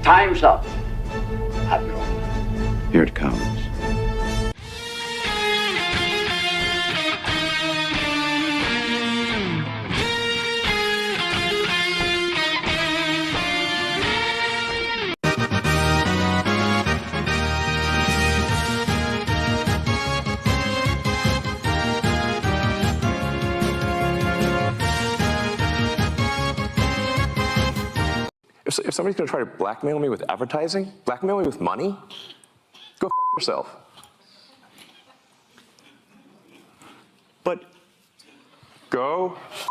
Time's up. Admiral. Here it comes. If somebody's going to try to blackmail me with advertising, blackmail me with money, go f yourself. But go f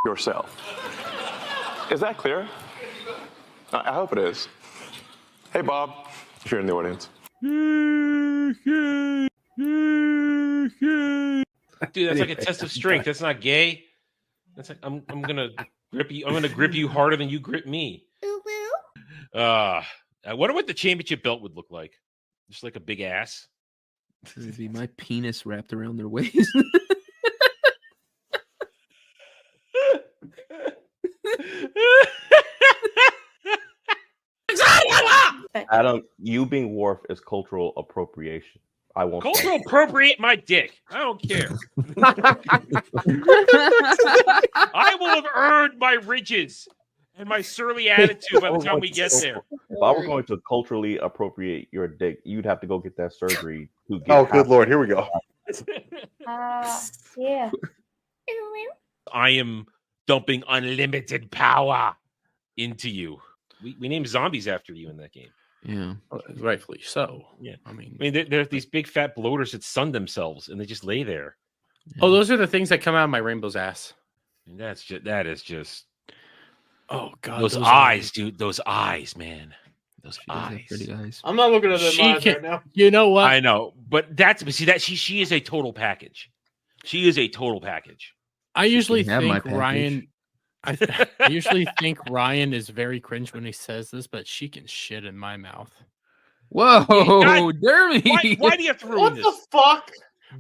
yourself. Is that clear? I hope it is. Hey, Bob, if you're in the audience. Dude, that's like a test of strength. That's not gay. That's like I'm gonna grip you. I'm gonna grip you harder than you grip me. I wonder what the championship belt would look like. Just like a big ass. It'd be my penis wrapped around their waist. Adam, you being Worf is cultural appropriation. I won't. Cultural appropriate my dick. I don't care. I will have earned my riches and my surly attitude by the time we get there. If I were going to culturally appropriate your dick, you'd have to go get that surgery. Oh, good Lord. Here we go. Yeah. I am dumping unlimited power into you. We named zombies after you in that game. Yeah, rightfully so. Yeah, I mean, they're these big fat bloaters that sun themselves and they just lay there. Oh, those are the things that come out of my rainbow's ass. And that is just. Oh God, those eyes, dude. Those eyes, man. Those eyes. Pretty eyes. I'm not looking at them eyes right now. You know what? I know, but she is a total package. She is a total package. I usually think Ryan. I usually think Ryan is very cringe when he says this, but she can shit in my mouth. Whoa, Dermy! Why do you have to ruin this? What the fuck?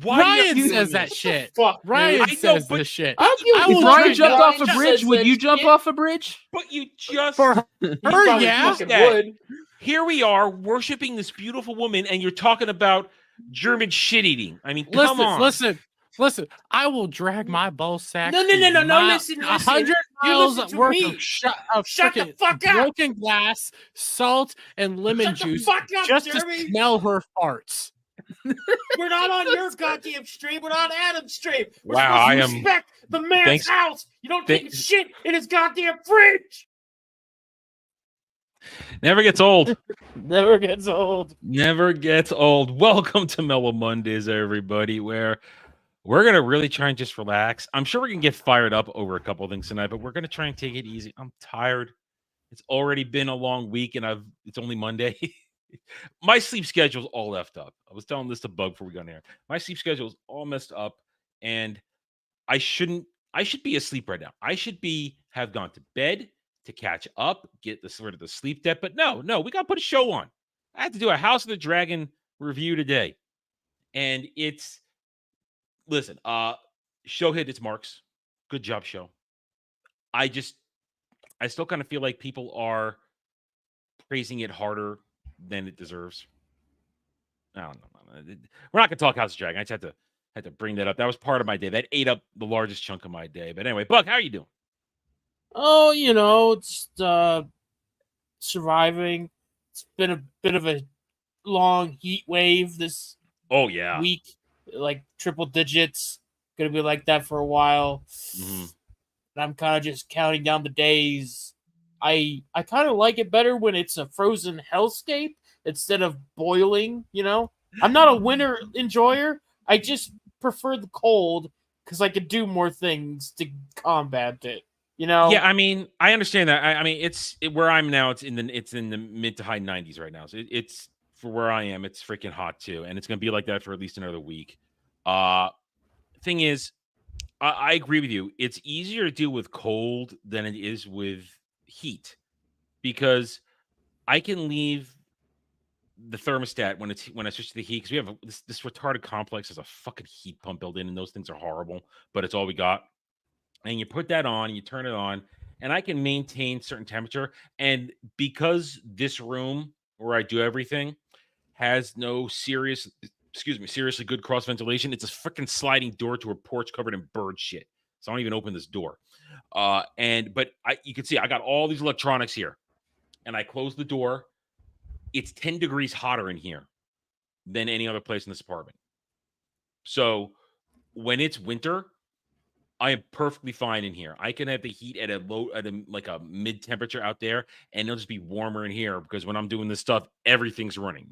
Ryan says that shit. Fuck, Ryan says this shit. If Ryan jumped off a bridge, would you jump off a bridge? But you just for her, yeah. Would. Here we are worshiping this beautiful woman, and you're talking about German shit eating. I mean, come on. Listen, I will drag my ball sack. No, listen. 100 miles worth of Shut the fuck up. broken glass, salt, and lemon juice just to smell her farts. We're not on your goddamn stream. We're on Adam's stream. We're wow, I am. Respect the man's house. You don't take shit in his goddamn fridge. Never gets old. Never gets old. Never gets old. Welcome to Mellow Mondays, everybody, where we're going to really try and just relax. I'm sure we're going to get fired up over a couple of things tonight, but we're going to try and take it easy. I'm tired. It's already been a long week, and it's only Monday. My sleep schedule's all left up. I was telling this to Bug before we got in here. My sleep schedule is all messed up, and I should be asleep right now. I should have gone to bed to catch up, get the sort of the sleep debt. But no, we got to put a show on. I had to do a House of the Dragon review today. And listen, show hit its marks. Good job, show. I still kind of feel like people are praising it harder than it deserves. I don't know. We're not going to talk House of Dragon. I just had to bring that up. That was part of my day. That ate up the largest chunk of my day. But anyway, Buck, how are you doing? Oh, it's surviving. It's been a bit of a long heat wave this week, like triple digits. Gonna be like that for a while. Mm-hmm. And I'm kind of just counting down the days. I kind of like it better when it's a frozen hellscape instead of boiling, I'm not a winter enjoyer. I just prefer the cold because I could do more things to combat it. Yeah, I mean, I understand that. I mean, where I'm now. It's in the mid to high 90s right now. So it's for where I am. It's freaking hot too, and it's gonna be like that for at least another week. Thing is, I agree with you. It's easier to deal with cold than it is with heat because I can leave the thermostat when I switch to the heat because we have this retarded complex has a fucking heat pump built in, and those things are horrible. But it's all we got. and you put that on, and you turn it on, and I can maintain certain temperature. And because this room where I do everything has no seriously good cross ventilation, it's a freaking sliding door to a porch covered in bird shit. So I don't even open this door. But you can see I got all these electronics here, and I close the door. It's 10 degrees hotter in here than any other place in this apartment. So when it's winter, I am perfectly fine in here. I can have the heat at a mid temperature out there, and it'll just be warmer in here because when I'm doing this stuff, everything's running.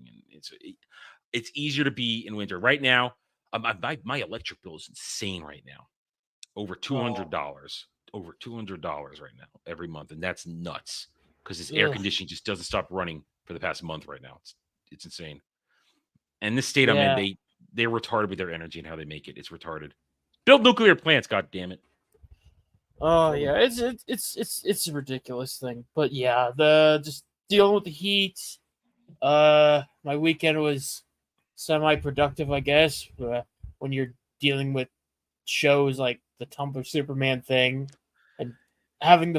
It's easier to be in winter. Right now, my electric bill is insane right now. Over $200. Over $200 right now every month, and that's nuts because this air conditioning just doesn't stop running for the past month right now. It's insane. And this state I'm in, they're retarded with their energy and how they make it. It's retarded. Build nuclear plants, god damn it. Oh yeah, it's a ridiculous thing. But yeah, just dealing with the heat. My weekend was semi-productive, I guess. When you're dealing with shows like the Tumblr Superman thing and having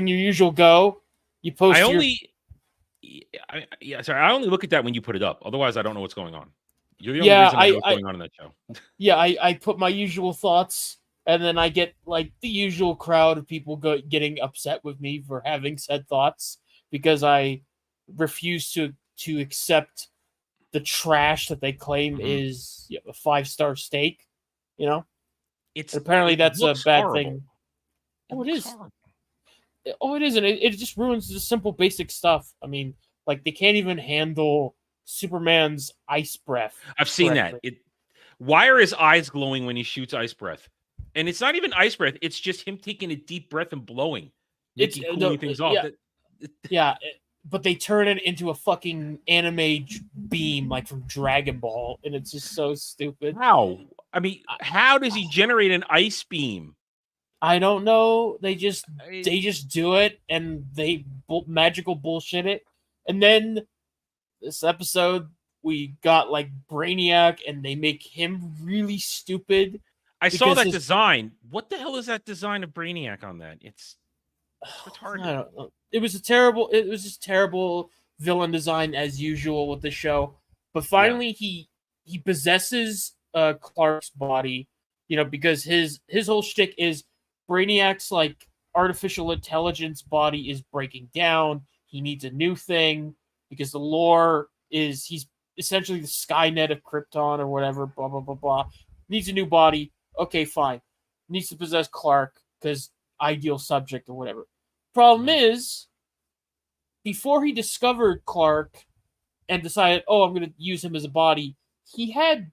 your usual go, you post. I only look at that when you put it up. Otherwise, I don't know what's going on. You're the only reason I know what's going on in that show. Yeah, I put my usual thoughts, and then I get like the usual crowd of people getting upset with me for having said thoughts because I refuse to accept the trash that they claim is a 5-star steak. You know, apparently that's a bad thing. Oh, it is. Horrible. Oh, it is, and it just ruins the simple, basic stuff. I mean, like they can't even handle Superman's ice breath. I've seen that. Why are his eyes glowing when he shoots ice breath? And it's not even ice breath. It's just him taking a deep breath and blowing. Cooling things off. But they turn it into a fucking anime beam like from Dragon Ball, and it's just so stupid. How? I mean, how does he generate an ice beam? I don't know. They just do it, and they magical bullshit it. And then this episode, we got like Brainiac, and they make him really stupid. I saw that design. What the hell is that design of Brainiac on that? It's retarded. I don't know. It was just terrible villain design as usual with the show. But finally, he possesses Clark's body, because his whole shtick is Brainiac's like artificial intelligence body is breaking down. He needs a new thing because the lore is he's essentially the Skynet of Krypton or whatever. Blah blah blah blah. Needs a new body. Okay, fine. Needs to possess Clark because ideal subject or whatever. Problem is, before he discovered Clark and decided, I'm going to use him as a body, he had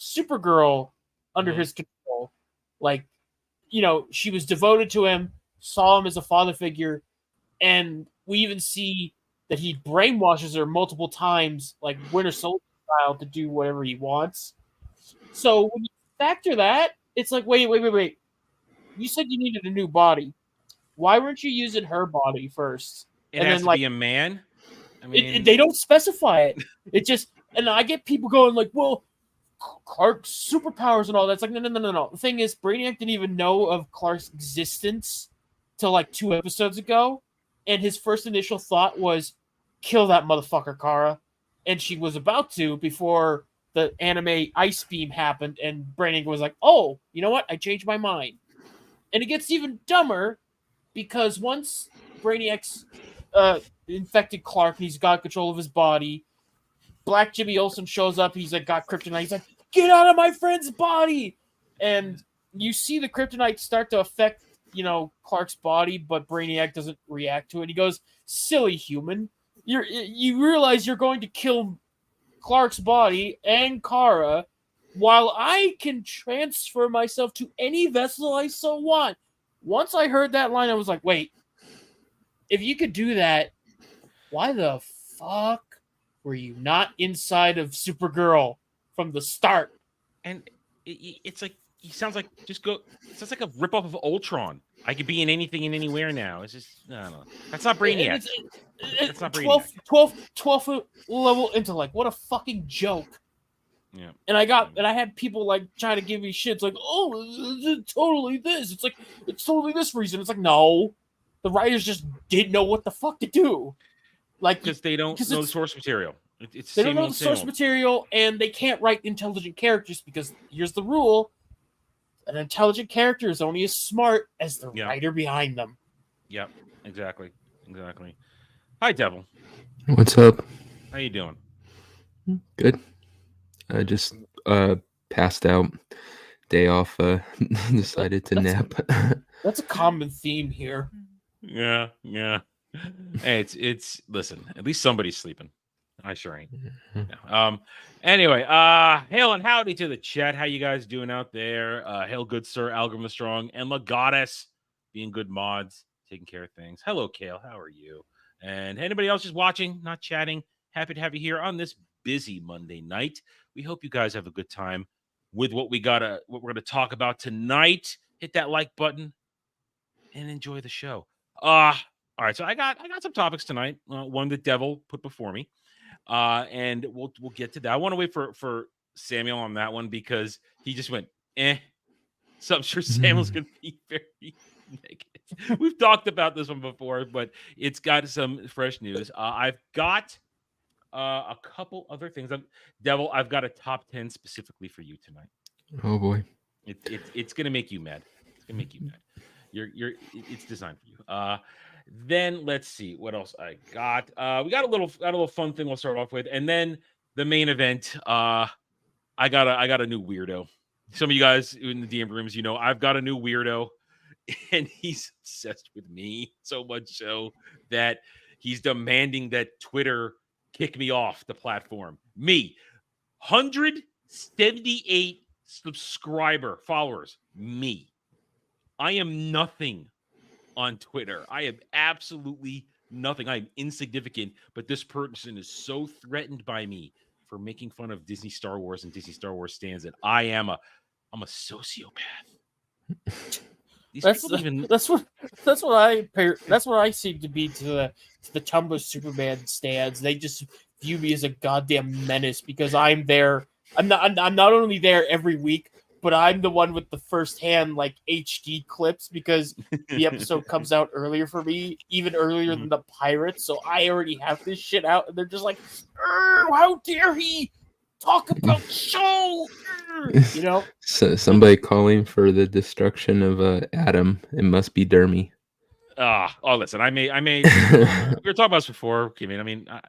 Supergirl under his control. Like, she was devoted to him, saw him as a father figure, and we even see that he brainwashes her multiple times, like Winter Soldier style, to do whatever he wants. So when you factor that, it's like, wait. You said you needed a new body. Why weren't you using her body first? It has to be a man? I mean, they don't specify it. It just, and I get people going like, well, Clark's superpowers and all that. It's like, no. The thing is, Brainiac didn't even know of Clark's existence till like 2 episodes ago. And his first initial thought was, kill that motherfucker, Kara. And she was about to before the anime ice beam happened. And Brainiac was like, oh, you know what? I changed my mind. And it gets even dumber because once Brainiac's infected Clark, he's got control of his body. Black Jimmy Olsen shows up. He's like, got kryptonite. He's like, get out of my friend's body. And you see the kryptonite start to affect, Clark's body, but Brainiac doesn't react to it. He goes, silly human. You realize you're going to kill Clark's body and Kara while I can transfer myself to any vessel I so want. Once I heard that line, I was like, wait, if you could do that, why the fuck were you not inside of Supergirl from the start? And it's like, he sounds like sounds like a ripoff of Ultron. I could be in anything and anywhere now. It's just, I don't know. That's not Brainiac. That's not Brainiac. 12 level intellect. What a fucking joke. Yeah. And I had people like trying to give me shit. It's like, oh, it's totally this. It's like it's totally this reason. It's like, no, the writers just didn't know what the fuck to do. Like, because they don't know the source material. It's they don't know the source material, and they can't write intelligent characters because here's the rule: an intelligent character is only as smart as the writer behind them. Yep, exactly. Hi, Devil. What's up? How you doing? Good. I just passed out. Day off. Decided to nap. That's a common theme here. Yeah. Hey, it's listen. At least somebody's sleeping. I sure ain't. No. Anyway, hail and howdy to the chat. How you guys doing out there? Hail, good sir, Algrim the Strong, and La Goddess being good mods, taking care of things. Hello, Kale. How are you? And anybody else just watching, not chatting, happy to have you here on this busy Monday night. We hope you guys have a good time with what we're gonna talk about tonight. Hit that like button and enjoy the show. All right, so I got some topics tonight. One the Devil put before me, and we'll get to that. I want to wait for Samuel on that one because he just went So I'm sure Samuel's gonna be very negative. We've talked about this one before, but it's got some fresh news. I've got a couple other things. Devil, I've got a top 10 specifically for you tonight. Oh boy, it's gonna make you mad. It's gonna make you mad. It's designed for you. Then let's see what else I got. We got a little fun thing we'll start off with, and then the main event. I got a new weirdo. Some of you guys in the DM rooms, you know, I've got a new weirdo, and he's obsessed with me so much so that he's demanding that Twitter kick me off the platform. Me, 178 followers. Me. I am nothing on Twitter. I am absolutely nothing. I am insignificant, but this person is so threatened by me for making fun of Disney Star Wars and Disney Star Wars stands that I'm a sociopath. That's what I seem to be to the Tumblr Superman stands. They just view me as a goddamn menace because I'm there. I'm not only there every week, but I'm the one with the first-hand like HD clips because the episode comes out earlier for me, even earlier than the Pirates. So I already have this shit out, and they're just like, "How dare he talk about show?" You know. So somebody calling for the destruction of Adam. It must be Dermy. Listen, I may. We were talking about this before. I mean, I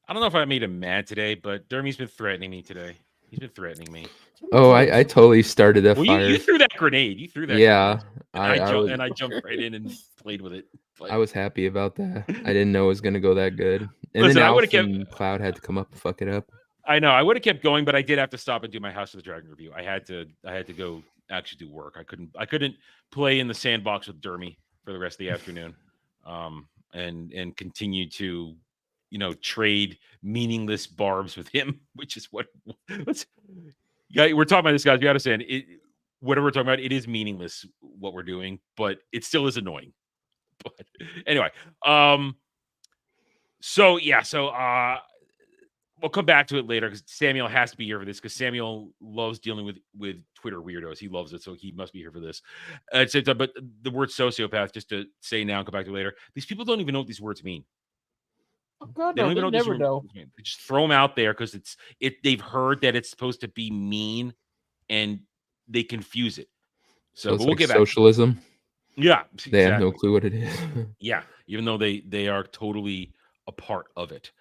don't know if I made him mad today, but Dermy's been threatening me today. He's been threatening me. Oh, I totally started a fire. You threw that grenade. You threw that. Yeah, grenade. I jumped right in and played with it. I was happy about that. I didn't know it was gonna go that good. And listen, then Alf and Cloud had to come up and fuck it up. I know. I would have kept going, but I did have to stop and do my House of the Dragon review. I had to go actually do work. I couldn't play in the sandbox with Dermy for the rest of the afternoon, and continue to, trade meaningless barbs with him, which is what. We're talking about this, guys. We got to say it. Whatever we're talking about, it is meaningless what we're doing, but it still is annoying. But anyway, so we'll come back to it later because Samuel has to be here for this because Samuel loves dealing with Twitter weirdos. He loves it, so he must be here for this. But the word sociopath, just to say now and come back to it later, these people don't even know what these words mean. Oh God, they never know. They just throw them out there because they've heard that it's supposed to be mean, and they confuse it. So it's we'll get back. Socialism. Yeah, they have no clue what it is. Yeah, even though they are totally a part of it.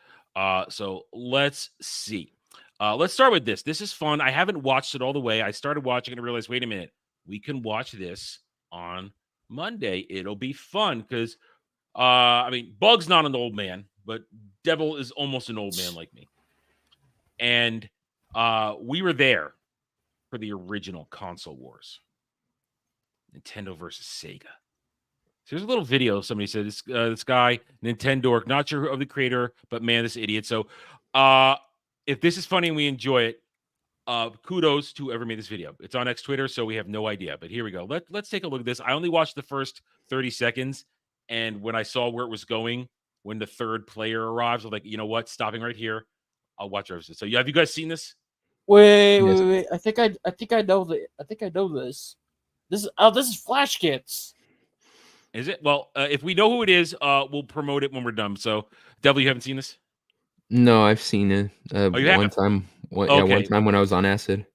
So let's see. Let's start with this. This is fun. I haven't watched it all the way. I started watching it and realized, wait a minute, we can watch this on Monday. It'll be fun because, Bug's not an old man, but Devil is almost an old man like me. And we were there for the original console wars. Nintendo versus Sega. So there's a little video. Somebody said this guy, Nintendo, not sure of the creator, but man, this idiot. So if this is funny and we enjoy it, kudos to whoever made this video. It's on X Twitter, so we have no idea. But here we go. Let's take a look at this. I only watched the first 30 seconds. And when I saw where it was going, when the third player arrives, I'm like, you know what? Stopping right here. I'll watch the rest of it. So have you guys seen this? Wait. I think I know this. This is Flash Kits. Is it? Well, if we know who it is, we'll promote it when we're done. So, Devil, you haven't seen this? No, I've seen it. You One have? time. Okay. One time when I was on acid.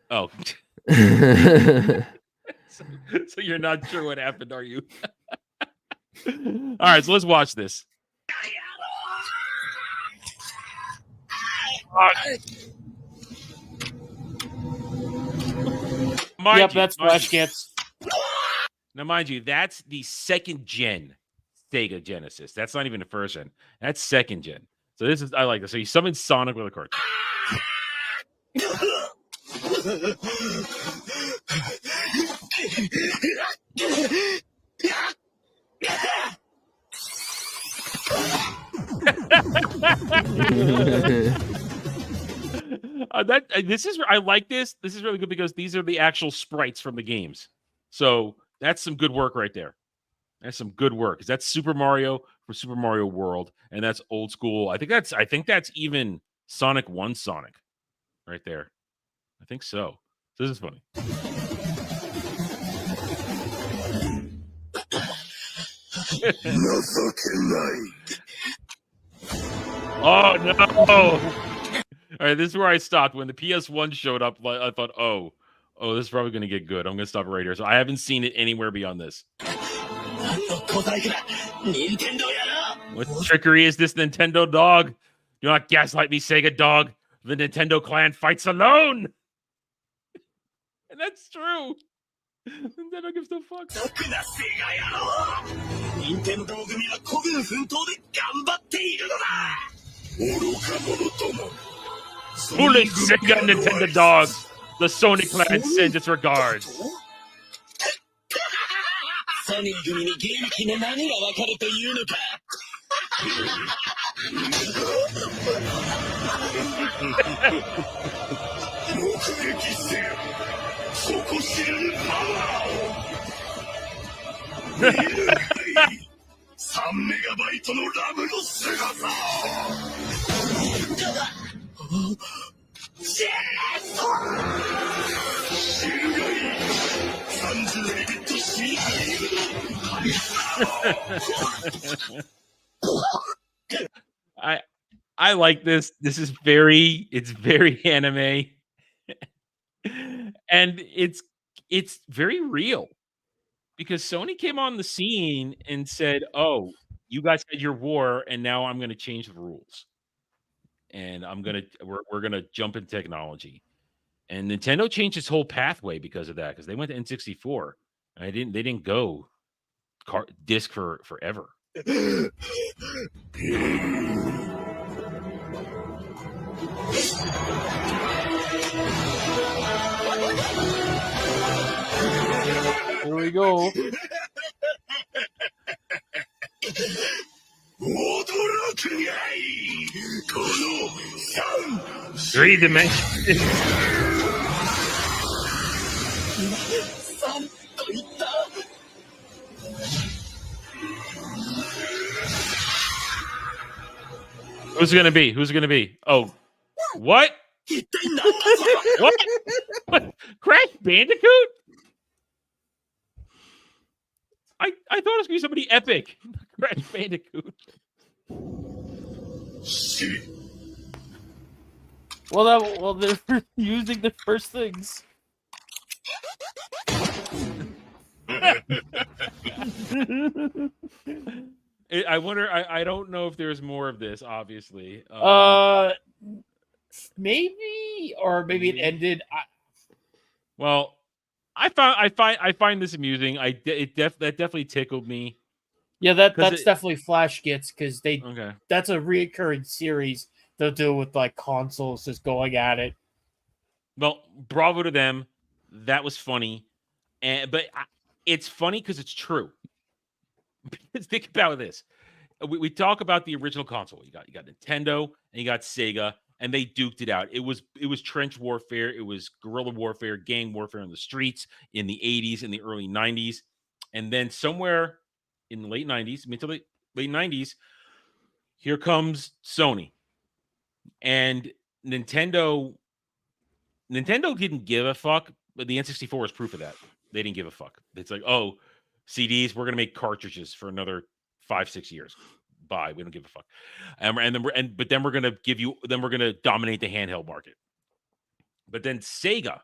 Oh. so you're not sure what happened, are you? All right, so let's watch this. That's Flash Kits. Now, mind you, that's the second gen Sega Genesis. That's not even the first gen. That's second gen. So I like this. So you summon Sonic with a card. I like this. This is really good because these are the actual sprites from the games. So that's some good work right there. That's some good work. That's Super Mario for Super Mario World, and that's old school. I think that's even Sonic 1 Sonic right there. I think so. This is funny. Oh no! All right, this is where I stopped. When the PS1 showed up, I thought, oh, this is probably going to get good. I'm going to stop it right here. So I haven't seen it anywhere beyond this. What trickery is this, Nintendo dog? Do not gaslight me, Sega dog. The Nintendo clan fights alone. And that's true. Nintendo gives no fuck. Foolish Sega Nintendo dogs. The Sony clan sends its regards. I like this. This is very anime. And it's very real. Because Sony came on the scene and said, "Oh, you guys had your war, and now I'm going to change the rules, and we're going to jump in technology." And Nintendo changed its whole pathway because of that. Because they went to N64, and they didn't go disc for forever. Here we go. 3 dimensions. Who's it gonna be? Oh, what? What? Crash Bandicoot? I thought it was gonna be somebody epic. Crash Bandicoot. Well, they're using the first things. I wonder. I don't know if there's more of this. Obviously, maybe it ended. Well, I find this amusing. That definitely tickled me. Yeah, that's definitely Flash Gets because okay. That's a reoccurring series. They'll deal with like consoles just going at it. Well, bravo to them. That was funny, but it's funny because it's true. Because think about this. We talk about the original console. You got Nintendo and you got Sega, and they duked it out. It was trench warfare. It was guerrilla warfare, gang warfare in the streets in the 80s and the early 90s. And then somewhere in the late 90s, mid to late 90s, here comes Sony. And Nintendo Nintendo didn't give a fuck, but the N64 is proof of that. They didn't give a fuck. It's like, oh, CDs, we're gonna make cartridges for another 5-6 years. Bye. We don't give a fuck. But then we're gonna dominate the handheld market. But then Sega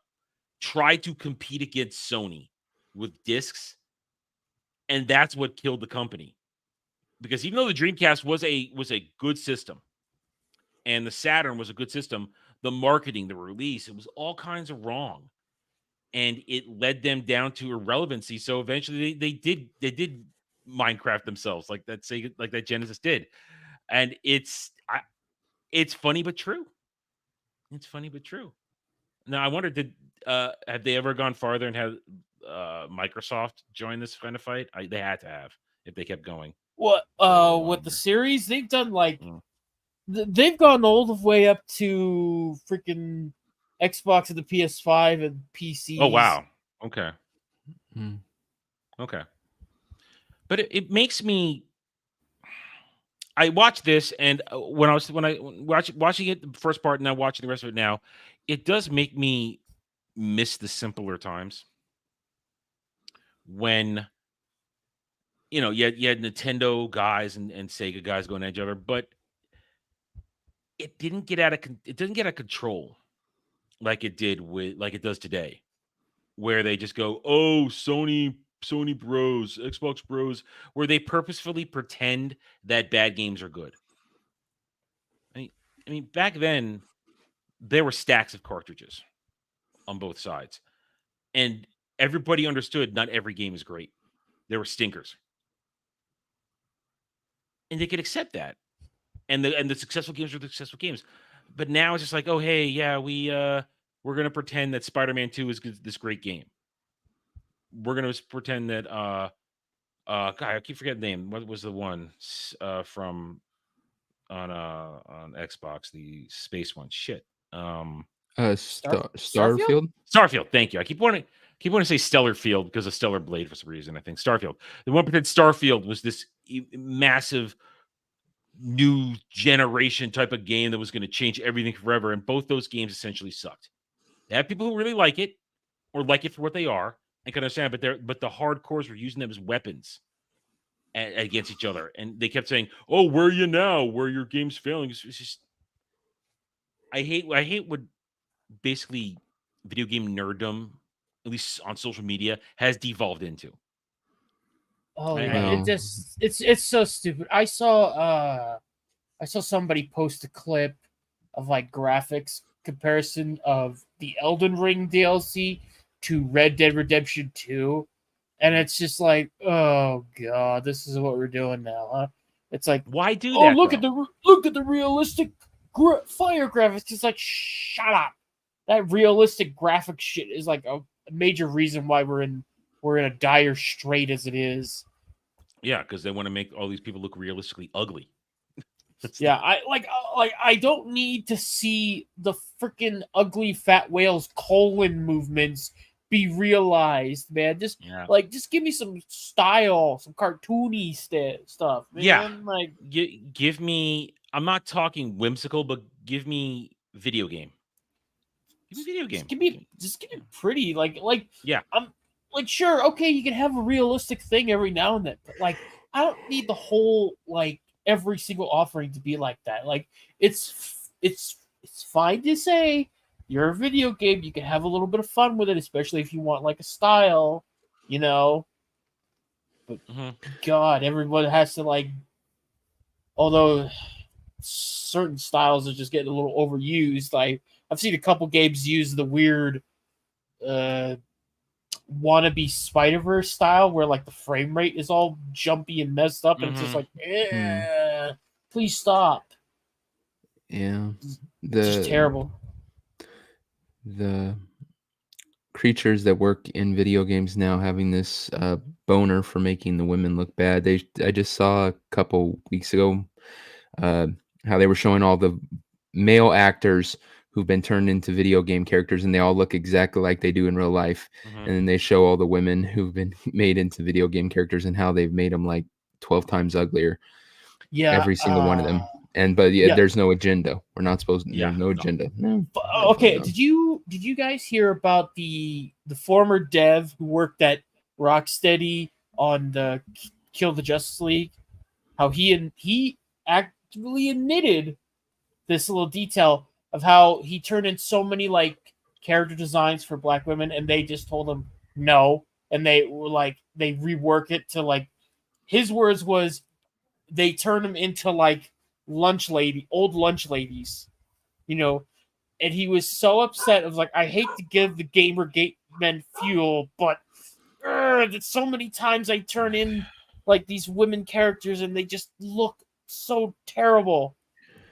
tried to compete against Sony with discs, and that's what killed the company. Because even though the Dreamcast was a good system, and the Saturn was a good system, the marketing, the release, it was all kinds of wrong, and it led them down to irrelevancy. So eventually, they did Minecraft themselves, like that Sega, like that Genesis did, and it's funny but true. It's funny but true. Now I wonder, have they ever gone farther and had Microsoft join this kind of fight? They had to have if they kept going. What with the series, they've done like they've gone all the way up to freaking Xbox and the PS5 and PCs. Oh wow. Okay. Okay. But it makes me. I watched this, and when I watching it the first part, and now watching the rest of it now, it does make me miss the simpler times when you had Nintendo guys and Sega guys going at each other, but it didn't get out of control like it does today, where they just go, oh, Sony bros, Xbox bros, where they purposefully pretend that bad games are good. I mean, back then there were stacks of cartridges on both sides, and everybody understood not every game is great. There were stinkers, and they could accept that. And the successful games are the successful games. But now it's just like, oh hey, yeah, we're gonna pretend that Spider-Man 2 is this great game. We're gonna pretend that God, I keep forgetting the name. What was the one from on Xbox, the space one? Shit. Starfield. Starfield. Thank you. I keep wanting to say Stellar Field because of Stellar Blade for some reason. I think Starfield. The one pretend Starfield was this massive new generation type of game that was going to change everything forever, and both those games essentially sucked. They have people who really like it or like it for what they are and can understand, but the hardcores were using them as weapons against each other, and they kept saying, "Oh, where are you now? Where your game's failing?" It's just, I hate what basically video game nerddom, at least on social media, has devolved into. Oh yeah, it's so stupid. I saw somebody post a clip of like graphics comparison of the Elden Ring DLC to Red Dead Redemption 2, and it's just like, oh god, this is what we're doing now, huh? It's like, why do that? Oh, look at the realistic fire graphics. It's like, shut up. That realistic graphic shit is like a major reason why we're in a dire strait as it is. Yeah, because they want to make all these people look realistically ugly. Yeah, I don't need to see the freaking ugly fat whale's colon movements be realized, man. Just give me some style, some cartoony stuff, man. Yeah, like give me. I'm not talking whimsical, but give me video game. Give me video game. Just give me pretty, like yeah. I'm like, sure, okay, you can have a realistic thing every now and then, but like, I don't need the whole like every single offering to be like that. Like, it's fine to say you're a video game, you can have a little bit of fun with it, especially if you want like a style, you know. But God, everyone has to like, although certain styles are just getting a little overused. Like, I've seen a couple games use the weird wannabe Spider-Verse style where like the frame rate is all jumpy and messed up, and it's just like, please stop. Yeah, it's just terrible. The creatures that work in video games now having this boner for making the women look bad. I just saw a couple weeks ago how they were showing all the male actors who've been turned into video game characters, and they all look exactly like they do in real life. And then they show all the women who've been made into video game characters and how they've made them like 12 times uglier. Yeah, every single one of them. But there's no agenda. We're not supposed to. There's no agenda. No. Okay, did you did you guys hear about the former dev who worked at Rocksteady on the Kill the Justice League? How he actively admitted this little detail of how he turned in so many like character designs for black women, and they just told him no, and they were like they rework it to like his words was they turned him into like old lunch ladies, you know. And he was so upset. Of like, I hate to give the Gamergate men fuel, but so many times I turn in like these women characters and they just look so terrible.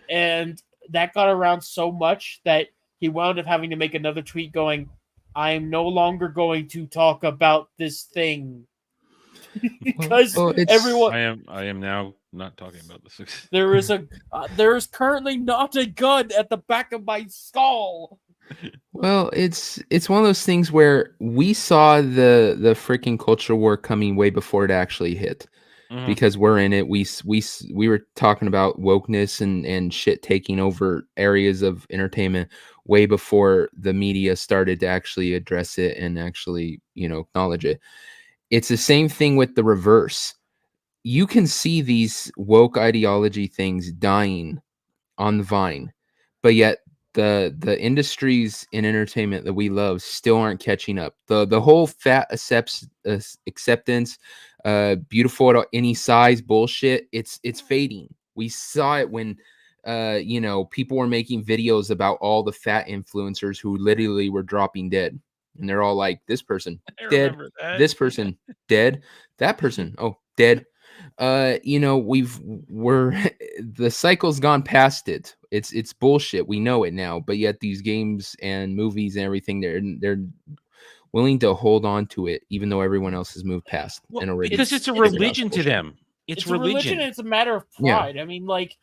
And that got around so much that he wound up having to make another tweet going, I'm no longer going to talk about this thing. Because everyone I am now not talking about this. there is currently not a gun at the back of my skull. Well, it's one of those things where we saw the freaking culture war coming way before it actually hit. Because we're in it. We were talking about wokeness and shit taking over areas of entertainment way before the media started to actually address it and actually, acknowledge it. It's the same thing with the reverse. You can see these woke ideology things dying on the vine, but yet the industries in entertainment that we love still aren't catching up. The whole fat acceptance, beautiful at any size bullshit, it's fading. We saw it when people were making videos about all the fat influencers who literally were dropping dead. And they're all like, this person dead, this person dead, that person, oh, dead. We're the cycle's gone past it. It's bullshit. We know it now, but yet these games and movies and everything, they're willing to hold on to it, even though everyone else has moved past. Well, and already because it's a religion to them. It's religion. A religion. And it's a matter of pride. Yeah. I mean, like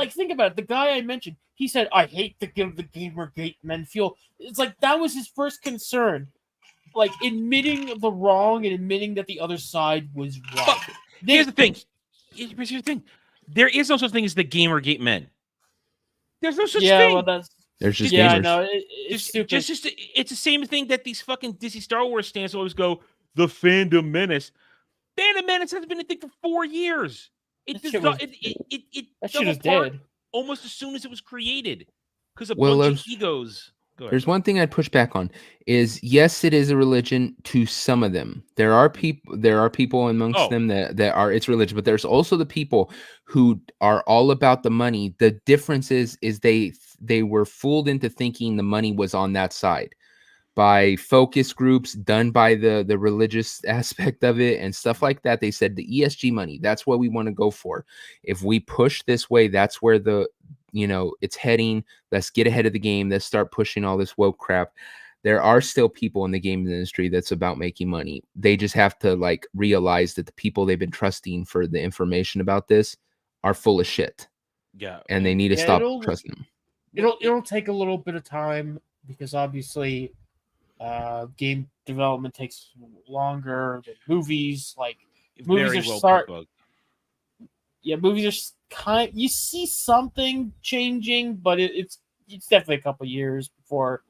think about it. The guy I mentioned, he said, "I hate to give the Gamergate men fuel." It's like that was his first concern, like admitting the wrong and admitting that the other side was right. Here's the thing. There is no such thing as the Gamergate men. There's no such thing. Well, there's just gamers. I know. It's stupid. It's the same thing that these fucking Disney Star Wars stands always go, the fandom menace. Fandom menace has been a thing for 4 years. It fell apart almost as soon as it was created because a bunch of egos. There's one thing I'd push back on is yes, it is a religion to some of them. There are people amongst them that are it's religion, but there's also the people who are all about the money. The difference is they were fooled into thinking the money was on that side by focus groups done by the religious aspect of it and stuff like that. They said the ESG money, that's what we want to go for. If we push this way, that's where it's heading. Let's get ahead of the game. Let's start pushing all this woke crap. There are still people in the game industry that's about making money. They just have to realize that the people they've been trusting for the information about this are full of shit. Yeah. And they need to stop trusting them. It'll take a little bit of time because obviously game development takes longer than movies. Movies are you see something changing, but it's definitely a couple years before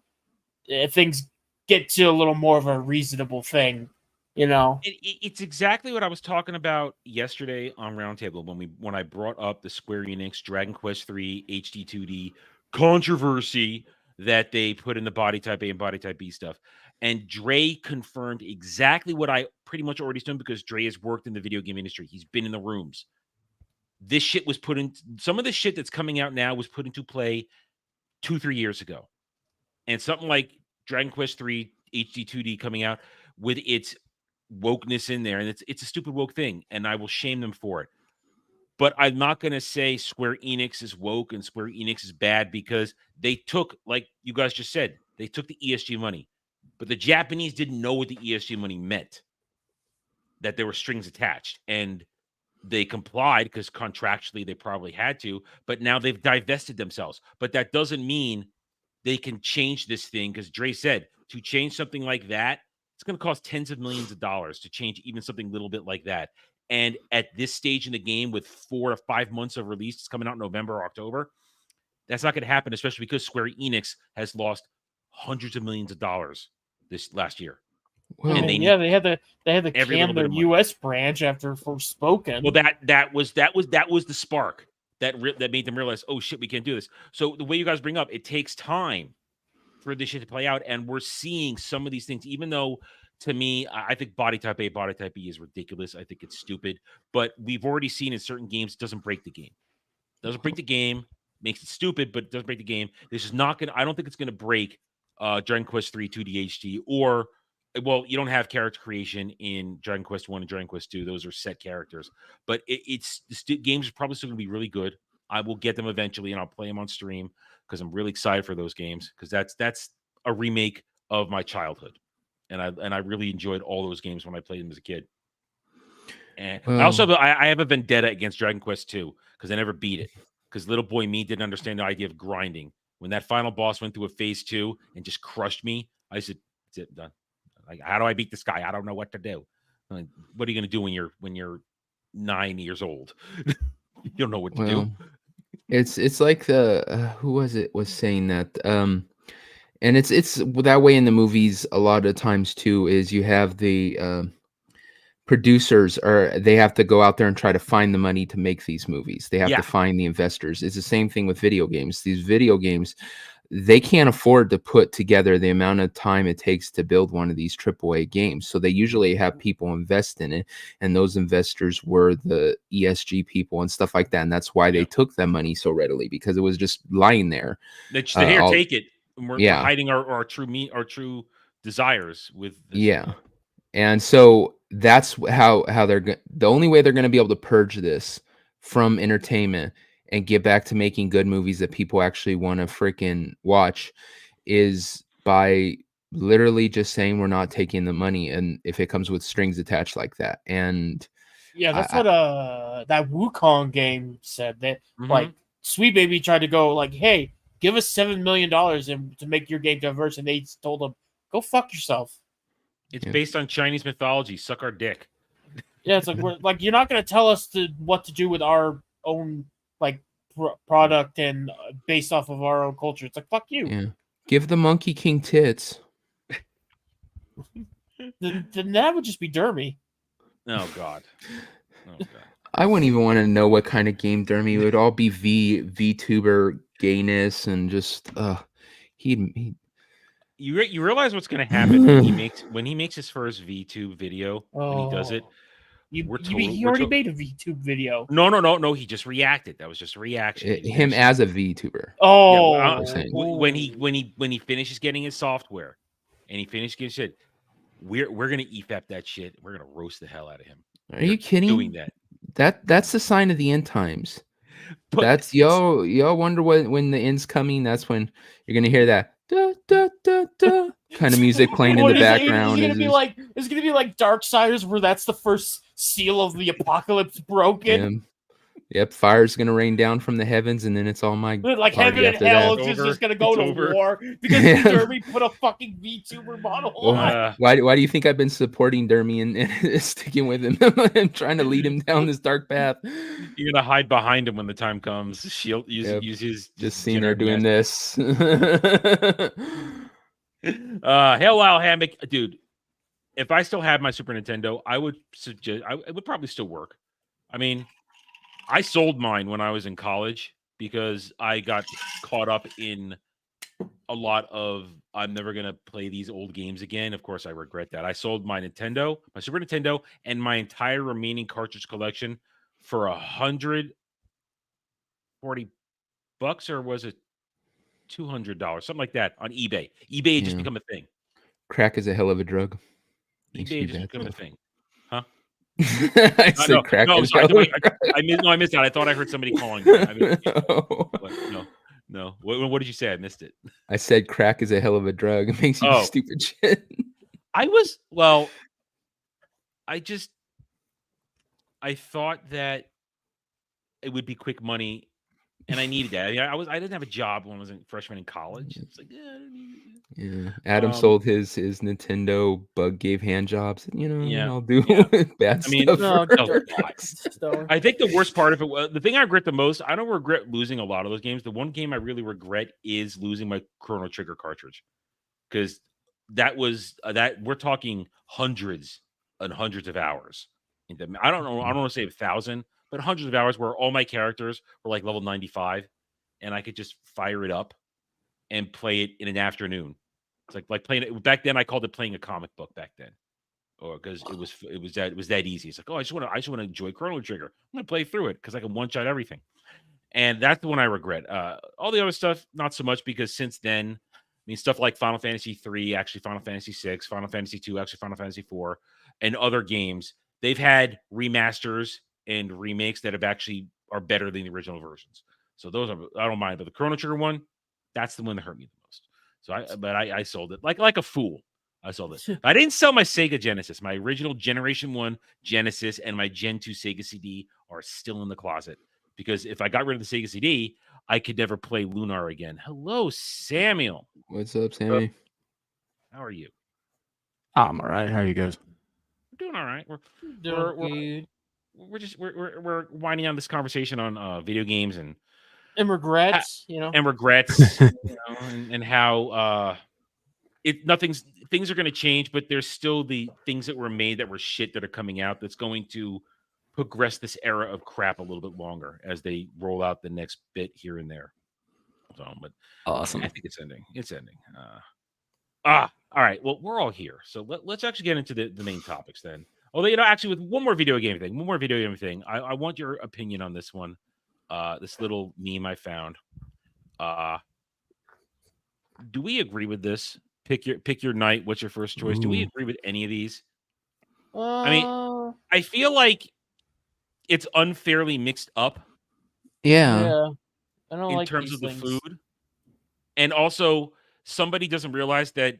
things get to a little more of a reasonable thing, It's exactly what I was talking about yesterday on Roundtable when I brought up the Square Enix Dragon Quest III HD 2D controversy that they put in the body type A and body type B stuff. And Dre confirmed exactly what I pretty much already assumed because Dre has worked in the video game industry. He's been in the rooms. This shit was put in. Some of the shit that's coming out now was put into play 2-3 years ago. And something like Dragon Quest III HD 2D coming out with its wokeness in there. And it's a stupid woke thing. And I will shame them for it. But I'm not going to say Square Enix is woke and Square Enix is bad because they took, like you guys just said, they took the ESG money. But the Japanese didn't know what the ESG money meant, that there were strings attached. And they complied because contractually they probably had to. But now they've divested themselves. But that doesn't mean they can change this thing because Dre said to change something like that, it's going to cost tens of millions of dollars to change even something a little bit like that. And at this stage in the game with 4 or 5 months of release, it's coming out in November or October, that's not going to happen, especially because Square Enix has lost hundreds of millions of dollars this last year. Well, and they had to can their U.S. branch after Forspoken. Well, that was the spark that made them realize, oh shit, we can't do this. So the way you guys bring up, it takes time for this shit to play out, and we're seeing some of these things. Even though, to me, I think body type A, body type B is ridiculous. I think it's stupid. But we've already seen in certain games, it doesn't break the game. It doesn't break the game. Makes it stupid, but it doesn't break the game. This is not gonna. I don't think it's gonna break Dragon Quest 3 2D HD or. Well, you don't have character creation in Dragon Quest 1 and Dragon Quest 2. Those are set characters. But the games are probably still going to be really good. I will get them eventually, and I'll play them on stream because I'm really excited for those games because that's a remake of my childhood. And I really enjoyed all those games when I played them as a kid. And I also have a vendetta against Dragon Quest 2 because I never beat it because little boy me didn't understand the idea of grinding. When that final boss went through a phase 2 and just crushed me, I said, "That's it, done." Like, how do I beat this guy? I don't know what to do. Like, what are you going to do when you're 9 years old? You don't know what to do. It's like the who was saying that, and it's that way in the movies a lot of times too. Is you have the producers they have to go out there and try to find the money to make these movies. They have to find the investors. It's the same thing with video games. These video games, they can't afford to put together the amount of time it takes to build one of these AAA games. So they usually have people invest in it. And those investors were the ESG people and stuff like that. And that's why they took that money so readily, because it was just lying there. They here, take it. And we're hiding our true desires with this. Yeah. And so that's how the only way they're going to be able to purge this from entertainment and get back to making good movies that people actually want to freaking watch is by literally just saying we're not taking the money, and if it comes with strings attached like that. And yeah, that's what that Wukong game said, that like Sweet Baby tried to go like, hey, give us $7 million to make your game diverse, and they told him, go fuck yourself. It's based on Chinese mythology. Suck our dick. Yeah, it's like you're not going to tell us what to do with our own like product and based off of our own culture. It's like, fuck you. Yeah. Give the Monkey King tits. Then that would just be Dermy. Oh God. I wouldn't even want to know what kind of game Dermy. It would all be VTuber gayness and just he. You realize what's going to happen when he makes his first VTube video and he does it. He already made a VTube video. No. He just reacted. That was just a reaction. Him as a VTuber. Oh, when he finishes getting his software, and he finishes getting shit, we're gonna EFAP that shit. We're gonna roast the hell out of him. Are you kidding? Doing that. That's the sign of the end times. But that's y'all wonder when the end's coming. That's when you're gonna hear that da, da, da, da, kind of music playing in the background. It's gonna be like Darksiders, where that's the first seal of the apocalypse broken. Yep, fire's gonna rain down from the heavens, and then it's all my like heaven and hell is just gonna go to war because Dermy put a fucking VTuber model on. Why do you think I've been supporting Dermy and sticking with him and trying to lead him down this dark path? You're gonna hide behind him when the time comes. Use his just seeing her doing this. Hell wow, Hammock, dude. If I still had my Super Nintendo, I would suggest it would probably still work. I mean, I sold mine when I was in college because I got caught up in a lot of I'm never gonna play these old games again. Of course, I regret that. I sold my Nintendo, my Super Nintendo, and my entire remaining cartridge collection for $140, or was it $200, something like that, on eBay. eBay had just become a thing. Crack is a hell of a drug. eBay had just become a thing, huh? I said crack. No, sorry, I missed that. I thought I heard somebody calling me. No. What did you say? I missed it. I said crack is a hell of a drug. It makes you do stupid shit. I thought that it would be quick money, and I needed that. I didn't have a job when I was a freshman in college. It's like, I didn't need it. Yeah, Adam sold his Nintendo. Bug gave hand jobs. I'll do bad stuff. I think the worst part of it was the thing I regret the most. I don't regret losing a lot of those games. The one game I really regret is losing my Chrono Trigger cartridge because that was that we're talking hundreds and hundreds of hours. I don't know. I don't want to say 1,000, but hundreds of hours where all my characters were like level 95, and I could just fire it up and play it in an afternoon. It's like playing it back then. I called it playing a comic book back then, or because it was that easy. It's like, oh, I just want to enjoy Chrono Trigger. I'm gonna play through it because I can one shot everything, and that's the one I regret. All the other stuff, not so much, because since then, I mean, stuff like Final Fantasy 3, actually Final Fantasy 6, Final Fantasy 2, actually Final Fantasy 4, and other games, they've had remasters and remakes that have actually are better than the original versions. So those I don't mind, but the Chrono Trigger one, that's the one that hurt me the most. So I sold it like a fool. I sold it. I didn't sell my Sega Genesis. My original Generation 1 Genesis and my Gen 2 Sega CD are still in the closet, because if I got rid of the Sega CD, I could never play Lunar again. Hello, Samuel. What's up, Sammy? How are you? I'm all right. How are you guys? We're doing all right. We're winding down this conversation on video games and regrets, and regrets, and how things are going to change, but there's still the things that were made that were shit that are coming out that's going to progress this era of crap a little bit longer as they roll out the next bit here and there. So, but awesome. I think it's ending. It's ending. All right. Well, we're all here, so let's actually get into the main topics then. Although, actually, with one more video game thing, I want your opinion on this one. This little meme I found. Do we agree with this? Pick your knight. What's your first choice? Ooh. Do we agree with any of these? I mean, I feel like it's unfairly mixed up. Yeah. I don't in like terms these of things. the food, and also somebody doesn't realize that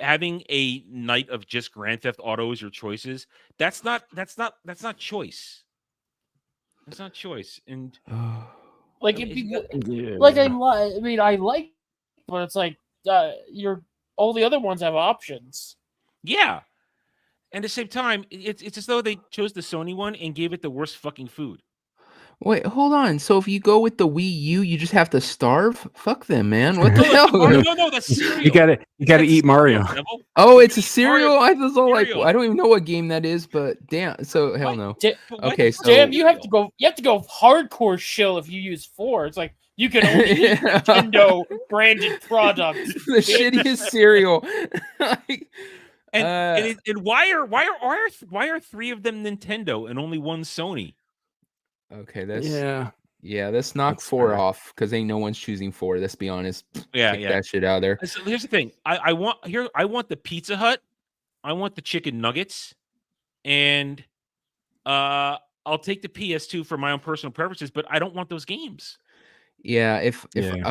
having a night of just Grand Theft Auto as your choices, that's not choice. That's not choice. And like I like, but it's like all the other ones have options. Yeah. And at the same time, it's as though they chose the Sony one and gave it the worst fucking food. Wait, hold on. So if you go with the Wii U, you just have to starve? Fuck them, man. What the hell? No, that's cereal. You gotta eat Mario. Devil. Oh, it's a cereal? I was all like, I don't even know what game that is, but damn. So hell no. Okay, so damn, you have to go hardcore shill if you use 4. It's like you can only eat Nintendo branded products. The shittiest cereal. And why are 3 of them Nintendo and only 1 Sony? Okay, let's knock 4 off, because ain't no one's choosing 4. Let's be honest. Take that shit out of there. So here's the thing. I want the Pizza Hut, I want the chicken nuggets, and I'll take the PS2 for my own personal preferences, but I don't want those games. Yeah, if I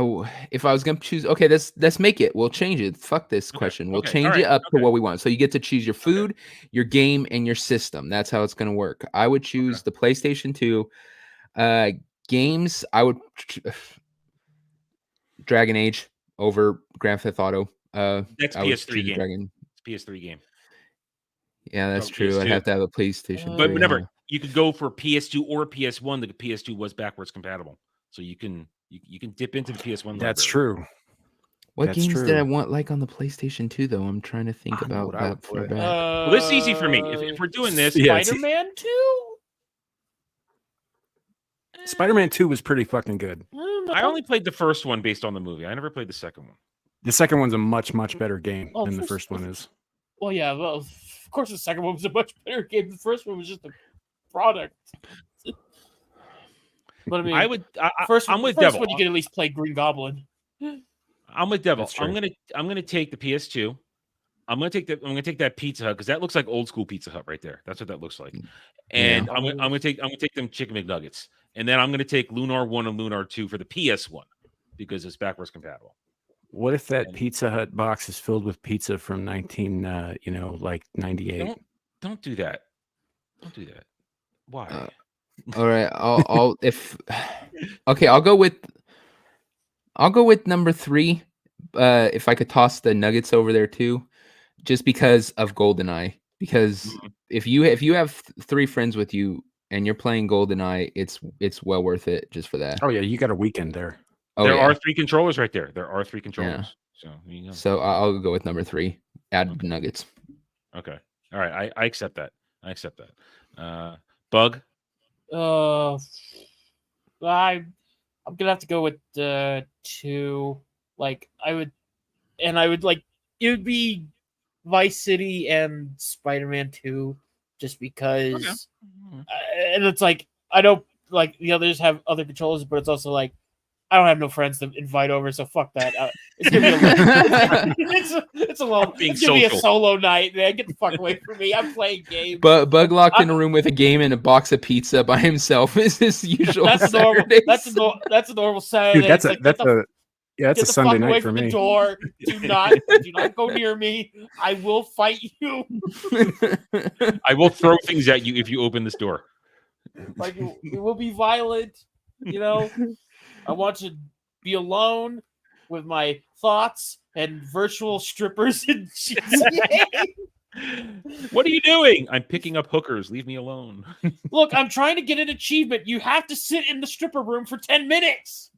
was gonna choose, okay, let's make it. We'll change it. Fuck this question. We'll change it up to what we want. So you get to choose your food, your game, and your system. That's how it's gonna work. I would choose the PlayStation 2. Games, I would Dragon Age over Grand Theft Auto. Next PS3 game. It's PS3 game. Yeah, that's true. PS2. I'd have to have a PlayStation 3. But remember, you could go for PS2 or PS1. The PS2 was backwards compatible, so you can dip into the PS1. That's true. What games did I want like on the PlayStation 2 though? I'm trying to think about that far back. Well, this is easy for me. If we're doing this, Spider-Man 2. Spider-Man 2 was pretty fucking good. I only played the first one based on the movie. I never played the second one. The second one's a much better game than the first one is. Well, yeah, well, of course the second one was a much better game. The first one was just a product. But I mean, I'm with Devil. One you can at least play Green Goblin. I'm with Devil. I'm gonna take the PS2. I'm gonna take that Pizza Hut, because that looks like old school Pizza Hut right there. That's what that looks like. And I'm gonna take them Chicken McNuggets, and then I'm gonna take Lunar 1 and Lunar 2 for the PS1 because it's backwards compatible. What if that Pizza Hut box is filled with pizza from 98? Don't do that. Don't do that. Why? All right, I'll go with number 3. If I could toss the nuggets over there too, just because of GoldenEye. Because if you have 3 friends with you and you're playing GoldenEye, it's well worth it just for that. Oh yeah, you got a weekend there. There are 3 controllers right there. There are 3 controllers. So there you go. So I'll go with number 3. Add nuggets. Okay. All right. I accept that. I accept that. Bug. I'm gonna have to go with 2. Like I would like it would be Vice City and Spider-Man 2, just because. And it's like I don't like the others have other controllers, but it's also like I don't have no friends to invite over, so fuck that. It's gonna be it's gonna be a solo night, man. Get the fuck away from me. I'm playing games. But Bug locked in a room with a game and a box of pizza by himself is his usual. That's normal. That's a normal Saturday. Dude, that's a Sunday night for me. The door. Do not go near me. I will fight you. I will throw things at you if you open this door. Like it will be violent, you know. I want to be alone with my thoughts and virtual strippers and What are you doing? I'm picking up hookers. Leave me alone. Look, I'm trying to get an achievement. You have to sit in the stripper room for 10 minutes.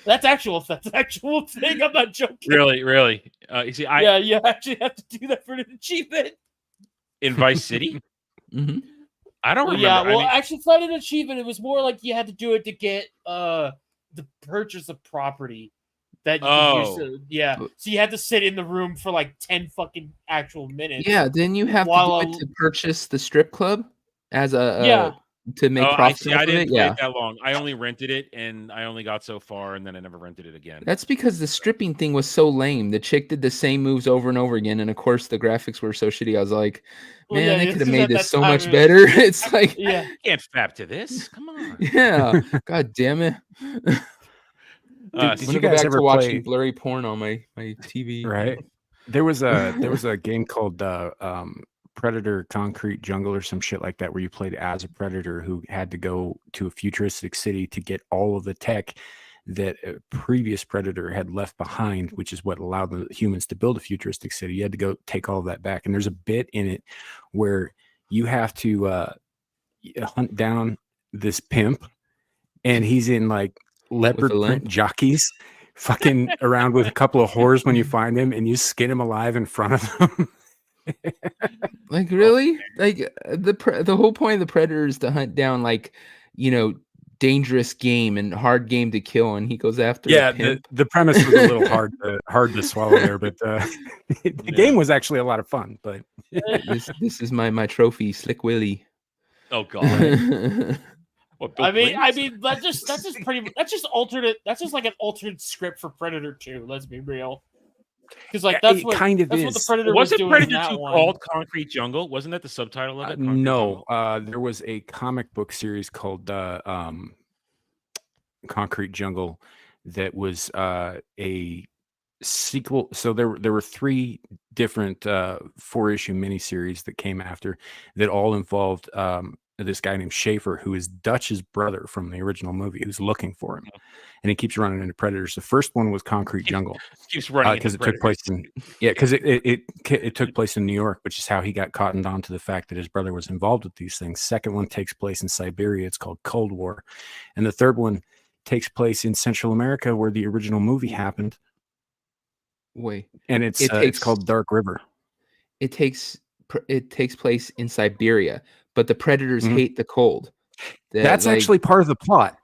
That's actual thing. I'm not joking. Really. You see, you actually have to do that for an achievement. In Vice City? Mm-hmm. I don't remember. Yeah, well, actually, it's not an achievement. It was more like you had to do it to get the purchase of property that you could use. So you had to sit in the room for like 10 fucking actual minutes. Yeah, then you have to do it to purchase the strip club as to make profit. I didn't play it that long. I only rented it, and I only got so far, and then I never rented it again. That's because the stripping thing was so lame. The chick did the same moves over and over again, and of course the graphics were so shitty. I was like, man, they could have made this so much better. It's like, you can't fap to this. Come on. Yeah, god damn it. Did you guys ever watching blurry porn on my TV? Right. There was a game called Predator Concrete Jungle or some shit like that, where you played as a predator who had to go to a futuristic city to get all of the tech that a previous predator had left behind, which is what allowed the humans to build a futuristic city. You had to go take all of that back. And there's a bit in it where you have to hunt down this pimp, and he's in like leopard print jockeys fucking around with a couple of whores when you find him, and you skin him alive in front of them. Like, really? Like the whole point of the predator is to hunt down, like, you know, dangerous game and hard game to kill, and he goes after the premise was a little hard to swallow there, but the game was actually a lot of fun. But this is my trophy, Slick Willy. Oh god. I mean that's just alternate. That's just like an alternate script for Predator 2. Let's be real. Because like that's what what the Predator was doing. Predator 2 called Concrete Jungle? Wasn't that the subtitle of it? No, there was a comic book series called Concrete Jungle that was a sequel. So there were 3 different 4-issue miniseries that came after that all involved this guy named Schaefer, who is Dutch's brother from the original movie, who's looking for him, and he keeps running into predators. The first one was Concrete Jungle, keeps running because it took place in because it took place in New York, which is how he got cottoned on to the fact that his brother was involved with these things. Second one takes place in Siberia. It's called Cold War, and the third one takes place in Central America, where the original movie happened. And it's called Dark River. It takes place in Siberia, but the predators hate the cold. That's actually part of the plot.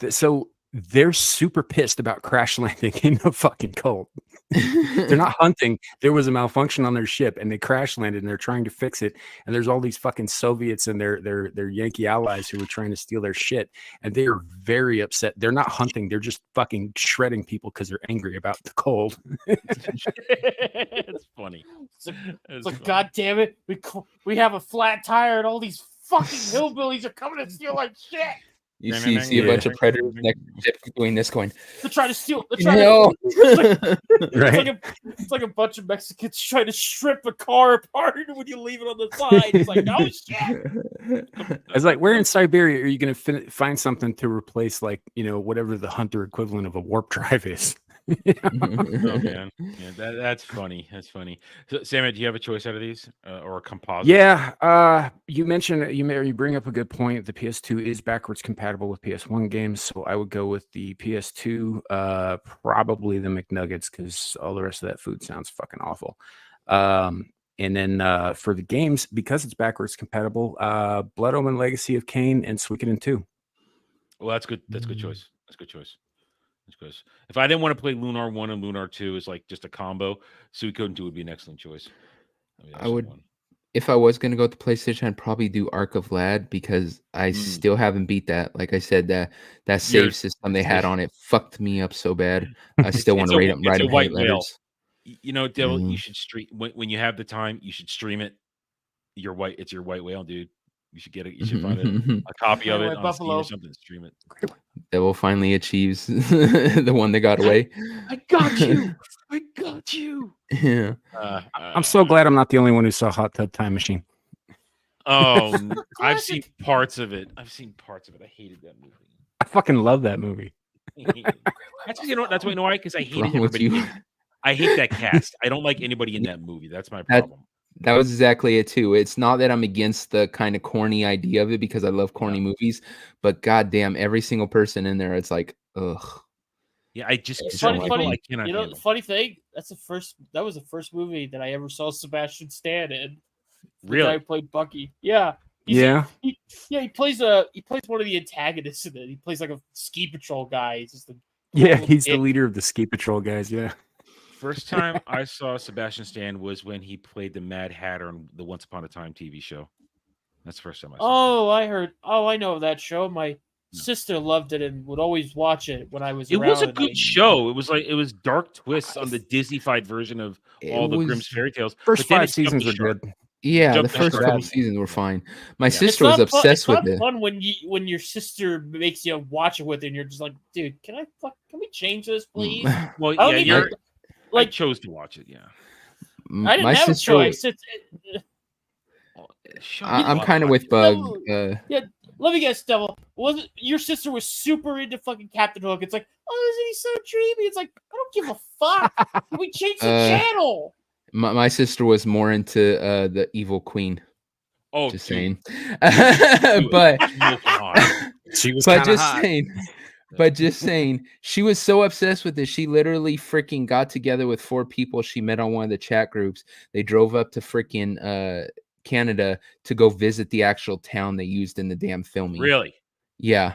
So they're super pissed about crash landing in the fucking cold. They're not hunting. There was a malfunction on their ship, and they crash landed, and they're trying to fix it. And there's all these fucking Soviets and their Yankee allies who were trying to steal their shit, and they are very upset. They're not hunting. They're just fucking shredding people because they're angry about the cold. It's funny. It's like, God damn it, we have a flat tire, and all these fucking hillbillies are coming to steal our shit. You see a bunch of predators next to the ship doing this, going. They're trying to steal. It's like a bunch of Mexicans trying to strip a car apart when you leave it on the side. It's like, oh shit. I was like, where in Siberia are you going to find something to replace, like, you know, whatever the hunter equivalent of a warp drive is? Oh man, yeah, that's funny. That's funny. So, Sam, do you have a choice out of these or a composite? Yeah, you mentioned you bring up a good point. The PS2 is backwards compatible with PS1 games, so I would go with the PS2. Probably the McNuggets because all the rest of that food sounds fucking awful. And then for the games, because it's backwards compatible, Blood Omen: Legacy of Kain and Suikoden 2. Well, that's good. That's a good choice. That's a good choice. Because if I didn't want to play Lunar 1 and Lunar 2 as like just a combo, Suikoden 2 would be an excellent choice. I would, if I was going to go with the PlayStation, I'd probably do Ark of Lad because I still haven't beat that. Like I said, that save system they had on it fucked me up so bad. I still want to write them hate letters. You know, Devil, you should stream when you have the time. You should stream it. It's your white whale, dude. You should get it. You should find a copy of it on Steam or something. Stream it. Devil finally achieves the one that got away. I got you. I got you. Yeah. I'm so glad I'm not the only one who saw Hot Tub Time Machine. Oh, I've seen parts of it. I hated that movie. I fucking love that movie. That's why because I hated everybody. I hate that cast. I don't like anybody in that movie. That's my problem. That was exactly it too. It's not that I'm against the kind of corny idea of it because I love corny movies, but goddamn, every single person in there, it's like, ugh. Yeah, I just funny. You know, the funny thing, that was the first movie that I ever saw Sebastian Stan in. Really? I played Bucky. Yeah. He plays one of the antagonists in it. He plays like a ski patrol guy. He's just he's the leader of the ski patrol guys. Yeah. First time I saw Sebastian Stan was when he played the Mad Hatter on the Once Upon a Time TV show. That's the first time I saw him. I know that show. My sister loved it and would always watch it when I was around. It was a good show. It was dark twists on the Disney-fied version of all the Grimm's fairy tales. First 5 seasons were good. Yeah, the first couple seasons were fine. My sister was obsessed with it. It's not fun when your sister makes you watch it with it and you're just like, dude, can we change this, please? Well, yeah, I chose to watch it. Yeah, I didn't have a choice. I'm kind of with Bug. Yeah, let me guess, Devil. Your sister was super into fucking Captain Hook? It's like, oh, isn't he so dreamy? It's like, I don't give a fuck. Can we change the channel? My sister was more into the Evil Queen. Oh, just saying. But she was saying. But just saying, she was so obsessed with it. She literally freaking got together with 4 people she met on one of the chat groups. They drove up to freaking Canada to go visit the actual town they used in the damn filming. Really? Yeah.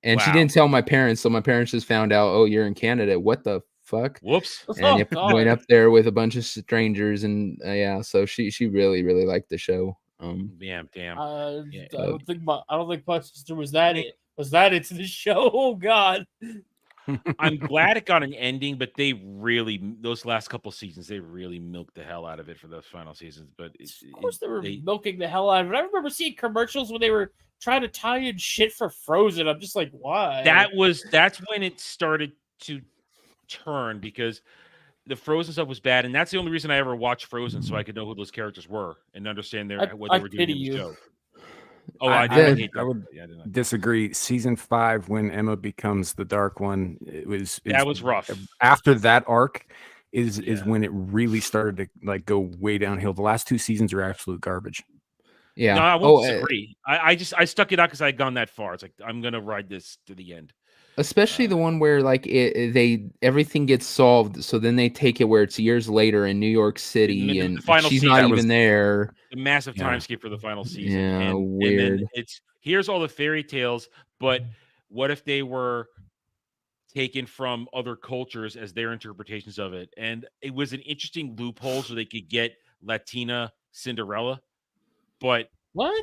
And she didn't tell my parents, so my parents just found out, oh, you're in Canada. What the fuck? Whoops. And went up there with a bunch of strangers, and so she really, really liked the show. Damn. I don't think my sister was that into the show. Oh God. I'm glad it got an ending, but those last couple seasons, they really milked the hell out of it for those final seasons. But of course they were milking the hell out of it. I remember seeing commercials when they were trying to tie in shit for Frozen. I'm just like, why? That's when it started to turn, because the Frozen stuff was bad, and that's the only reason I ever watched Frozen, so I could know who those characters were and understand what they were doing in the show. Oh, I would disagree. Season 5, when Emma becomes the Dark One, that was rough. After that arc is when it really started to like go way downhill. The last 2 seasons are absolute garbage. Yeah, no, I won't disagree. I stuck it out because I had gone that far. It's like, I'm gonna ride this to the end. Especially the one where like everything gets solved, so then they take it where it's years later in New York City, and she's not even there. The massive time skip for the final season. Yeah, weird. And then here's all the fairy tales, but what if they were taken from other cultures as their interpretations of it? And it was an interesting loophole so they could get Latina Cinderella, but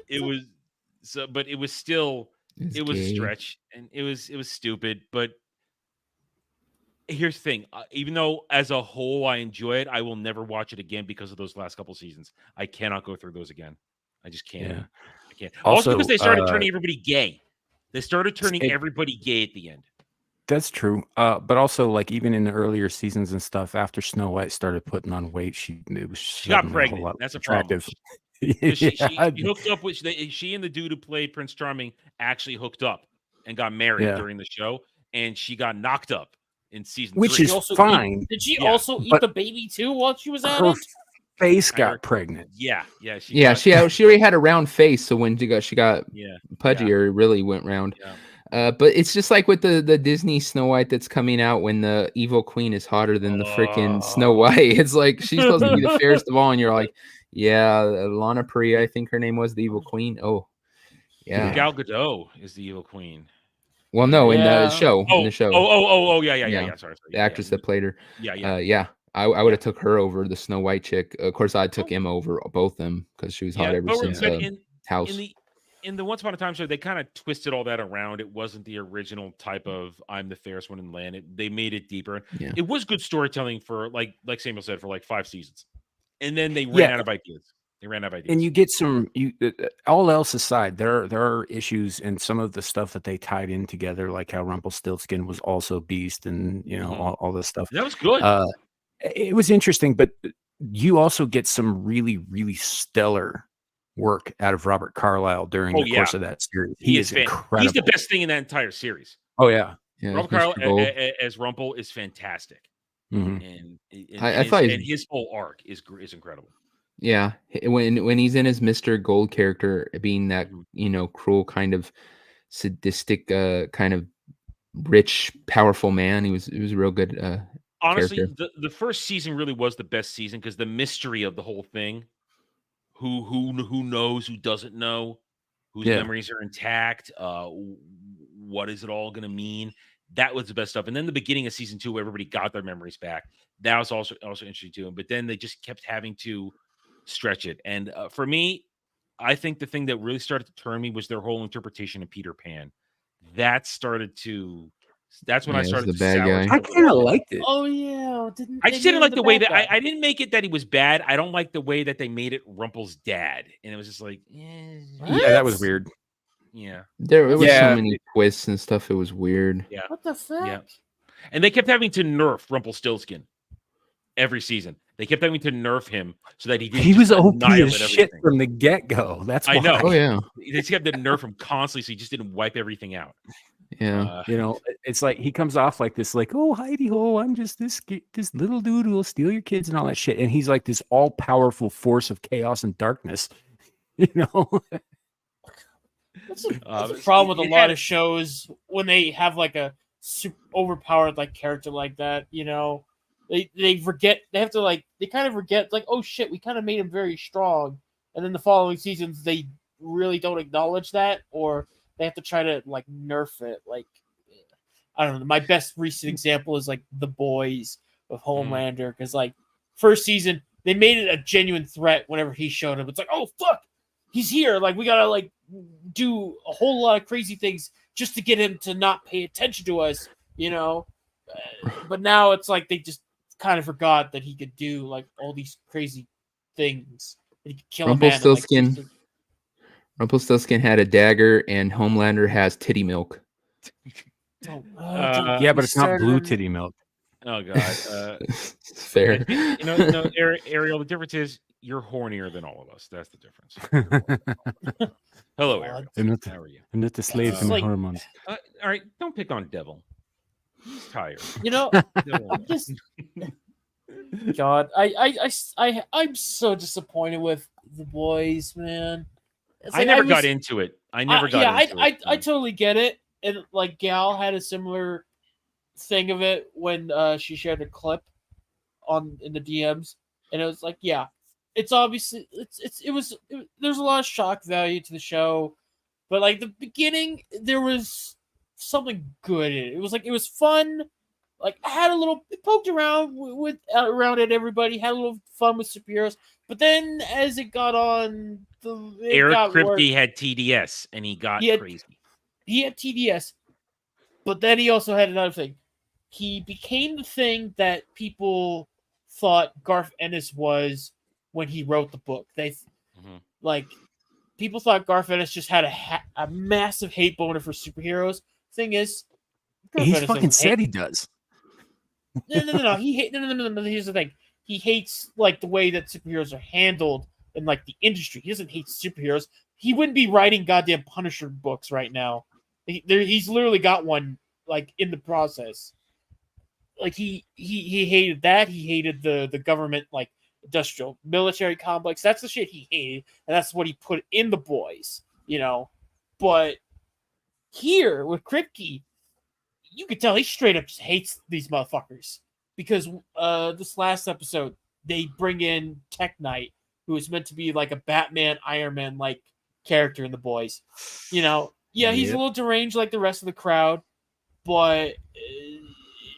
it was still. It was a stretch, and it was stupid. But here's the thing: even though as a whole I enjoy it, I will never watch it again because of those last couple seasons. I cannot go through those again. I just can't. Yeah. I can't. Also because they started turning everybody gay. They started turning everybody gay at the end. That's true. But also, like, even in the earlier seasons and stuff, after Snow White started putting on weight, she got pregnant. That's attractive. Problem. She hooked up with she and the dude who played Prince Charming actually hooked up and got married during the show, and she got knocked up. in season Which 3. is fine. Did she Yeah, also eat the baby too while she was at Her it? face got pregnant. Yeah, She already had a round face, so when she got pudgier, it really went round. Yeah. But it's just like with the Disney Snow White that's coming out when the evil queen is hotter than the freaking Snow White. It's like she's supposed to be the fairest of all, and you're like, yeah, Lana Puri, I think her name was, the evil queen. Oh, yeah. Gal Gadot is the evil queen. Well, no, in the show. Oh, In the show. Yeah. Sorry. The actress that played her. Yeah. I would have took her over the Snow White chick. Of course, I took Emma over both them because she was hot ever since House. In the Once Upon a Time show, they kind of twisted all that around. It wasn't the original type of "I'm the fairest one in the land." They made it deeper. Yeah. It was good storytelling for like Samuel said, for like 5 seasons, and then they ran out of ideas. And you get some. All else aside, there are issues in some of the stuff that they tied in together, like how Rumpelstiltskin was also Beast, and all this stuff. That was good. It was interesting, but you also get some really, really stellar work out of Robert Carlyle during the course of that series. He is incredible. He's the best thing in that entire series. Oh yeah. Robert Carlyle as Rumpel is fantastic, and his whole arc is incredible. Yeah, when he's in his Mr. Gold character, being that cruel kind of sadistic, kind of rich, powerful man, it was real good. Honestly, character. the first season really was the best season because the mystery of the whole thing, who knows, who doesn't know, whose memories are intact, what is it all going to mean? That was the best stuff. And then the beginning of season 2, where everybody got their memories back, that was also interesting too. But then they just kept having to stretch it. And for me, I think the thing that really started to turn me was their whole interpretation of Peter Pan. That's when I started to bad sour. guy. I kind of liked it. Oh yeah, I just didn't like the way that I didn't make it that he was bad. I don't like the way that they made it Rumpel's dad, and it was just like, yeah, that was weird. Yeah, there was so many twists and stuff. It was weird. Yeah, what the fuck? Yeah, and they kept having to nerf Rumpelstiltskin every season. They kept having to nerf him so that he was OP as shit everything from the get-go. That's why. I know. Oh yeah, they just kept to nerf him constantly, so he just didn't wipe everything out. Yeah, it's like he comes off like this, like, oh, Heidi ho, I'm just this little dude who will steal your kids and all that shit, and he's like this all-powerful force of chaos and darkness. That's a problem with a lot of shows when they have like a super overpowered like character like that. They forget, they have to they kind of forget, like, oh shit, we kind of made him very strong, and then the following seasons they really don't acknowledge that, or they have to try to nerf it. Like, I don't know. My best recent example is like The Boys with Homelander, because first season they made it a genuine threat whenever he showed up. It's like, oh fuck, he's here. Like, we gotta do a whole lot of crazy things just to get him to not pay attention to us, But now it's like they just kind of forgot that he could do all these crazy things. He could kill Rumpelstiltskin. Rumpelstiltskin had a dagger, and Homelander has titty milk. Yeah, but it's not blue titty milk. Oh god, fair. Ariel, the difference is you're hornier than all of us. That's the difference. Hello, Ariel. How are you? I'm not the slave to my hormones. All right, don't pick on Devil. He's tired. God, I'm so disappointed with The Boys, man. I never got into it. I totally get it. And Gal had a similar thing of it when she shared a clip in the DMs, and it was like, yeah, it's obviously there's a lot of shock value to the show, but the beginning there was something good in it. It was fun. I had it poked around around at everybody, had a little fun with superheroes, but then as it got on, Eric Kripke had TDS and he got crazy. He had TDS, but then he also had another thing. He became the thing that people thought Garth Ennis was when he wrote the book. People thought Garth Ennis just had a massive hate boner for superheroes. Thing is, he fucking said he does. No. No. Here's the thing. He hates the way that superheroes are handled in the industry. He doesn't hate superheroes. He wouldn't be writing goddamn Punisher books right now. He's literally got one in the process. like he hated that. He hated the government, like industrial military complex. That's the shit he hated, and that's what he put in the boys, you know. But here with Kripke, you could tell he straight up just hates these motherfuckers, because this last episode they bring in Tech Knight, who is meant to be like a Batman, Iron Man like character in the boys. You know, yeah, he's a little deranged like the rest of the crowd, but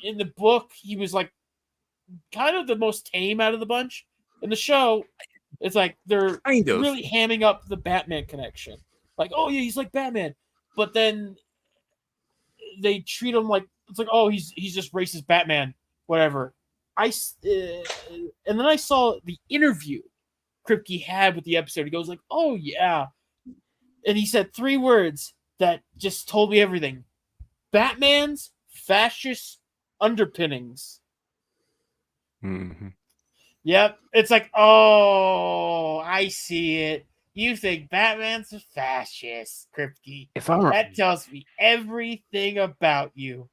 in the book he was like kind of the most tame out of the bunch. In the show, it's like they're really hamming up the Batman connection. Like, oh yeah, he's like Batman, but then they treat him like it's like, oh, he's just racist Batman, whatever. And then I saw the interview Kripke had with the episode. He goes like, oh yeah, and he said 3 words that just told me everything: Batman's fascist underpinnings. Mm-hmm. Yep, it's like, oh, I see it. You think Batman's a fascist, Kripke. That tells me everything about you.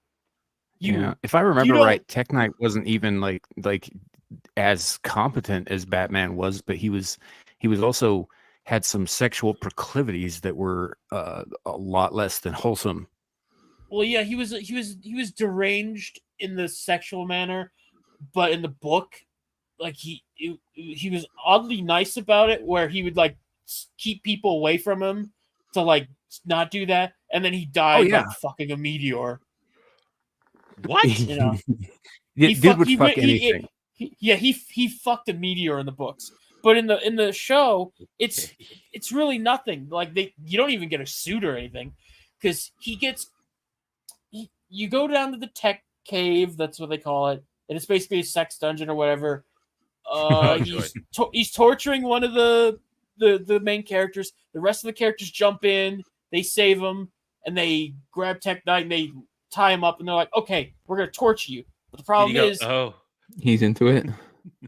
If I remember right, Tech Knight wasn't even like as competent as Batman was, but he was also had some sexual proclivities that were a lot less than wholesome. Well, yeah, he was deranged in the sexual manner, but in the book, like he was oddly nice about it, where he would like keep people away from him to like not do that, and then he died like fucking a meteor. What? You know, dude would fuck anything. He fucked a meteor in the books, but in the show, it's really nothing. Like you don't even get a suit or anything, because you go down to the tech cave, that's what they call it, and it's basically a sex dungeon or whatever. He's torturing one of the main characters. The rest of the characters jump in, they save him, and they grab Tech Knight and they tie him up, and they're like, okay, we're gonna torture you. But the problem is, he's into it.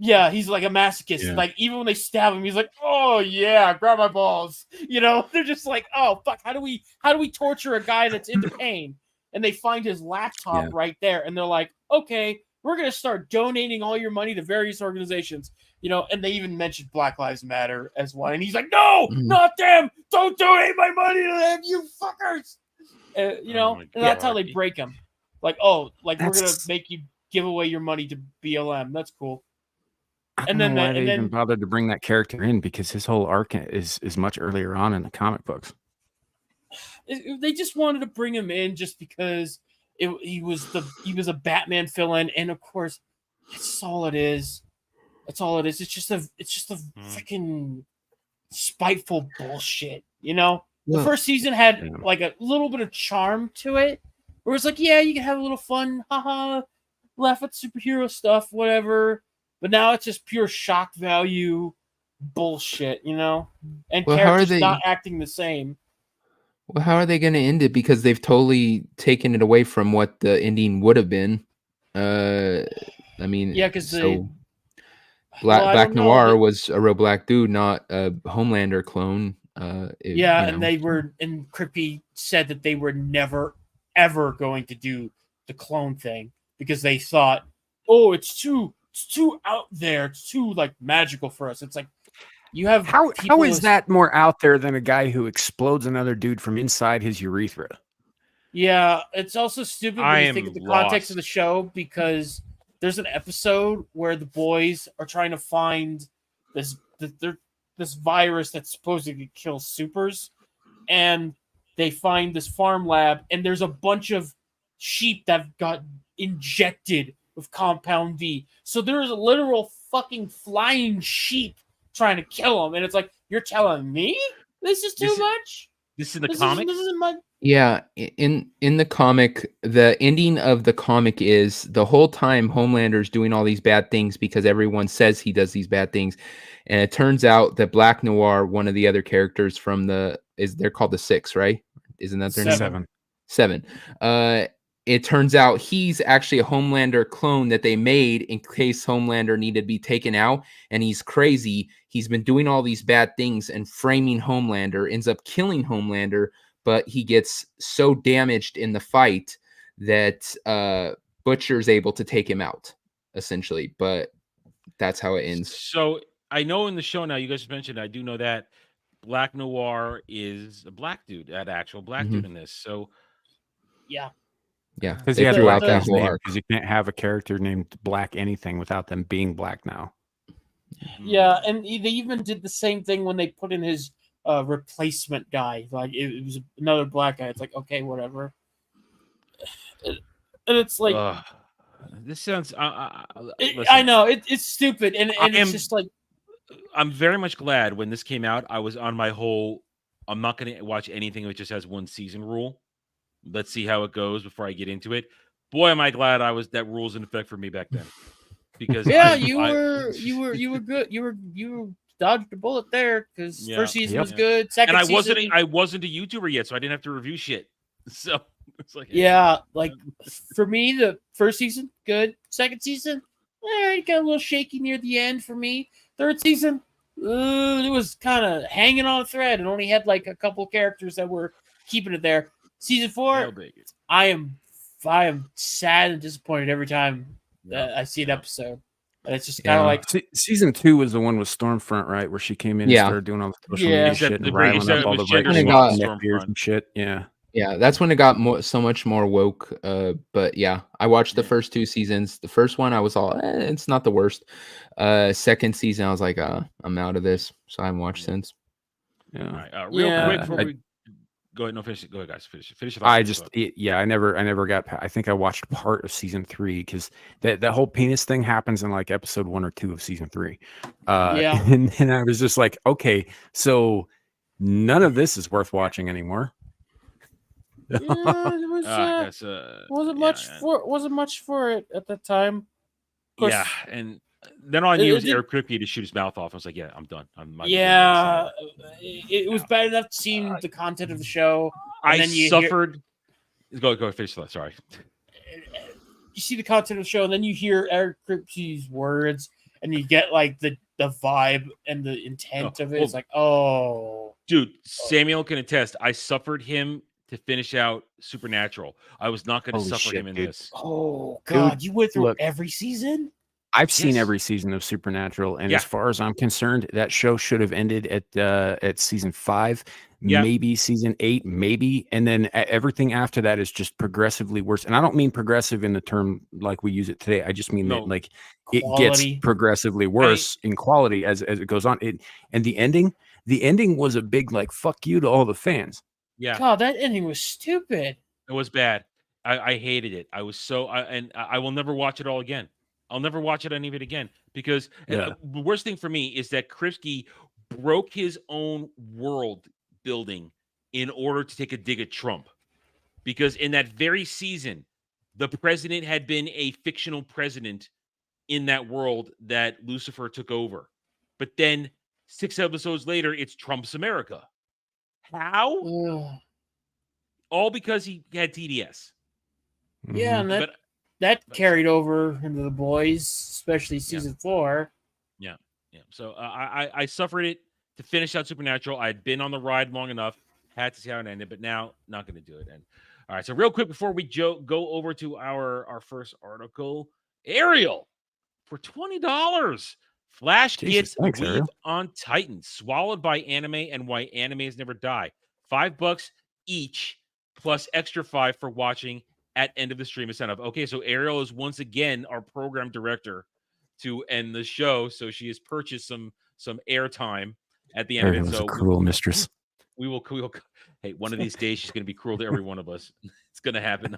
Yeah, he's like a masochist. Yeah. Like even when they stab him, he's like, oh yeah, grab my balls. You know, they're just like, oh fuck, how do we torture a guy that's into pain? And they find his laptop right there, and they're like, okay, we're going to start donating all your money to various organizations, you know, and they even mentioned Black Lives Matter as one. And he's like, no, not them. Don't donate my money to them, you fuckers. You know, and that's how they break him. Like, oh, like we're going to make you give away your money to BLM. That's cool. And then why they even bothered to bring that character in, because his whole arc is much earlier on in the comic books. They just wanted to bring him in just because he was a Batman villain, and of course, that's all it is. That's all it is. It's just a freaking spiteful bullshit. You know, the first season had like a little bit of charm to it, where it's like, yeah, you can have a little fun, haha, laugh at superhero stuff, whatever. But now it's just pure shock value bullshit, you know, and characters not acting the same. Well, how are they going to end it? Because they've totally taken it away from what the ending would have been. I mean, yeah, because Black Noir was a real black dude, not a Homelander clone. And Kripke said that they were never ever going to do the clone thing because they thought, oh, it's too out there, it's too like magical for us. It's like, you have how is that more out there than a guy who explodes another dude from inside his urethra? Yeah, it's also stupid when you think of the context of the show, because there's an episode where the boys are trying to find this virus that's supposedly kills supers, and they find this farm lab, and there's a bunch of sheep that got injected with Compound V. So there's a literal fucking flying sheep trying to kill him, and it's like, you're telling me this is too much? This is the comic? This isn't my... Yeah, in the comic, the ending of the comic is the whole time Homelander's doing all these bad things because everyone says he does these bad things, and it turns out that Black Noir, one of the other characters from they're called the Six, right? Isn't that their name? Seven. It turns out he's actually a Homelander clone that they made in case Homelander needed to be taken out, and he's crazy. He's been doing all these bad things and framing Homelander, ends up killing Homelander, but he gets so damaged in the fight that Butcher's able to take him out, essentially. But that's how it ends. So I know in the show now, you guys mentioned, I do know that Black Noir is a black dude, that actual black dude in this. So yeah. Yeah, because they he had threw black out that in his whole name, arc. because you can't have a character named Black anything without them being black now. Yeah, and they even did the same thing when they put in his replacement guy. Like it was another black guy. It's like, okay, whatever. And it's like this sounds. I know it's stupid, and it's just like I'm very much glad when this came out. I was on my whole. I'm not going to watch anything that just has one season rule. Let's see how it goes before I get into it. Boy, am I glad that rule's in effect for me back then. Because yeah, you were good. You dodged a bullet there because first season was good. Second and season, I wasn't a YouTuber yet, so I didn't have to review shit. So it's like like for me, the first season good. Second season, it got a little shaky near the end for me. Third season, it was kind of hanging on a thread and only had like a couple characters that were keeping it there. Season 4, I am sad and disappointed every time I see an episode. And it's just kind of like season 2 was the one with Stormfront, right, where she came in and started doing all the social media shit and riling up all the regulars and shit. Yeah, that's when it got so much more woke. But yeah, I watched the first 2 seasons. The first one, I was all, it's not the worst. Second season, I was like, I'm out of this, so I haven't watched since. Yeah. All right, real quick before we go ahead, finish it. Go ahead, guys. Finish it. I never got. I think I watched part of season 3 because that whole penis thing happens in like episode 1 or 2 of season 3. And I was just like, okay, so none of this is worth watching anymore. Yeah, wasn't much for it at the time. Yeah, and then all I knew was Eric Kripke to shoot his mouth off. I was like, yeah, I'm done. It was bad enough to see the content of the show. I suffered. Go finish that. Sorry. You see the content of the show, and then you hear Eric Kripke's words, and you get like the vibe and the intent of it. It's like, dude, Samuel can attest. I suffered him to finish out Supernatural. I was not going to suffer him in this. Oh God, you went through every season? I've seen every season of Supernatural, and as far as I'm concerned, that show should have ended at season 5, maybe season 8, maybe, and then everything after that is just progressively worse. And I don't mean progressive in the term like we use it today. I just mean that like quality. It gets progressively worse in quality as it goes on. And the ending was a big like fuck you to all the fans. Yeah, God, that ending was stupid. It was bad. I hated it. I was so, and I will never watch it all again. I'll never watch it any of it again because the worst thing for me is that Kripke broke his own world building in order to take a dig at Trump. Because in that very season, the president had been a fictional president in that world that Lucifer took over. But then 6 episodes later, it's Trump's America. How? All because he had TDS. Yeah, and that carried over into The Boys, especially season 4. Yeah. So I suffered it to finish out Supernatural. I had been on the ride long enough, had to see how it ended, but now not going to do it. And all right, so real quick before we go over to our first article, Ariel for $20. Flash gets Weave on Titan, swallowed by anime, and why animes never die. $5 each, plus extra $5 for watching at end of the stream incentive. Okay, so Ariel is once again our program director to end the show, so she has purchased some airtime at the end of it. So a cruel mistress. We will. Hey, one of these days she's going to be cruel to every one of us. It's going to happen.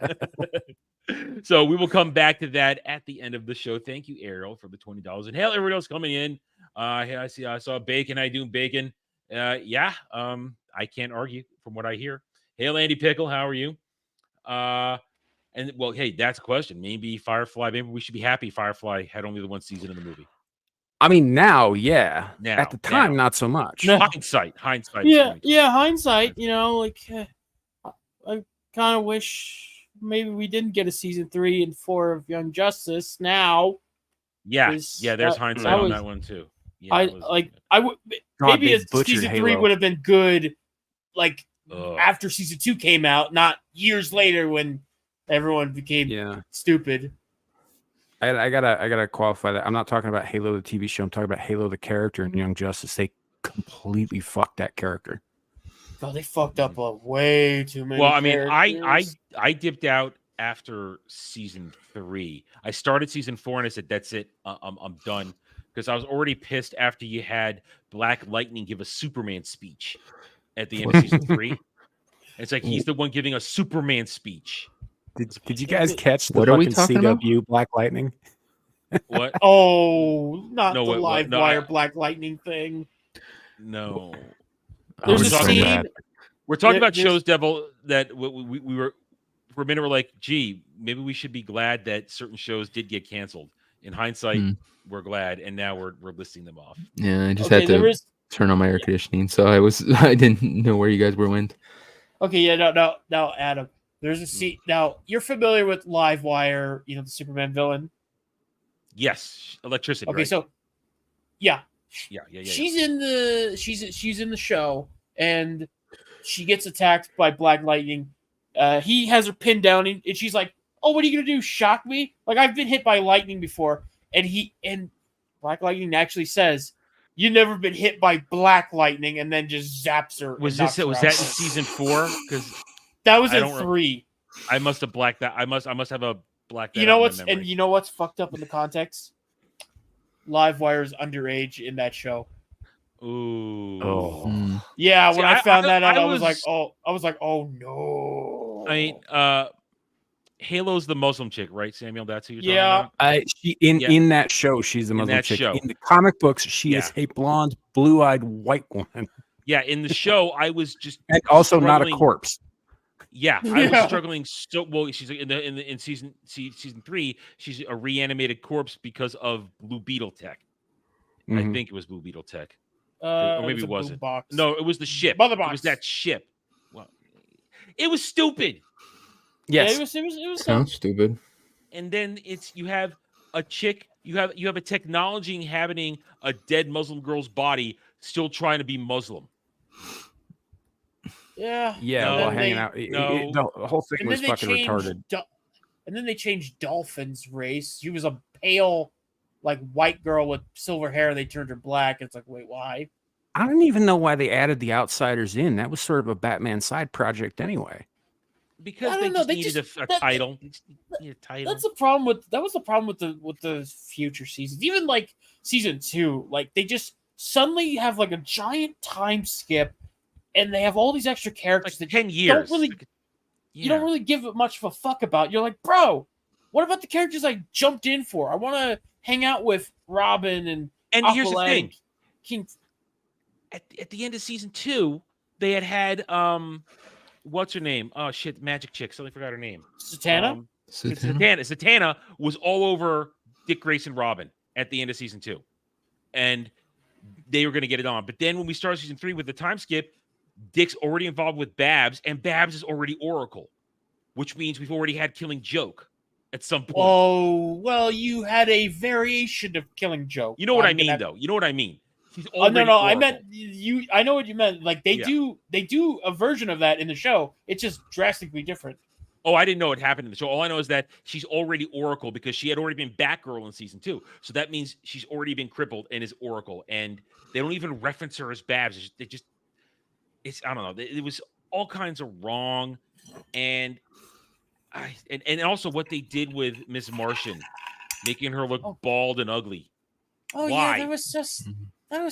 So we will come back to that at the end of the show. Thank you, Ariel, for the $20. And hell, everybody else coming in. I saw Bacon. I do Bacon. I can't argue from what I hear. Hail, Andy Pickle. How are you? And well, hey, that's a question. Maybe Firefly. Maybe we should be happy Firefly had only the one season in the movie. I mean, now, yeah. At the time, not so much. Hindsight. Yeah, hindsight. You know, like I kind of wish maybe we didn't get a season 3 and 4 of Young Justice now. Yeah, there's hindsight on that one too. Yeah, maybe season 3 would have been good, like after season 2 came out, not years later when everyone became stupid. I gotta qualify that. I'm not talking about Halo the TV show. I'm talking about Halo the character in Young Justice. They completely fucked that character. Oh, they fucked up way too many. Well, I mean, characters. I dipped out after season 3. I started season 4 and I said, "That's it. I'm done." Because I was already pissed after you had Black Lightning give a Superman speech at the end of season 3. It's like he's the one giving a Superman speech. Did you guys catch the What are we fucking talking about? CW Black Lightning? What? Oh, not No, the what- live no, wire I- Black Lightning thing. No. There's We're a talking scene. about- We're talking about there's- shows, Devil, that we were for a minute. We're like, gee, maybe we should be glad that certain shows did get canceled. In hindsight, we're glad, and now we're listing them off. Yeah, I just had to turn on my air conditioning, so I didn't know where you guys were went. Okay, yeah, no, Adam. There's a scene. Now you're familiar with Live Wire, the Superman villain. Yes, electricity. Okay, right? so yeah. She's in the show, and she gets attacked by Black Lightning. He has her pinned down, and she's like, "Oh, what are you gonna do? Shock me? Like I've been hit by lightning before." And Black Lightning actually says, "You've never been hit by Black Lightning," and then just zaps her. Was that in season 4? Because that was in 3. I must have blacked that. I must have a black. You know what's fucked up in the context? Live Wire's underage in that show. Ooh. Oh. Yeah, See, when I found that out, I was was- like, oh no. I mean, Halo's the Muslim chick, right, Samuel? That's who you're talking about? In that show, she's the Muslim that chick. show. In the comic books, she is a blonde, blue-eyed white woman, Yeah, in the show, I was just and also not a struggling- corpse. Yeah, I was struggling so well. She's in season 3. She's a reanimated corpse because of Blue Beetle tech. I think it was Blue Beetle tech, or maybe it wasn't. No, it was the ship. Mother It box. was that ship. Well, it was stupid. Yes, Yeah, it was Sounds stupid. And then you have a chick. You have a technology inhabiting a dead Muslim girl's body, still trying to be Muslim. Yeah. Yeah, while hanging out. The whole thing was fucking retarded. And then they changed Dolphin's race. She was a pale, white girl with silver hair. They turned her black. It's like, wait, why? I don't even know why they added the Outsiders in. That was sort of a Batman side project anyway. Because they just needed a title. Need a title. That's the problem with the future seasons. Even season 2, they just suddenly have a giant time skip, and they have all these extra characters that 10 years. You don't really give it much of a fuck about. You're like, bro, what about the characters I jumped in for? I want to hang out with Robin and here's the Aqualad thing. King. At the end of season 2, they had what's her name? Oh shit, magic chick. Suddenly forgot her name. Satana? Satana was all over Dick Grayson Robin at the end of season 2. And they were going to get it on. But then when we started season 3 with the time skip, Dick's already involved with Babs, and Babs is already Oracle, which means we've already had Killing Joke at some point. Oh, well, you had a variation of Killing Joke. You know what I mean, though. You know what I mean. He's No, already I Oracle. meant you. I know what you meant. They do a version of that in the show. It's just drastically different. Oh, I didn't know it happened in the show. All I know is that she's already Oracle because she had already been Batgirl in season 2. So that means she's already been crippled and is Oracle. And they don't even reference her as Babs. I don't know. It was all kinds of wrong. And also what they did with Miss Martian, making her look bald and ugly. Oh Why? yeah, that was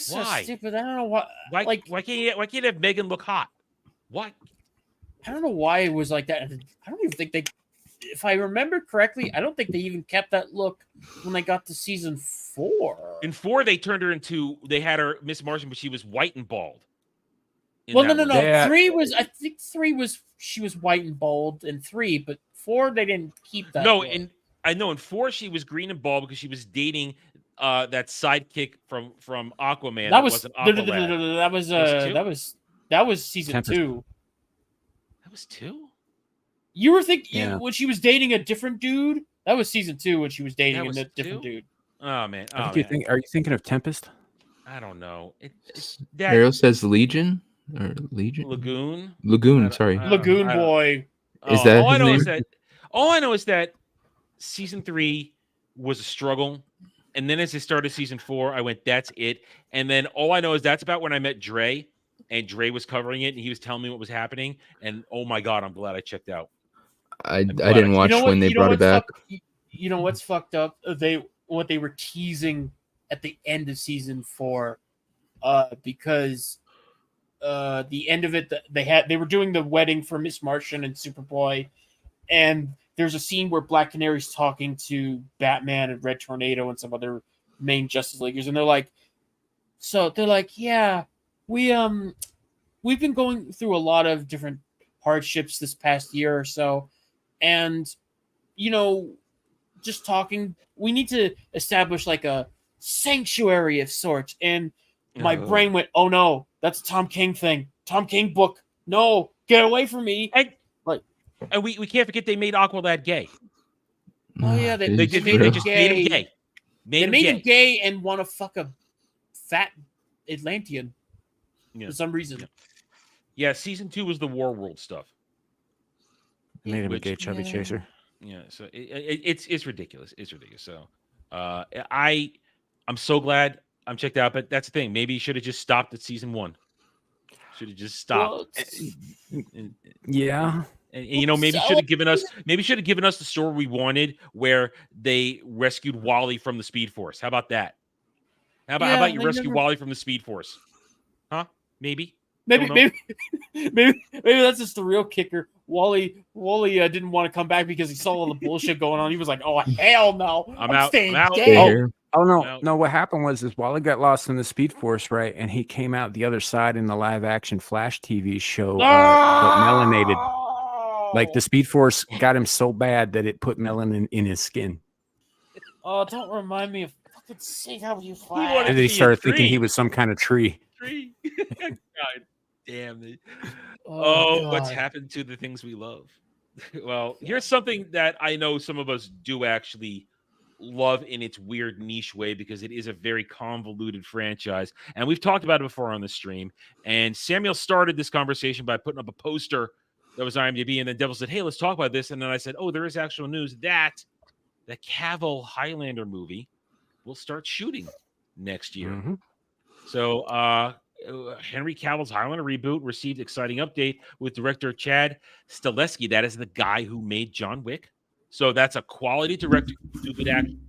so Why? stupid. I don't know why. Why can't you have Megan look hot? Why? I don't know why it was like that. I don't even think if I remember correctly, I don't think they even kept that look when they got to season 4. In 4, they had her Miss Martian, but she was white and bald. Well, no. 3 was, I think 3 was, she was white and bald in 3, but 4 they didn't keep that. No, look. I know in 4 she was green and bald because she was dating that sidekick from Aquaman. That was wasn't Aqualad. that was season Tempest. 2. That was 2? You were thinking when she was dating a different dude? That was season 2 when she was dating a different dude. Oh man. Are you thinking of Tempest? I don't know. Ariel says Legion or Legion? Lagoon. Sorry. Lagoon Boy. Is that all his name? All I know is that season 3 was a struggle. And then as I started season 4, I went, that's it. And then all I know is that's about when I met Dre, and Dre was covering it, and he was telling me what was happening. And oh my God, I'm glad I checked out. I didn't watch when they brought it back. You know what's fucked up? What they were teasing at the end of season 4, because the end of it, they were doing the wedding for Miss Martian and Superboy, and there's a scene where Black Canary's talking to Batman and Red Tornado and some other main Justice Leaguers, and they're like, yeah, we've been going through a lot of different hardships this past year or so, and just talking, we need to establish like a sanctuary of sorts. And my brain went, oh no, that's a Tom King thing. Tom King book. No, get away from me. And we can't forget they made Aqualad gay. Oh yeah, they just made him gay. They made him gay and want to fuck a fat Atlantean for some reason. Yeah, season 2 was the War World stuff. Made him a gay chubby chaser. Yeah, so it's ridiculous. It's ridiculous. So I'm so glad I'm checked out, but that's the thing. Maybe you should have just stopped at season 1. Should have just stopped. Yeah. And maybe should have given us the story we wanted, where they rescued Wally from the Speed Force. How about that? How about you rescue Wally from the Speed Force? Huh? Maybe that's just the real kicker. Wally didn't want to come back because he saw all the bullshit going on. He was like, "Oh hell no, I'm out. Staying gay." Oh no! What happened was Wally got lost in the Speed Force, right? And he came out the other side in the live-action Flash TV show, but melanated. Like the Speed Force got him so bad that it put melanin in his skin. Oh, don't remind me of fucking see how you Flash. And he started thinking he was some kind of tree. God damn it! What's happened to the things we love? Well, here's something that I know some of us do actually love in its weird niche way, because it is a very convoluted franchise, and we've talked about it before on the stream. And Samuel started this conversation by putting up a poster that was IMDb, and then Devil said, "Hey, let's talk about this." And then I said, "Oh, there is actual news that the Cavill Highlander movie will start shooting next year." Mm-hmm. So Henry Cavill's Highlander reboot received exciting update with director Chad Stahelski. That is the guy who made John Wick. So that's a quality director who do good action.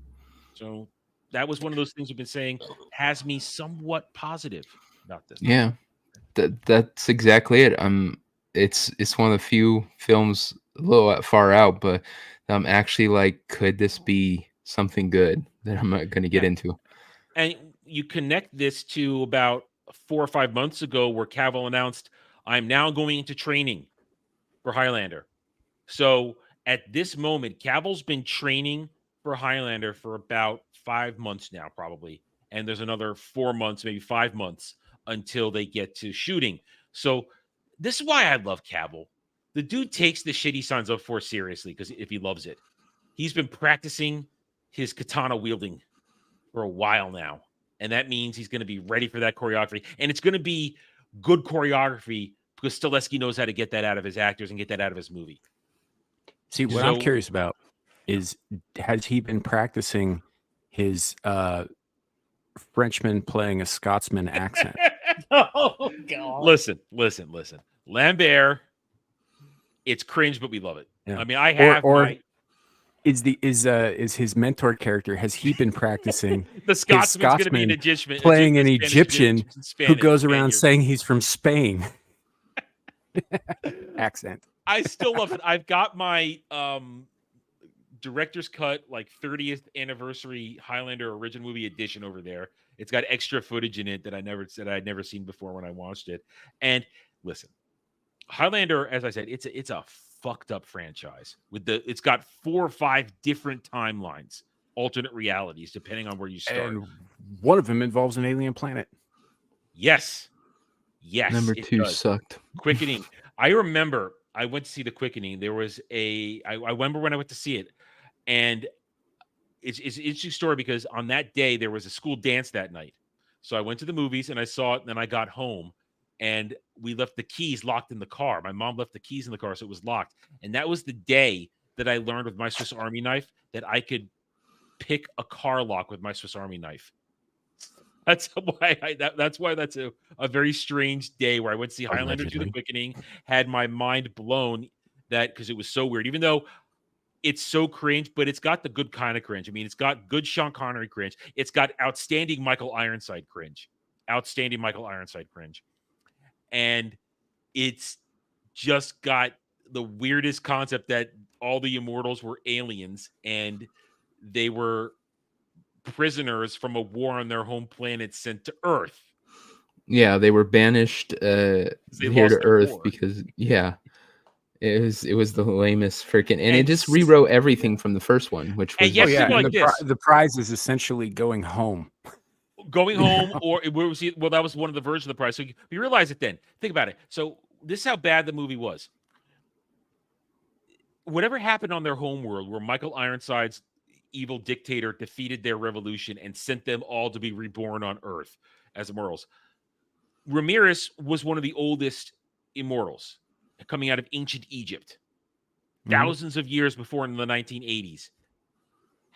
So that was one of those things we've been saying has me somewhat positive about this. Yeah, that's exactly it. It's one of the few films a little far out, but I'm actually like, could this be something good that I'm not going to get into? And you connect this to about 4 or 5 months ago, where Cavill announced, "I'm now going into training for Highlander." So at this moment, Cavill's been training for Highlander for about 5 months now, probably. And there's another 4 months, maybe 5 months until they get to shooting. So this is why I love Cavill. The dude takes the shit he signs up for seriously, because if he loves it. He's been practicing his katana wielding for a while now. And that means he's going to be ready for that choreography. And it's going to be good choreography, because Stahelski knows how to get that out of his actors and get that out of his movie. See, what I'm curious about is, has he been practicing his Frenchman playing a Scotsman accent? Oh, God. Listen. Lambert, it's cringe, but we love it. Yeah. I mean, I have is his mentor character, has he been practicing the Scotsman's going to be an Egyptian, playing an Egyptian who goes around saying he's from Spain? Accent. I still love it. I've got my director's cut, like 30th anniversary Highlander original movie edition over there. It's got extra footage in it that I'd never seen before when I watched it. And listen, Highlander, as I said, it's a fucked up franchise it's got 4 or 5 different timelines, alternate realities, depending on where you start. And one of them involves an alien planet. Yes. Number 2 sucked. Quickening. I remember I went to see The Quickening. There was I remember when I went to see it, and it's an interesting story, because on that day there was a school dance that night. So I went to the movies and I saw it, and then I got home, and we left the keys locked in the car. My mom left the keys in the car, so it was locked. And that was the day that I learned with my Swiss Army knife that I could pick a car lock with my Swiss Army knife. That's why that's a very strange day where I went to see Highlander 2: The Quickening, had my mind blown because it was so weird, even though it's so cringe, but it's got the good kind of cringe. I mean, it's got good Sean Connery cringe. It's got outstanding Michael Ironside cringe. And it's just got the weirdest concept that all the immortals were aliens and they were prisoners from a war on their home planet sent to Earth. Yeah, they were banished here to Earth because it was the lamest freaking, and it just rewrote everything from the first one, which was the prize is essentially going home. Or that was one of the versions of the prize. So you realize it then. Think about it. So this is how bad the movie was. Whatever happened on their home world, where Michael Ironside's evil dictator defeated their revolution and sent them all to be reborn on Earth as immortals. Ramirez was one of the oldest immortals coming out of ancient Egypt, thousands of years before in the 1980s.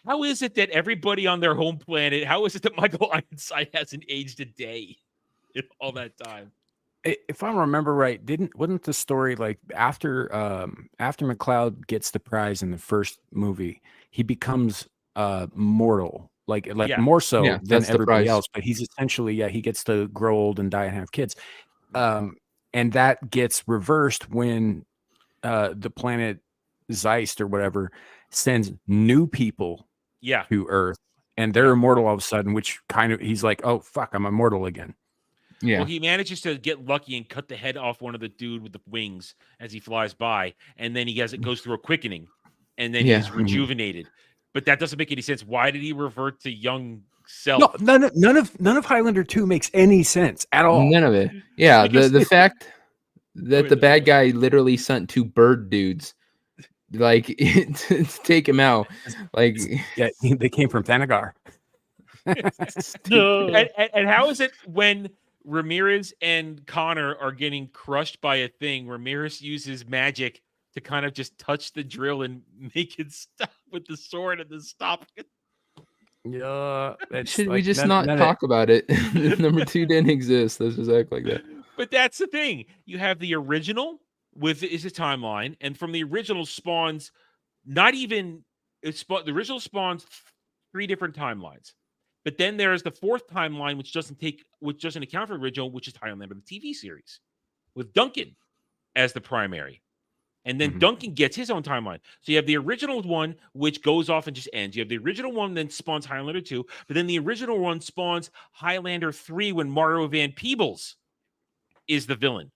How is it that everybody on their home planet, how is it that Michael Ironside hasn't aged a day in all that time? If I remember right, wasn't the story like after McCloud gets the prize in the first movie, he becomes mortal, like more so than everybody else, but he's essentially he gets to grow old and die and have kids, and that gets reversed when the planet Zeist or whatever sends new people to Earth, and they're immortal all of a sudden, which kind of he's like, oh fuck, I'm immortal again. Yeah. Well, he manages to get lucky and cut the head off one of the dude with the wings as he flies by, and then it goes through a quickening, and then he's rejuvenated. But that doesn't make any sense. Why did he revert to young self? No, none of Highlander 2 makes any sense at all. None of it. Yeah, the fact that the bad guy literally sent 2 bird dudes, like to take him out, like they came from Thanagar. and how is it when Ramirez and Connor are getting crushed by a thing, Ramirez uses magic to kind of just touch the drill and make it stop with the sword and then stop it? Yeah. Should we just not talk about it? Number 2 didn't exist. Let's just act like that. But that's the thing. You have the original is a timeline, and from the original spawns the original spawns 3 different timelines. But then there's the 4th timeline, which doesn't account for the original, which is Highlander, the TV series, with Duncan as the primary. And then Duncan gets his own timeline. So you have the original one, which goes off and just ends. You have the original one, then spawns Highlander 2. But then the original one spawns Highlander 3 when Mario Van Peebles is the villain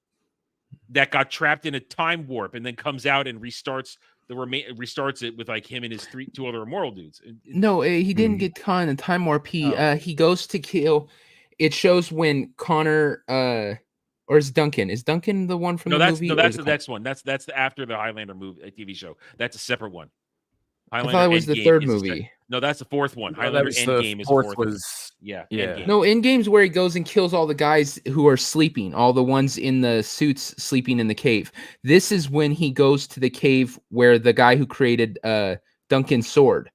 that got trapped in a time warp and then comes out and restarts it with like him and his 2 other immortal dudes. No, he didn't get caught in a time warp. He goes to kill. It shows when Connor or is Duncan? Is Duncan the one from the movie? No, that's the next one. That's after the Highlander movie TV show. That's a separate one. Highlander I thought it was the 3rd movie. No, that's the 4th one. Highlander Endgame is the 4th one. Endgame. No, Endgame's where he goes and kills all the guys who are sleeping, all the ones in the suits sleeping in the cave. This is when he goes to the cave where the guy who created Duncan's sword,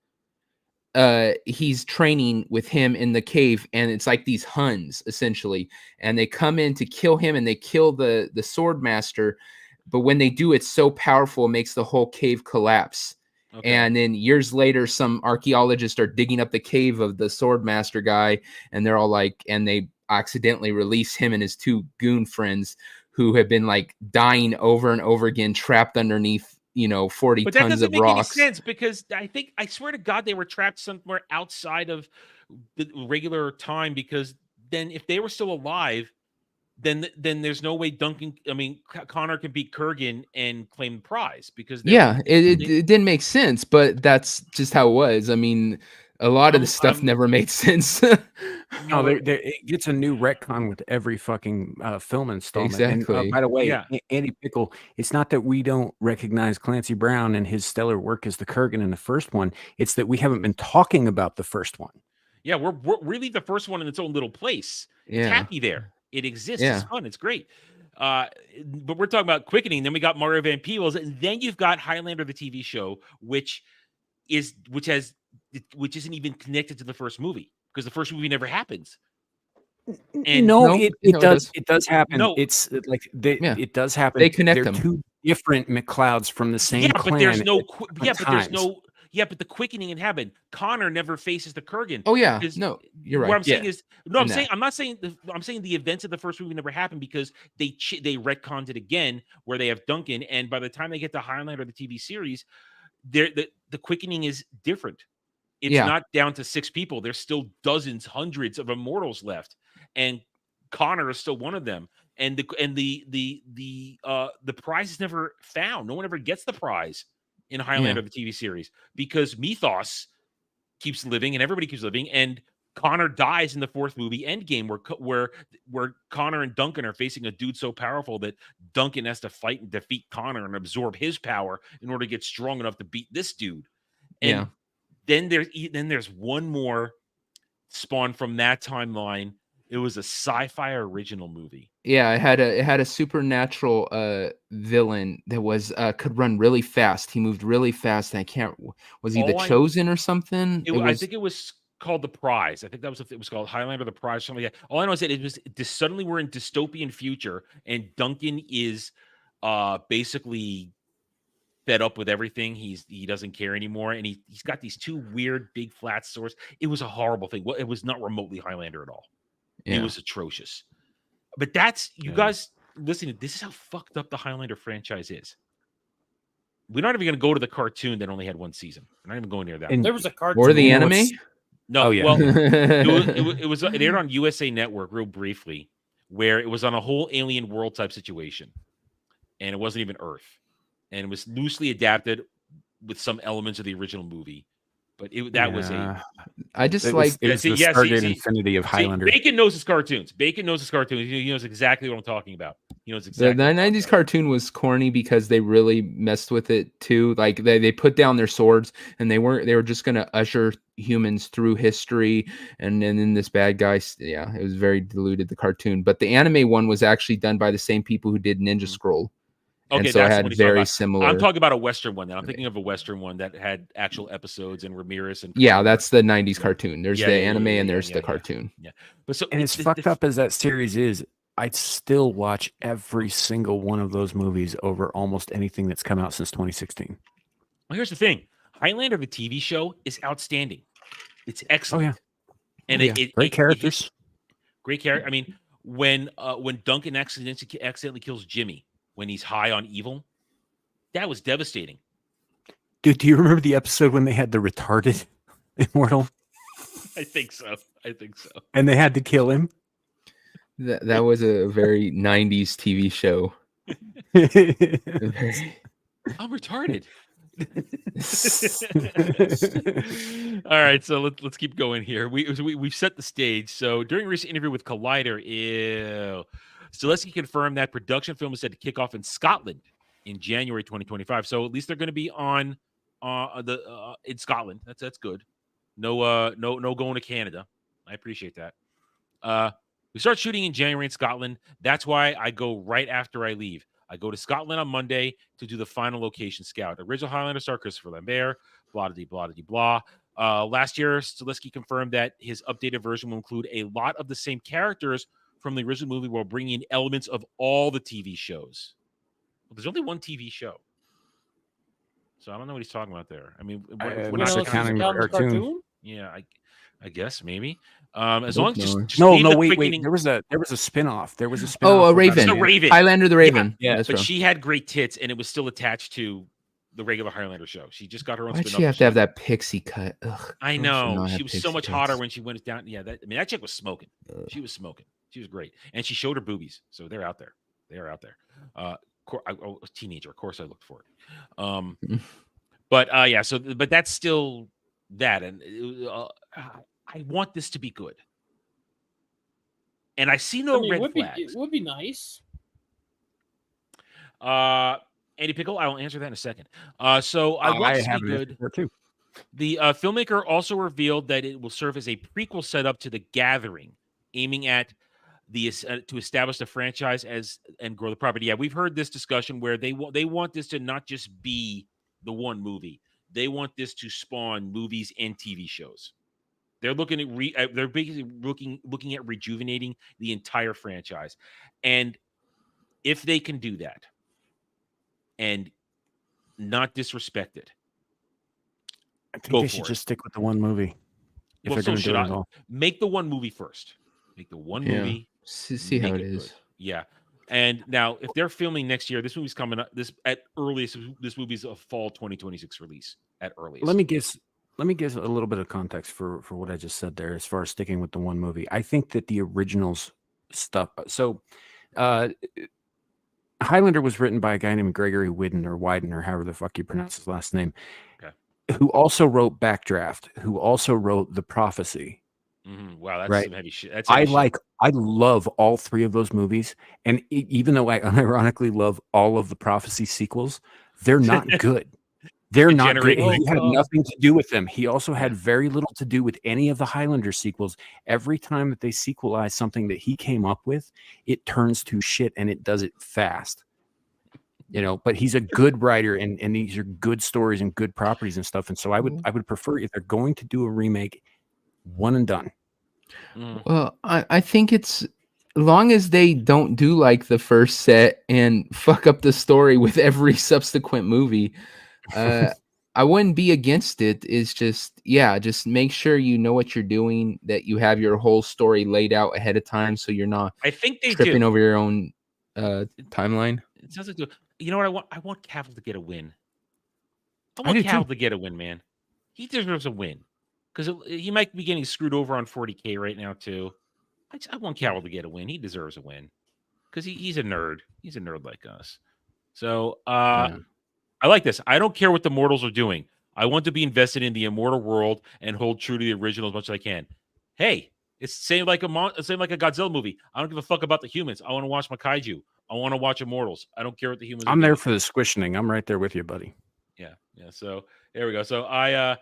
he's training with him in the cave, and it's like these Huns essentially, and they come in to kill him, and they kill the sword master. But when they do, it's so powerful, it makes the whole cave collapse. Okay. And then years later, some archaeologists are digging up the cave of the swordmaster guy, and they're all like, and they accidentally release him and his 2 goon friends who have been like dying over and over again, trapped underneath, 40 but tons of rocks. But that doesn't make any sense, because I swear to God, they were trapped somewhere outside of the regular time, because then if they were still alive, then there's no way Connor can beat Kurgan and claim the prize, because it didn't make sense, but that's just how it was. I mean, a lot of the stuff never made sense. No, it gets a new retcon with every fucking film installment. Exactly. And, by the way, Andy Pickle, it's not that we don't recognize Clancy Brown and his stellar work as the Kurgan in the first one. It's that we haven't been talking about the first one. Yeah, we're really the first one in its own little place. It's happy there. It exists. It's fun. It's great. But we're talking about Quickening. Then we got Mario Van Peebles, and then you've got Highlander, the TV show, which has which isn't even connected to the first movie because the first movie never happens. And it does happen. No. It's like it does happen. They connect They're them. two different McClouds from the same clan. But there's no but the quickening can happen. Connor never faces the Kurgan. Oh yeah, no, you're right. What I'm saying is I'm not saying the events of the first movie never happened because they retconned it again where they have Duncan, and by the time they get to Highlander, the TV series, the quickening is different. It's not down to 6 people. There's still dozens, hundreds of immortals left, and Connor is still one of them. And the prize is never found. No one ever gets the prize in Highlander, the TV series, because Mythos keeps living and everybody keeps living. And Connor dies in the 4th movie, Endgame, where Connor and Duncan are facing a dude so powerful that Duncan has to fight and defeat Connor and absorb his power in order to get strong enough to beat this dude. And then there's one more spawned from that timeline. It was a sci-fi original movie. Yeah, it had a supernatural villain that was could run really fast. He moved really fast, and was he the Chosen or something? I think it was called The Prize. I think that was it was called Highlander, The Prize, something like that. All I know is that it was suddenly we're in dystopian future, and Duncan is basically fed up with everything. He doesn't care anymore, and he's got these 2 weird big flat swords. It was a horrible thing. Well, it was not remotely Highlander at all. Yeah. It was atrocious. But that's guys listen. This is how fucked up the Highlander franchise is. We're not even going to go to the cartoon that only had 1 season. We're not even going near that. And there was a cartoon. Or the anime? No. Well, it aired on USA Network real briefly, where it was on a whole alien world type situation, and it wasn't even Earth, and it was loosely adapted with some elements of the original movie. But I just it was the Stargate Infinity of Highlander. Bacon knows his cartoons. He knows exactly what I'm talking about. He knows exactly. The 90s cartoon was corny because they really messed with it too. Like they put down their swords and they were just going to usher humans through history. And then this bad guy, it was very diluted, the cartoon. But the anime one was actually done by the same people who did Ninja Scroll. Okay, and so that's I had very similar. I'm talking about a Western one. Then I'm thinking of a Western one that had actual episodes and Ramirez and. Yeah, that's the '90s cartoon. There's the anime and there's the cartoon. Yeah, but so as fucked up as that series is, I'd still watch every single one of those movies over almost anything that's come out since 2016. Well, here's the thing: Highlander, the TV show, is outstanding. It's excellent. Oh yeah, and great characters. Great character. I mean, when Duncan accidentally kills Jimmy. When he's high on evil, that was devastating. Dude, do you remember the episode when they had the retarded immortal? I think so. And they had to kill him? That was a very 90s TV show. I'm retarded. All right, so let's keep going here. We've set the stage. So during a recent interview with Collider, Stileski confirmed that production film is set to kick off in Scotland in January 2025. So at least they're going to be on in Scotland. That's good. No going to Canada. I appreciate that. We start shooting in January in Scotland. That's why I go right after I leave. I go to Scotland on Monday to do the final location scout. Original Highlander star Christopher Lambert, blah. Last year, Stileski confirmed that his updated version will include a lot of the same characters from the original movie while bringing in elements of all the TV shows. Well, there's only 1 TV show. So I don't know what he's talking about there. I mean, we're not counting the cartoon. Yeah, I guess maybe. As long as just wait. There was a spinoff. There was a spinoff. Oh, a Raven. The Raven. Highlander the Raven. Yeah, that's but she had great tits, and it was still attached to the regular Highlander show. She just got her own. Why'd she have to have that pixie cut? Ugh, I know. She was so much hotter when she went down. Yeah, that chick was smoking. She was smoking. She was great, and she showed her boobies, so they're out there. They are out there. I was a teenager, of course. I looked for it. But but that's still that, and I want this to be good, and I see no red flags. It would be nice. Andy Pickle, I will answer that in a second. So I want this to be good. Too. The filmmaker also revealed that it will serve as a prequel setup to The Gathering, aiming at to establish the franchise and grow the property. Yeah, we've heard this discussion where they want this to not just be the one movie. they want this to spawn movies and TV shows. They're looking at they're basically looking at rejuvenating the entire franchise. And if they can do that and not disrespect it, I think they should just stick with the one movie. If they're going to do it all. Make the one movie first. Make the one movie. See how it is. Good. Yeah. And now, if they're filming next year, this movie's coming up. This movie's a fall 2026 release at earliest. Let me give a little bit of context for what I just said there, as far as sticking with the one movie. I think that the originals stuff. So, Highlander was written by a guy named Gregory Whedon or however the fuck you pronounce his last name, who also wrote Backdraft, who also wrote The Prophecy. Wow, that's right? some heavy shit. That's heavy shit. I love all three of those movies, and even though I unironically love all of the Prophecy sequels, they're not good. They're not good. He had nothing to do with them. He also had very little to do with any of the Highlander sequels. Every time that they sequelize something that he came up with, it turns to shit, and it does it fast. But he's a good writer, and these are good stories and good properties and stuff. And so I would prefer, if they're going to do a remake, one and done. Well, I think it's, as long as they don't do like the first set and fuck up the story with every subsequent movie, I wouldn't be against it. It's just make sure you know what you're doing, that you have your whole story laid out ahead of time, so you're not tripping over your own timeline. It sounds like, you know what I want Cavill to get a win. I want Cavill to get a win, man. He deserves a win. Because he might be getting screwed over on 40K right now, too. I want Cavill to get a win. He deserves a win. Because he's a nerd. He's a nerd like us. So, I like this. I don't care what the mortals are doing. I want to be invested in the immortal world and hold true to the original as much as I can. Hey, it's the same like a Godzilla movie. I don't give a fuck about the humans. I want to watch my kaiju. I want to watch Immortals. I don't care what the humans are I'm doing. there for the squishing. I'm right there with you, buddy. Yeah. So, there we go. So, I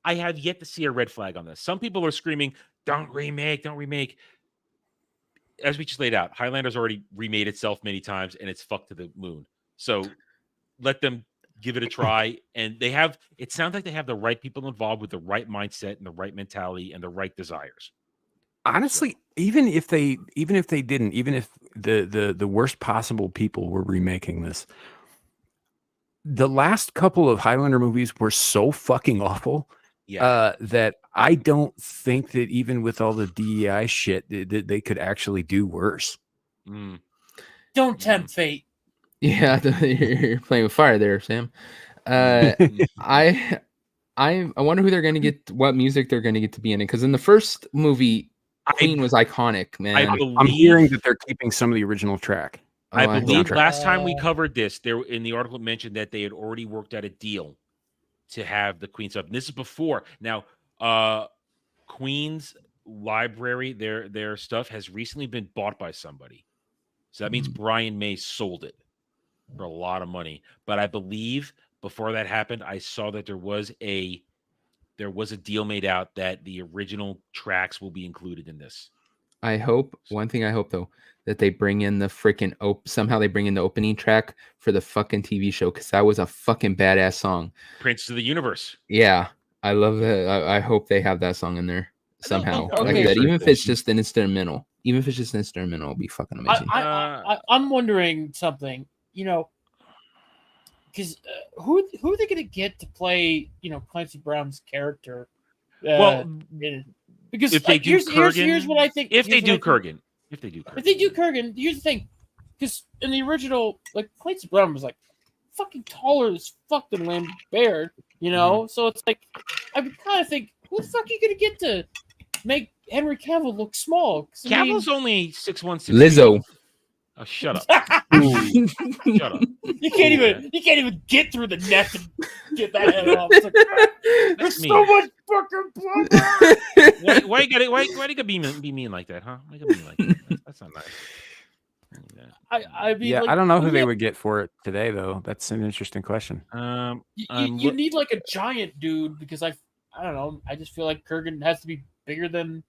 have yet to see a red flag on this. Some people are screaming, don't remake. As we just laid out, Highlander's already remade itself many times, and it's fucked to the moon. So let them give it a try. And it sounds like they have the right people involved with the right mindset and the right mentality and the right desires. Honestly, even if they didn't, even if the worst possible people were remaking this, the last couple of Highlander movies were so fucking awful that I don't think that even with all the DEI shit, that they could actually do worse. Don't tempt fate. Yeah, you're playing with fire there, Sam. I wonder who they're going to get, what music they're going to get to be in it. Because in the first movie, Queen was iconic, man. I'm hearing that they're keeping some of the original track. I believe last time we covered this, there in the article it mentioned that they had already worked out a deal to have the Queen stuff. And this is before. Now, Queen's library, their stuff has recently been bought by somebody. So that means Brian May sold it for a lot of money. But I believe before that happened, I saw that there was a deal made out that the original tracks will be included in this. One thing I hope though, that they bring in the freaking somehow they bring in the opening track for the fucking TV show, because that was a fucking badass song. Prince of the Universe. Yeah, I love that. I hope they have that song in there somehow. Like that, even if it's just an instrumental. It'll be fucking amazing. I'm wondering something, because who are they going to get to play, Clancy Brown's character? Because if they do Kurgan, here's what I think. If they do Kurgan, here's the thing. Because in the original, Clancy Brown was fucking taller as fuck than Lambert Baird, So it's I would kind of think, who the fuck are you gonna get to make Henry Cavill look small? Cavill's only 6'1", 6'2". Lizzo. Oh, shut up! Shut up! You can't even get through the neck and get that head off. There's so much fucking blood. Why you gotta be mean like that, huh? Why you gotta be mean like that? That's not nice. I mean, I don't know who they would get for it today, though. That's an interesting question. You need a giant dude, because I don't know. I just feel like Kurgan has to be bigger than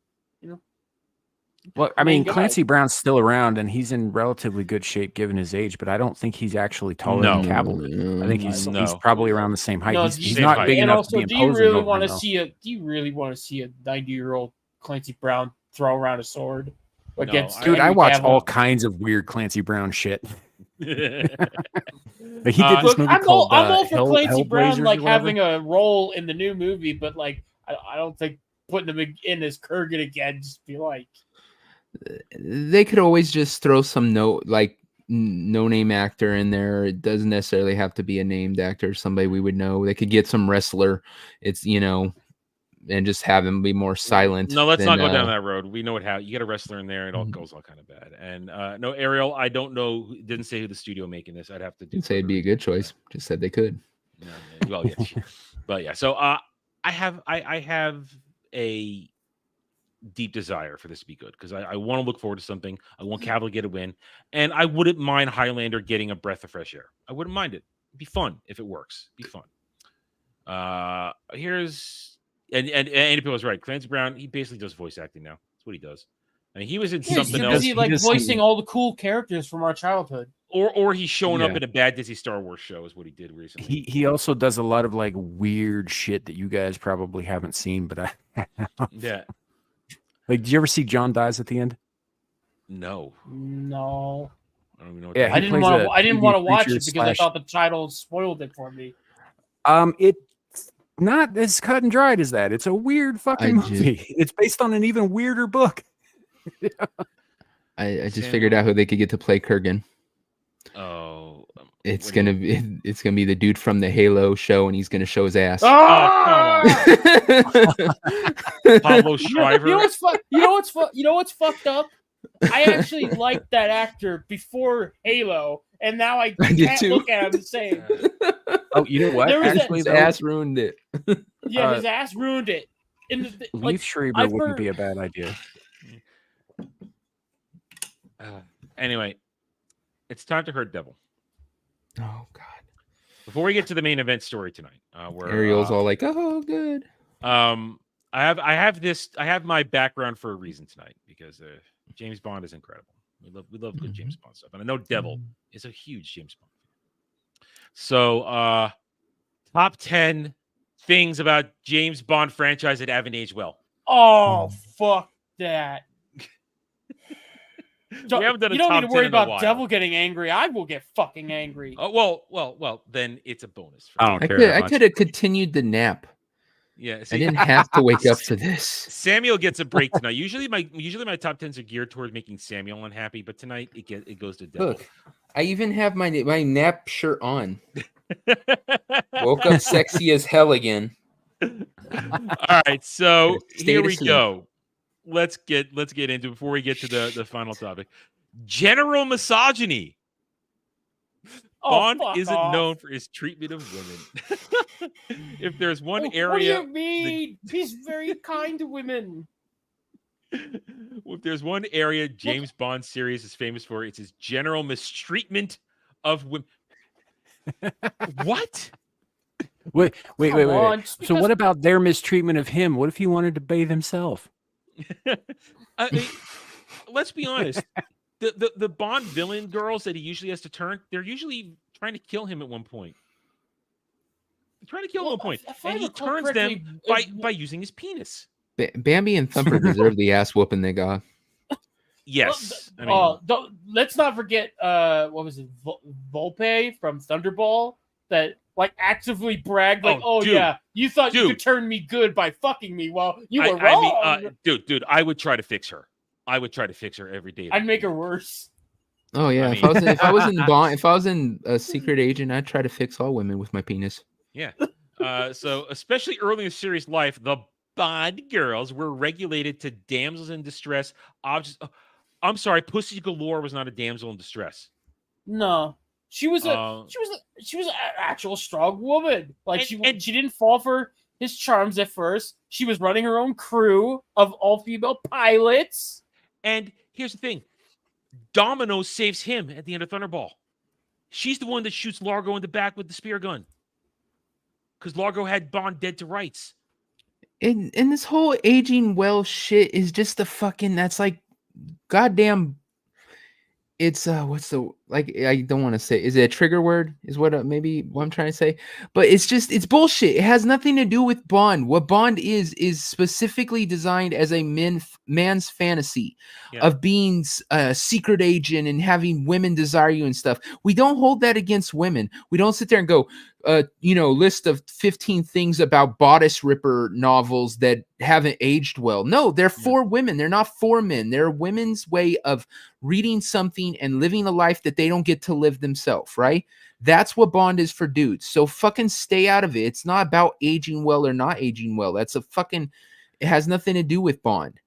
Well, I mean, Clancy Brown's still around, and he's in relatively good shape given his age. But I don't think he's actually taller than Cavill. I think he's probably around the same height. No, he's not big enough to be imposing. Do you really want to see a 90-year-old Clancy Brown throw around a sword? Dude, I watch all kinds of weird Clancy Brown shit. But he did this movie called I'm all for Clancy Brown Hellblazers having a role in the new movie, but I don't think putting him in as Kurgan again just be like. They could always just throw some no-name actor in there. It doesn't necessarily have to be a named actor, somebody we would know. They could get some wrestler. It's and just have him be more silent. No, let's not go down that road. We know you get a wrestler in there, it all goes all kind of bad. And no, Ariel, I don't know. Didn't say who the studio making this. I'd have to. Didn't say it'd be a good choice. Just said they could. No, well, yeah, but yeah. So I have a deep desire for this to be good because I want to look forward to something. I want Cavill to get a win, and I wouldn't mind Highlander getting a breath of fresh air. I wouldn't mind it. It'd be fun if it works. It'd be fun. Here's. And Andy was right. Clancy Brown, he basically does voice acting now. That's what he does. I mean, he was in something else. He voicing all the cool characters from our childhood. Or he's showing up in a bad Disney Star Wars show is what he did recently. He also does a lot of weird shit that you guys probably haven't seen, but I have. Yeah. Did you ever see John Dies at the End? No. I don't even know. I didn't want to watch it because I thought the title spoiled it for me. It's not as cut and dried as that. It's a weird fucking movie. It's based on an even weirder book. I just figured out who they could get to play Kurgan. Oh, it's gonna be the dude from the Halo show, and he's gonna show his ass. Oh, Pablo Schreiber. You know what's fucked up? I actually liked that actor before Halo, and now I can't look at him the same. Oh, you know what? His ass ruined it. Yeah, his ass ruined it. Leaf Schreiber wouldn't be a bad idea. Anyway, it's time to hurt Devil. Oh God! Before we get to the main event story tonight, where Ariel's all like, "Oh, good." I have my background for a reason tonight because James Bond is incredible. We love good James Bond stuff, and I know Devil is a huge James Bond fan. So, top 10 things about James Bond franchise that haven't aged well. Oh, fuck that. We haven't done you don't need to worry about Devil getting angry. I will get fucking angry. Oh, well, then it's a bonus. I don't care. I could have continued the nap. Yeah, I didn't have to wake up to this. Samuel gets a break tonight. Usually my top 10s are geared towards making Samuel unhappy, but tonight it goes to Devil. Look, I even have my nap shirt on. Woke up sexy as hell again. All right, so here we go. Let's get into before we get to the final topic. General misogyny. Bond isn't known for his treatment of women. If there's one area, what do you mean? He's very kind to women. If there's one area James Bond series is famous for, it's his general mistreatment of women. What? Wait. So what about their mistreatment of him? What if he wanted to bathe himself? I mean, let's be honest. The Bond villain girls that he usually has to turn, they're usually trying to kill him at one point. And he turns them by using his penis. Bambi and Thumper deserve the ass whooping they got. Yes. Let's not forget what was it, Volpe from Thunderball that actively bragged yeah, you thought you could turn me good by fucking me. Well, you were wrong. Dude, I would try to fix her. I would try to fix her every day. I'd make her worse. Oh yeah, if I was in a secret agent, I'd try to fix all women with my penis. Yeah. So especially early in the series' life, the Bond girls were regulated to damsels in distress. I'm sorry, Pussy Galore was not a damsel in distress. No, she was an actual strong woman. She didn't fall for his charms at first. She was running her own crew of all-female pilots. And here's the thing. Domino saves him at the end of Thunderball. She's the one that shoots Largo in the back with the spear gun. Because Largo had Bond dead to rights. And this whole aging well shit is just the fucking, that's like goddamn. It's what's the I don't want to say, is it a trigger word is what maybe what I'm trying to say, but it's bullshit. It has nothing to do with Bond. What Bond is specifically designed as a man's fantasy of being a secret agent and having women desire you and stuff. We don't hold that against women. We don't sit there and go, list of 15 things about bodice ripper novels that haven't aged well. No, they're for women. They're not for men. They're women's way of reading something and living a life that they don't get to live themselves, right? That's what Bond is for dudes. So fucking stay out of it. It's not about aging well or not aging well. It has nothing to do with Bond.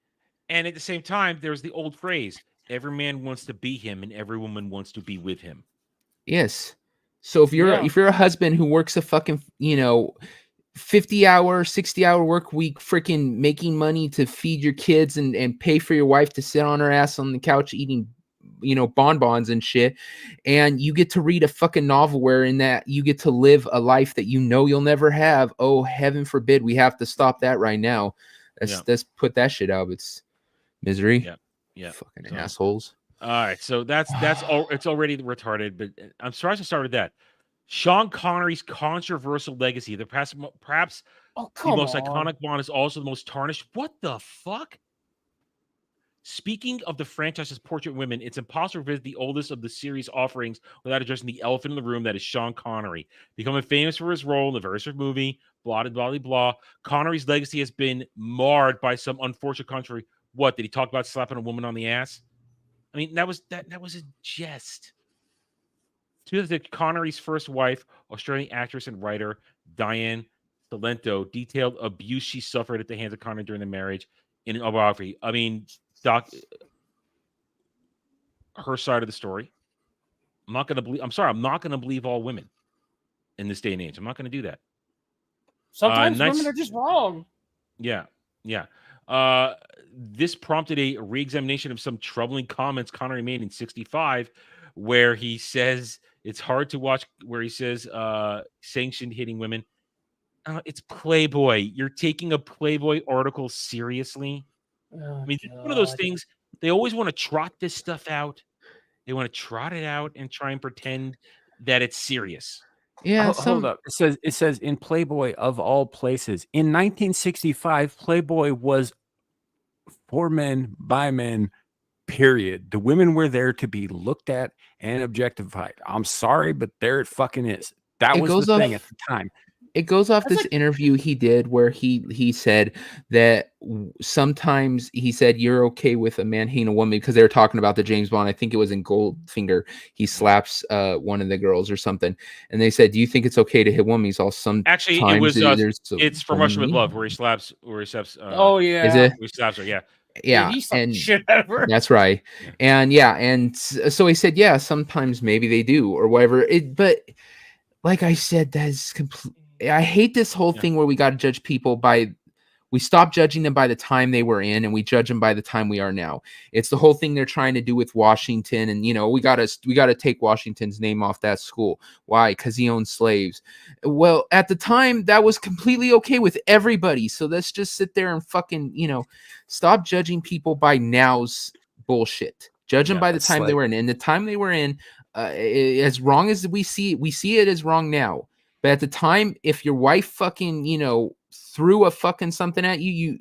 And at the same time, there's the old phrase, every man wants to be him and every woman wants to be with him. Yes. So if you're a husband who works a fucking, 50-hour, 60-hour work week, freaking making money to feed your kids and pay for your wife to sit on her ass on the couch eating, bonbons and shit, and you get to read a fucking novel where in that you get to live a life that you'll never have. Oh, heaven forbid we have to stop that right now. Let's put that shit out. It's misery. Yeah. Fucking assholes. All right, so that's all. It's already retarded, but I'm sorry to start with that. Sean Connery's controversial legacy, perhaps the most iconic Bond, is also the most tarnished. What the fuck? Speaking of the franchise's portrait women, it's impossible to visit the oldest of the series offerings without addressing the elephant in the room that is Sean Connery. Becoming famous for his role in the very first movie, blah, blah, blah, blah, Connery's legacy has been marred by some unfortunate controversy. What, did he talk about slapping a woman on the ass? I mean, that was a jest. Connery's first wife, Australian actress and writer Diane Salento, detailed abuse she suffered at the hands of Connery during the marriage in an autobiography. I mean, her side of the story. I'm not going to believe all women in this day and age. I'm not going to do that. Sometimes women are just wrong. Yeah. This prompted a re-examination of some troubling comments Connery made in 1965, where he says it's hard to watch, where he says sanctioned hitting women. It's Playboy. You're taking a Playboy article seriously? I mean, it's one of those things. They always want to trot this stuff out. They want to trot it out and try and pretend that it's serious. Yeah, hold up. It says in Playboy of all places. In 1965, Playboy was for men, by men, period. The women were there to be looked at and objectified. I'm sorry, but there it fucking is. That was the thing at the time. It goes off this interview he did where he said that sometimes he said you're okay with a man hitting a woman because they were talking about the James Bond. I think it was in Goldfinger. He slaps one of the girls or something, and they said, "Do you think it's okay to hit women?" He's all actually it was it's from Russian with Love where he slaps. Oh yeah, is it? He slaps her. Yeah. Yeah, and shit ever. That's right. And so he said, yeah, sometimes maybe they do or whatever. But like I said, that's complete. I hate this whole thing where we got to judge people we stop judging them by the time they were in and we judge them by the time we are now. It's the whole thing they're trying to do with Washington. And, we got to take Washington's name off that school. Why? Because he owned slaves. Well, at the time that was completely okay with everybody. So let's just sit there and fucking, stop judging people by now's bullshit. Judge them by the time they were in. And the time they were in, as wrong as we see it as wrong now. But at the time, if your wife fucking, threw a fucking something at you,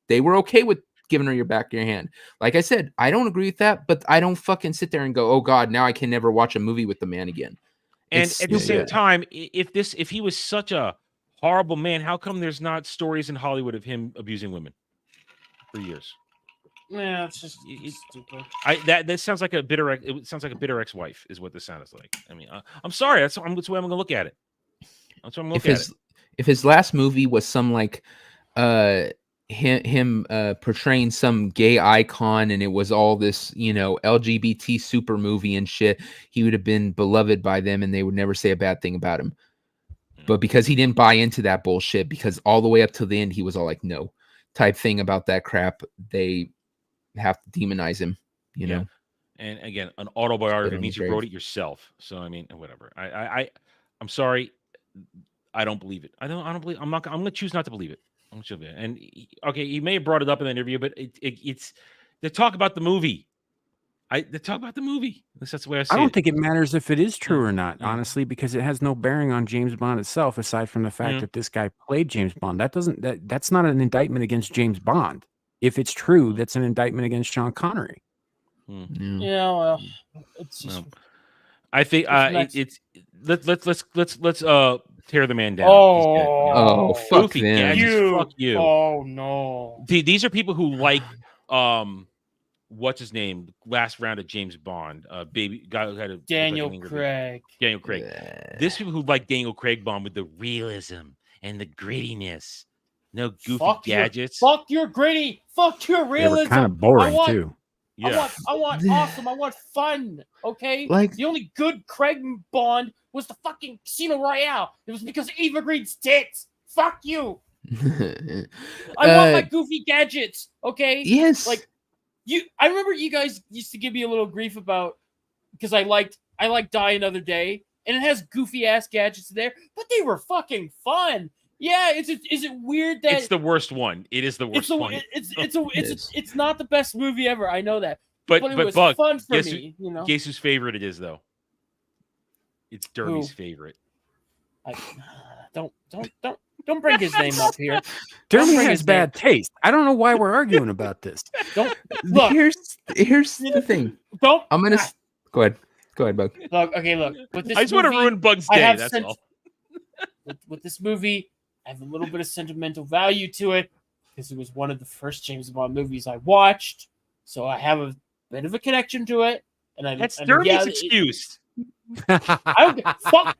they were okay with giving her your back of your hand. Like I said, I don't agree with that, but I don't fucking sit there and go, oh God, now I can never watch a movie with the man again. And at the same time, if he was such a horrible man, how come there's not stories in Hollywood of him abusing women for years? Yeah, it's just stupid. That sounds like a bitter. It sounds like a bitter ex-wife is what this sounds like. I mean, I'm sorry. That's the way I'm going to look at it. That's what I'm looking at it. If his last movie was some like him portraying some gay icon and it was all this LGBT super movie and shit, he would have been beloved by them and they would never say a bad thing about him. But because he didn't buy into that bullshit, because all the way up to the end he was all like no type thing about that crap, they have to demonize him, know. And again, an autobiography means you wrote it yourself. So I mean, whatever. I'm sorry. I don't believe it. I don't believe. I'm going to choose not to believe it. And he may have brought it up in the interview, but it's they talk about the movie. They talk about the movie. That's the way I see it. I don't think it matters if it is true or not, honestly, because it has no bearing on James Bond itself, aside from the fact that this guy played James Bond. That's not an indictment against James Bond. If it's true, that's an indictment against Sean Connery. Yeah, well, it's just. I think it's let's tear the man down. Oh, fuck them. Fuck you. Oh no. These are people who like what's his name? Last round of James Bond. Baby guy who had a Daniel Craig. Daniel Craig. These people who like Daniel Craig Bond with the realism and the grittiness. No goofy gadgets. Fuck your gritty. Fuck your realism. They were kind of boring too. Yeah. I want awesome. I want fun. Okay. Like the only good Craig Bond was the fucking Casino Royale. It was because of Eva Green's tits. Fuck you. I want my goofy gadgets. Okay. Yes. Like I remember you guys used to give me a little grief about because I liked Die Another Day, and it has goofy ass gadgets there, but they were fucking fun. Yeah, is it weird that it's the worst one? It is the worst one. It's not the best movie ever. I know that, but it was Bug, fun for me. You know, guess whose favorite it is though? It's Derby's favorite. Don't bring his name up here. Derby has bad taste. I don't know why we're arguing about this. Look. Here's the thing. I'm gonna go ahead. Go ahead, Bug. Look. With this I just want to ruin Bug's day. That's all. With this movie, I have a little bit of sentimental value to it because it was one of the first James Bond movies I watched, so I have a bit of a connection to it. And that's Derby's excuse. I don't fuck.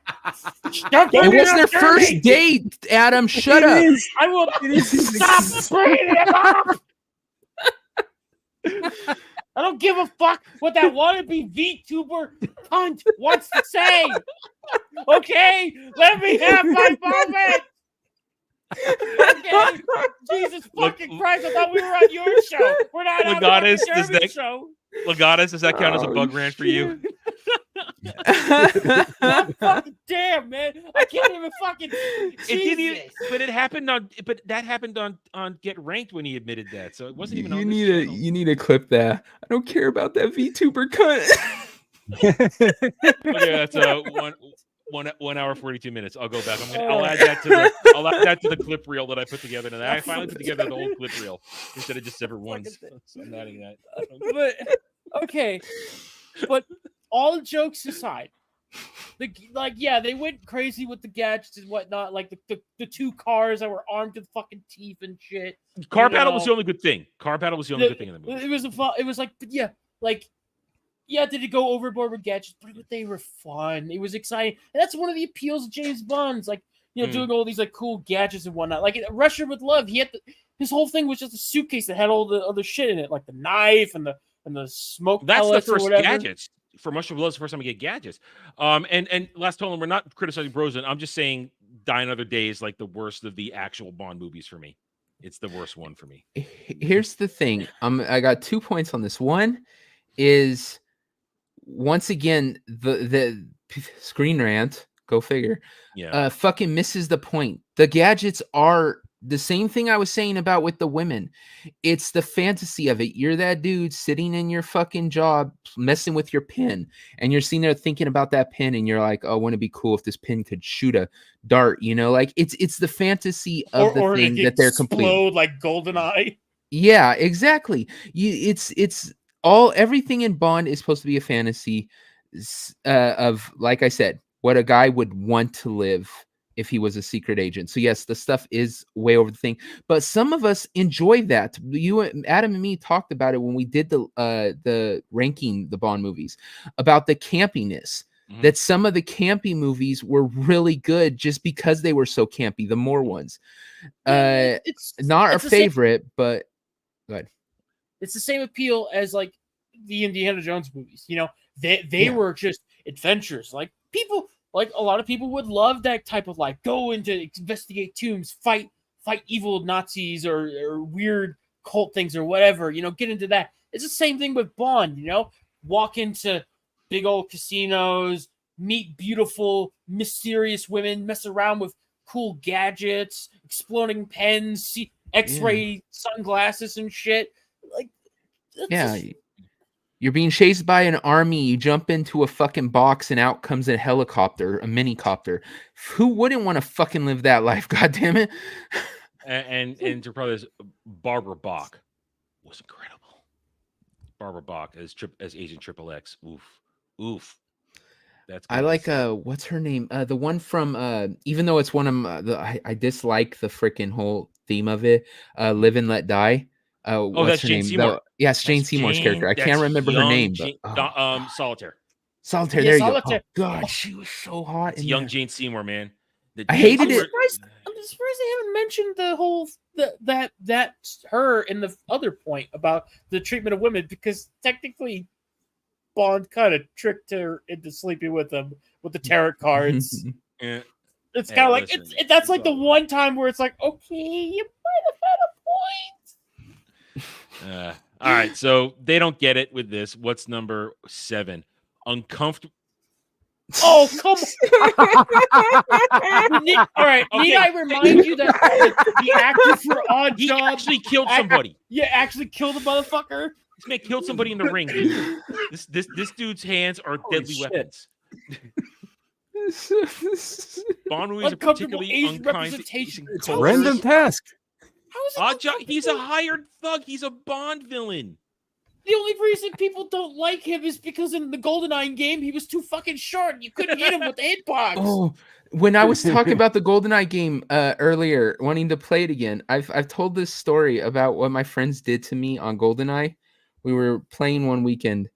It was their first date, Adam. Shut up. I will stop bringing it up. I don't give a fuck what that wannabe VTuber cunt wants to say. Okay, let me have my moment. Okay, Jesus fucking Christ! I thought we were on your show. We're not on the Derby show. Legatus, does that count as a bug rant for you? Fucking damn, man! I can't even fucking. But that happened on Get Ranked when he admitted that, so it wasn't even. You need to clip that. I don't care about that VTuber cunt. Okay, that's 1 hour 42 minutes. I'll go back. I'll add that to the clip reel that I put together, and I finally put together the whole clip reel instead of just separate ones. So I'm adding that. But okay, but all jokes aside, they went crazy with the gadgets and whatnot, like the two cars that were armed to the fucking teeth and shit. Car battle was the only good thing. Car battle was the only good thing in the movie. It was like. Yeah, did it go overboard with gadgets? But they were fun. It was exciting. And that's one of the appeals of James Bond's, like, doing all these like cool gadgets and whatnot. Like Russia with Love, his whole thing was just a suitcase that had all the other shit in it, like the knife and the smoke. That's pellets the first or whatever. gadgets. For Russia with Love, the first time we get gadgets. And last Tolan, we're not criticizing Brosnan. I'm just saying Die Another Day is like the worst of the actual Bond movies for me. It's the worst one for me. Here's the thing. I got 2 points on this. One is, once again, the Screen Rant, go figure, fucking misses the point. The gadgets are the same thing I was saying about with the women. It's the fantasy of it. You're that dude sitting in your fucking job messing with your pen, and you're sitting there thinking about that pen, and you're like, oh, wouldn't it be cool if this pen could shoot a dart? Like it's the fantasy of the thing that they're completing. Like GoldenEye. Yeah, exactly. It's everything in Bond is supposed to be a fantasy of, like I said, what a guy would want to live if he was a secret agent. So yes, the stuff is way over the thing, but some of us enjoy that. You, Adam, and me talked about it when we did the ranking the Bond movies, about the campiness. Mm-hmm. That some of the campy movies were really good just because they were so campy. The more ones, it's not our favorite, but go ahead. It's the same appeal as like the Indiana Jones movies. They were just adventures. Like a lot of people would love that type of like go into investigate tombs, fight evil Nazis or weird cult things or whatever. Get into that. It's the same thing with Bond. Walk into big old casinos, meet beautiful, mysterious women, mess around with cool gadgets, exploding pens, see X-ray sunglasses and shit. Like, You're being chased by an army. You jump into a fucking box, and out comes a helicopter, a mini copter. Who wouldn't want to fucking live that life? God damn it! And to probably Barbara Bach was incredible. Barbara Bach as Agent Triple X. Oof. That's I like what's her name? The one from even though it's one of I dislike the freaking whole theme of it. Live and Let Die. What's that's her Jane name? Seymour. Yes, Jane Seymour's character. I can't remember her name. But, Solitaire. Solitaire. Yeah, There Solitaire. you go. Oh, God, she was so hot. It's young Jane Seymour, man. I hated it. I'm surprised they haven't mentioned the whole that her in the other point about the treatment of women, because technically Bond kind of tricked her into sleeping with him with the tarot cards. Yeah. It's kind of like that's like the one time where it's like, okay, you might have had a point. All right, so they don't get it with this. What's number 7? Uncomfortable. Oh, come on. All right, Okay. need I remind you that the actor for Odd He Job actually killed somebody. Yeah, actually killed a motherfucker. This man killed somebody in the ring. Dude. This dude's hands are deadly weapons. Bond movies are particularly Asian unkind. representation. It's a random task. How is it He's a hired thug. He's a Bond villain. The only reason people don't like him is because in the GoldenEye game, he was too fucking short. You couldn't hit him with the hitbox. Oh, when I was talking about the GoldenEye game earlier, wanting to play it again, I've told this story about what my friends did to me on GoldenEye. We were playing one weekend,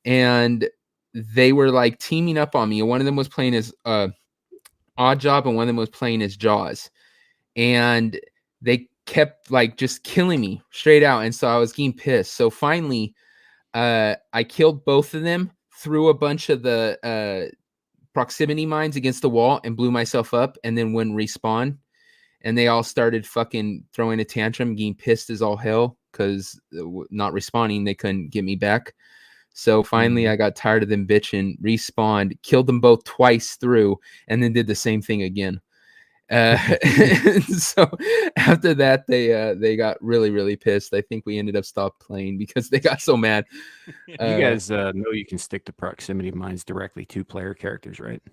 and they were like teaming up on me. And one of them was playing as Odd Job, and one of them was playing as Jaws. And they kept like just killing me straight out, and so I was getting pissed. So finally, I killed both of them, threw a bunch of the proximity mines against the wall, and blew myself up, and then wouldn't respawn. And they all started fucking throwing a tantrum, getting pissed as all hell because not respawning, they couldn't get me back. So finally, I got tired of them bitching, respawned, killed them both twice through, and then did the same thing again. So after that, they got really, really pissed. I think we ended up stopped playing because they got so mad. You guys know you can stick the proximity mines directly to player characters, right?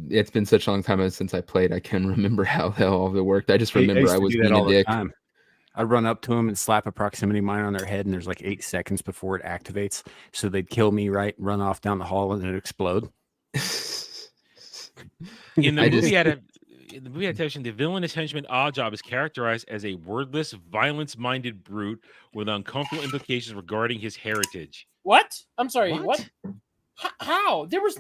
It's been such a long time since I played. I can't remember how the hell all of it worked. I just remember I was being a dick. I'd run up to them and slap a proximity mine on their head, and there's like 8 seconds before it activates. So they'd kill me, right? Run off down the hall, and it'd explode. In the movie adaptation, the villainous henchman Odd Job is characterized as a wordless, violence-minded brute with uncomfortable implications regarding his heritage. What? I'm sorry. What? How? There was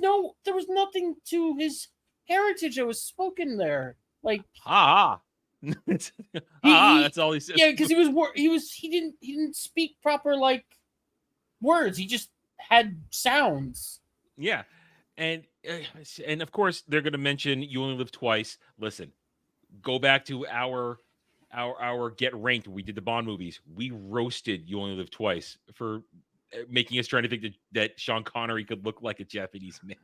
nothing to his heritage that was spoken there. Like that's all he says. Yeah, because he didn't speak proper like words. He just had sounds. Yeah, and of course they're going to mention You Only Live Twice. Listen, go back to our Get Ranked. We did the Bond movies. We roasted You Only Live Twice for making us trying to think that Sean Connery could look like a Japanese man.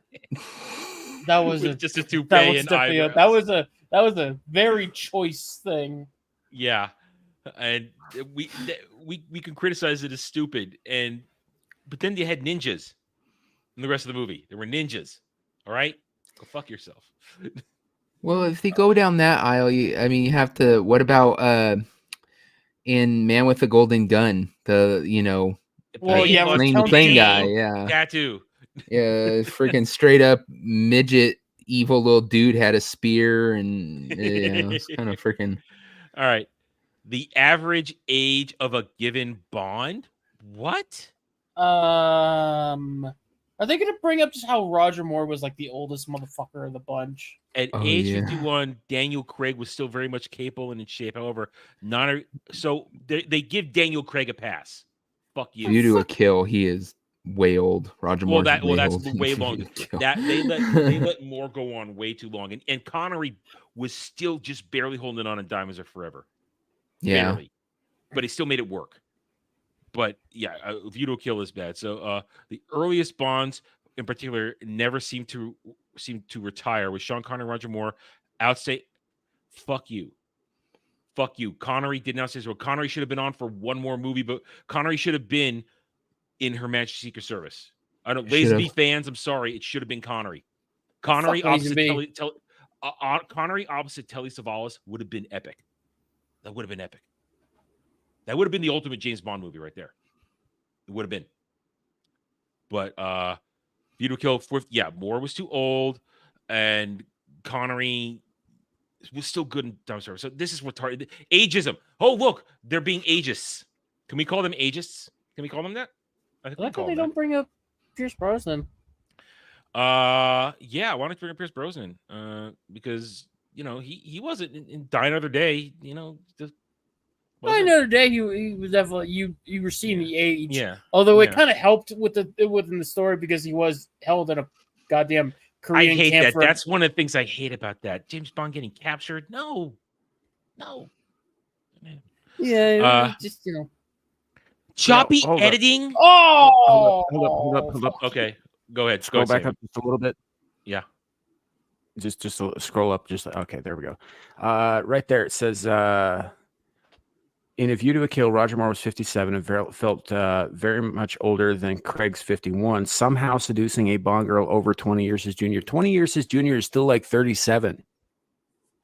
That was just a toupee and eyebrows. That was a very choice thing. Yeah, and we can criticize it as stupid, but then they had ninjas in the rest of the movie. There were ninjas. All right, go fuck yourself. Well, if they go down that aisle, you have to. What about in Man with the Golden Gun? The plane guy, yeah, tattoo. Yeah, freaking straight up midget, evil little dude had a spear, and it's kind of freaking. All right, the average age of a given Bond. What? Are they going to bring up just how Roger Moore was like the oldest motherfucker of the bunch? At age 51, Daniel Craig was still very much capable and in shape. However, so they give Daniel Craig a pass. Fuck you. Due to a kill, he is way old. Roger Moore. That's way long. They let Moore go on way too long, and Connery was still just barely holding on in Diamonds Are Forever. Yeah, barely. But he still made it work. But yeah, View to a Kill is bad. So the earliest Bonds, in particular, never seemed to retire. With Sean Connery, Roger Moore, outstate. Fuck you. fuck you. Connery did not say so. Connery should have been on for one more movie, but Connery should have been in Her Majesty's Secret Service. I don't. Lazenby fans, I'm sorry. It should have been Connery. Connery opposite Telly Savalas would have been epic. That would have been epic. That would have been the ultimate James Bond movie right there. It would have been. But View to Kill, Moore was too old, and Connery was still good in Dumb Service. So this is what ageism. Oh, look, they're being ageist. Can we call them ageists? Can we call them that? I think they don't bring up Pierce Brosnan. Why don't you bring up Pierce Brosnan? Because he wasn't in Die Another Day. Die Another Day, he was definitely you were seeing the age. Yeah. Although it kind of helped within the story because he was held in a goddamn Korean camp. I hate camp. that. That's one of the things I hate about that. James Bond getting captured. No. Yeah, just choppy editing. Oh, hold up. Okay, go ahead. Scroll back up just a little bit. Yeah. Just scroll up. Okay, there we go. Right there it says, in A View to a Kill, Roger Moore was 57 and felt very much older than Craig's 51, somehow seducing a Bond girl over 20 years his junior. 20 years his junior is still like 37.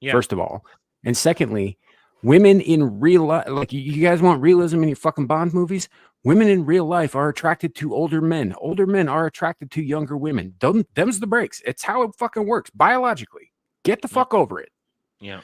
Yeah. First of all. And secondly, women in real life, like you guys want realism in your fucking Bond movies? Women in real life are attracted to older men. Older men are attracted to younger women. Them's the breaks. It's how it fucking works biologically. Get the fuck over it. Yeah.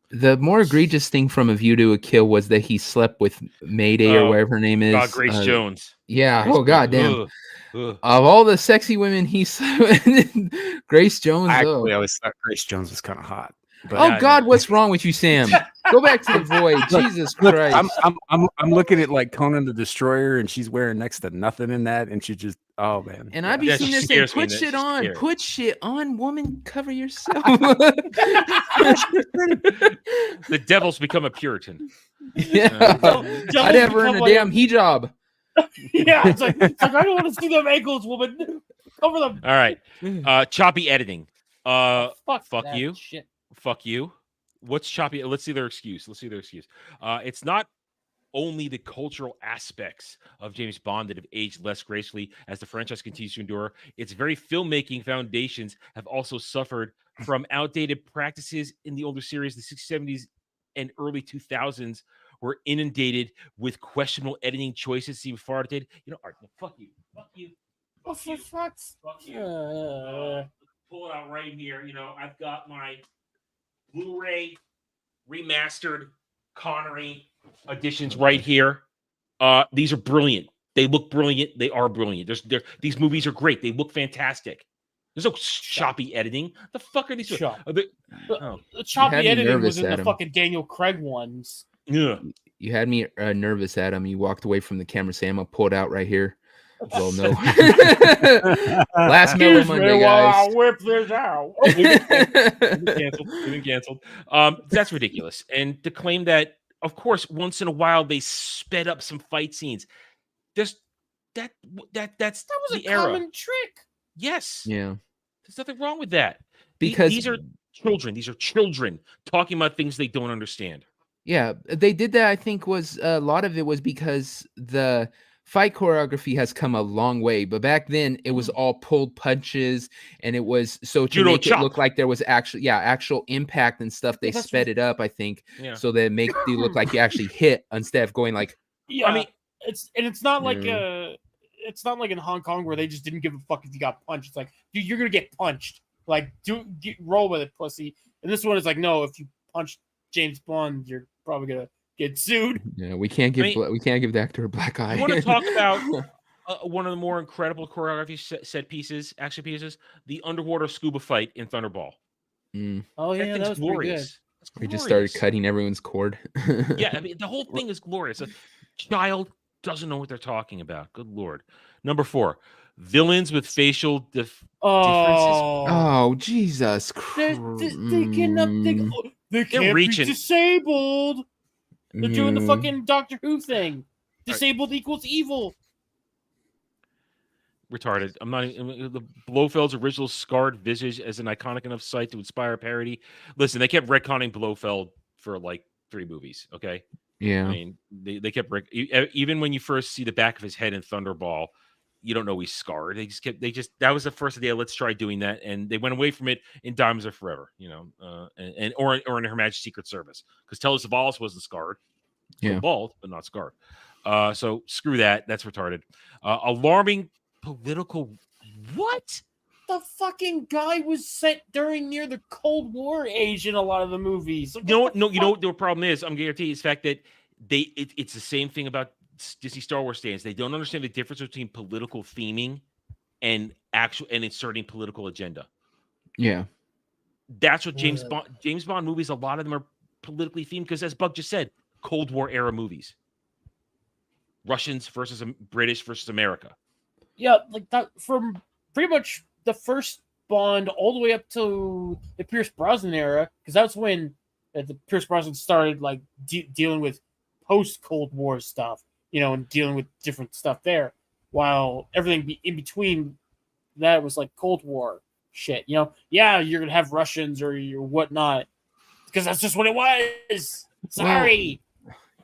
The more egregious thing from A View to a Kill was that he slept with Mayday or whatever her name is. God, Grace Jones. Yeah. Goddamn. Of all the sexy women he slept with, Grace Jones. I always thought Grace Jones was kind of hot. But God, what's wrong with you, Sam? Go back to the void. Jesus Christ. I'm looking at like Conan the Destroyer, and she's wearing next to nothing in that, and she just man. And I'd be seeing this thing. Put shit on. Put shit on, woman. Cover yourself. The devil's become a Puritan. Yeah. I'd have her in a damn hijab. Yeah, it's like I don't want to see them ankles, woman. Cover them. All right. Choppy editing. Fuck you. Shit. Fuck you. What's choppy? Let's see their excuse. It's not only the cultural aspects of James Bond that have aged less gracefully as the franchise continues to endure. Its very filmmaking foundations have also suffered from outdated practices in the older series. The 60s, 70s, and early 2000s were inundated with questionable editing choices. Seem far outdated. Fuck you. Fuck you. Fuck you. Fuck you. Pull it out right here. I've got my Blu-ray remastered Connery editions right here. These are brilliant. They look brilliant. They are brilliant. These movies are great. They look fantastic. There's no choppy editing. The fuck are these? The choppy editing was in the fucking Daniel Craig ones. Yeah. You had me nervous, Adam. You walked away from the camera saying, I'm going to pull it out right here. Well, no. Last Mellow Monday, guys. I'll whip this out. We've been canceled. That's ridiculous. And to claim that, of course, once in a while they sped up some fight scenes. That's that was the a era. common trick. Yes. Yeah. There's nothing wrong with that. Because these are children. These are children talking about things they don't understand. Yeah, they did that. I think was a lot of it was because the fight choreography has come a long way, but back then it was all pulled punches, and it was so to make it look like there was actual impact and stuff. They sped it up, I think, so that make you look like you actually hit instead of going like. Yeah, I mean, it's not like it's not like in Hong Kong where they just didn't give a fuck if you got punched. It's like, dude, you're gonna get punched. Like, roll with it, pussy. And this one is like, no, if you punch James Bond, you're probably gonna get sued. Yeah, we can't give the actor a black eye. You want to talk about one of the more incredible choreography action pieces, the underwater scuba fight in Thunderball. Oh yeah, that was glorious. We just started cutting everyone's cord. Yeah, I mean the whole thing is glorious. A child doesn't know what they're talking about. Good Lord. Number 4, villains with facial differences. Oh, Jesus Christ! They can't be disabled. They're doing the fucking Doctor Who thing. Disabled equals evil. Retarded. I'm not even, the Blofeld's original scarred visage as an iconic enough sight to inspire parody. Listen, they kept retconning Blofeld for like 3 movies. Okay. Yeah. I mean, they kept even when you first see the back of his head in Thunderball, you don't know he's scarred. That was the first idea. Let's try doing that, and they went away from it in Diamonds Are Forever, or in Her Majesty's Secret Service, because Tell Us of Wallace wasn't scarred, still bald but not scarred. So screw that. That's retarded. Alarming political. What? The fucking guy was set during near the Cold War age in a lot of the movies. You know what the problem is? I'm guarantee you, is the fact that it's the same thing about Disney Star Wars stands. They don't understand the difference between political theming and inserting political agenda. Yeah. That's what James Bond movies, a lot of them are politically themed because, as Buck just said, Cold War era movies. Russians versus British versus America. Yeah, like that from pretty much the first Bond all the way up to the Pierce Brosnan era, because that's when the Pierce Brosnan started like dealing with post Cold War stuff, and dealing with different stuff there, while everything in between that was like Cold War shit. Yeah, you're gonna have Russians or whatnot, because that's just what it was. Sorry.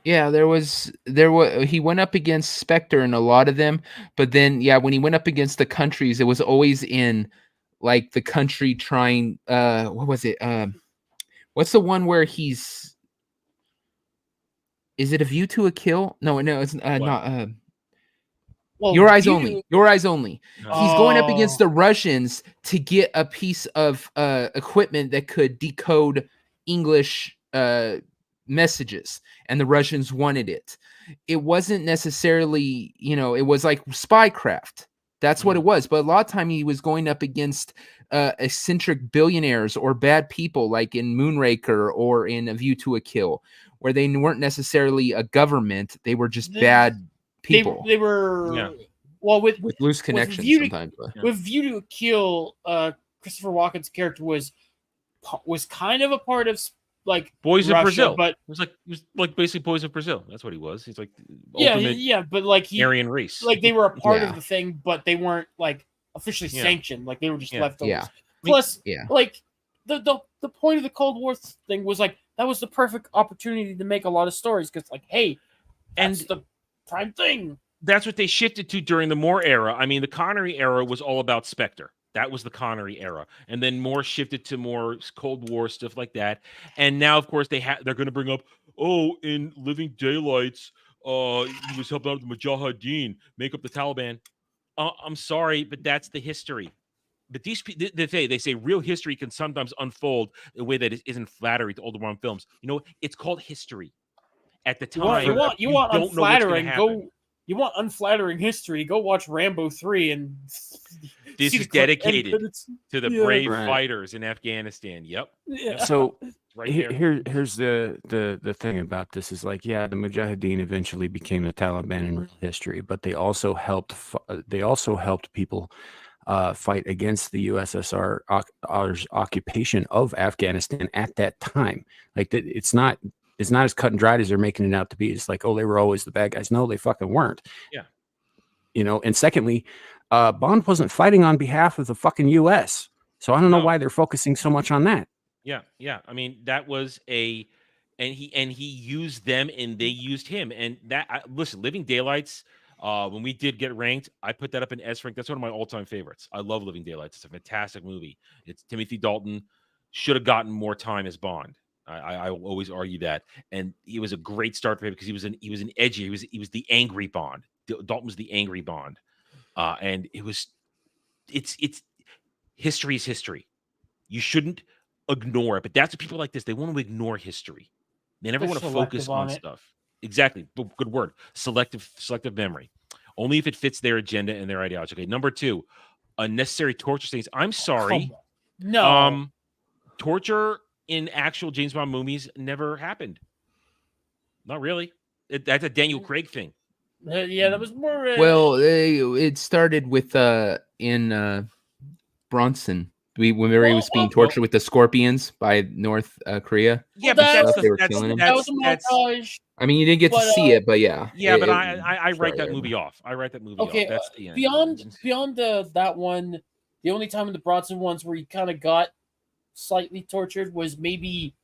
Yeah, there was he went up against Spectre in a lot of them, but then when he went up against the countries, it was always in like the country trying what was it? What's the one where he's, is it A View to a Kill? No, it's not Your Eyes Only. Your Eyes Only. He's going up against the Russians to get a piece of equipment that could decode English messages, and the Russians wanted it. It wasn't necessarily, it was like spycraft. That's what it was. But a lot of time he was going up against eccentric billionaires or bad people, like in Moonraker or in A View to a Kill, where they weren't necessarily a government. They were just bad people. They were with loose connections sometimes. With View to a Kill, Christopher Walken's character was kind of a part of like Boys Russia, of Brazil, but it was like basically Boys of Brazil. That's what he was. He's like but like Aryan race. Like they were a part of the thing, but they weren't like officially sanctioned. Like they were just leftovers. Yeah. Plus, like the point of the Cold War thing was like that was the perfect opportunity to make a lot of stories, because like, hey, that's the prime thing. That's what they shifted to during the Moore era. I mean, the Connery era was all about Spectre. That was the Connery era, and then Moore shifted to more Cold War stuff like that. And now, of course, they're going to bring up, in Living Daylights, he was helping out the Mujahideen, make up the Taliban. I'm sorry, but that's the history. But they say real history can sometimes unfold in a way that isn't flattering to older run films. It's called history. At the time, you want unflattering. You want unflattering history? Go watch Rambo 3 and. This is dedicated to the brave fighters in Afghanistan. Yep. Yeah. So right here's the thing about this is like, the Mujahideen eventually became the Taliban in real history, but they also helped people fight against the USSR's occupation of Afghanistan at that time. Like it's not as cut and dried as they're making it out to be. It's like, they were always the bad guys. No, they fucking weren't. Yeah. And secondly, Bond wasn't fighting on behalf of the fucking U.S. So I don't know why they're focusing so much on that. Yeah. I mean, that was and he used them and they used him. And listen, Living Daylights, when we did get ranked, I put that up in S rank. That's one of my all-time favorites. I love Living Daylights. It's a fantastic movie. It's Timothy Dalton should have gotten more time as Bond. I always argue that, and it was a great start for him because he was an edgy. He was the angry Bond. Dalton was the angry Bond, and it's history is history. You shouldn't ignore it, but that's what people like this. They want to ignore history. They never want to focus on stuff. Exactly, good word. Selective memory. Only if it fits their agenda and their ideology. Okay, number 2, unnecessary torture scenes. I'm sorry, no torture in actual James Bond movies never happened. Not really. That's a Daniel Craig thing. That was more. It started with in Bronson. Whenever he was being tortured with the scorpions by North Korea. Yeah, but they were killing him. That was a montage. I mean, you didn't get to see it, but yeah. Yeah, but I write that movie off. I write that movie off. That's the end. Beyond that one, the only time in the Bronson ones where he kind of got slightly tortured was maybe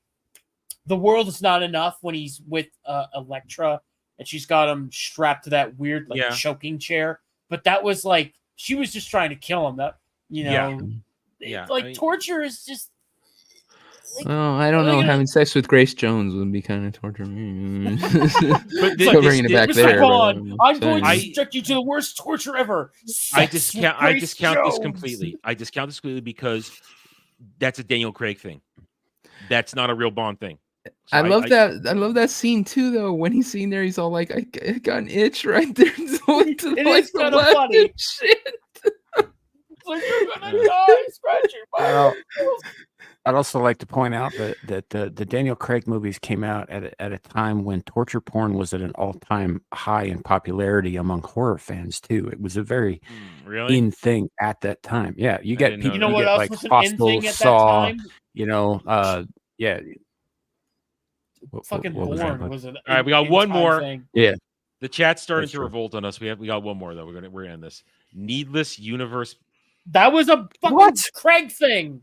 The World Is Not Enough when he's with Elektra and she's got him strapped to that weird choking chair. But that was like she was just trying to kill him. That torture is just. Well, I don't know. Having sex with Grace Jones would be kind of torture. But bringing it back there. I'm going to subject you to the worst torture ever. I discount this completely. I discount this completely because that's a Daniel Craig thing. That's not a real Bond thing. So I love that scene too, though. When he's seen there, he's all like, "I got an itch right there." It is kind of funny. Shit. It's like you're gonna die. Scratch your butt. I'd also like to point out that the Daniel Craig movies came out at a time when torture porn was at an all-time high in popularity among horror fans too. It was a very in thing at that time. Yeah, you get people. You know what else like was an Hostel, in thing at Saw. that time? You know, yeah. Fucking what was Born that? was an. All right, we got one more. Thing. Yeah, the chat's starting to revolt on us. We got one more though. We're gonna end this. Needless Universe. That was a fucking Craig thing.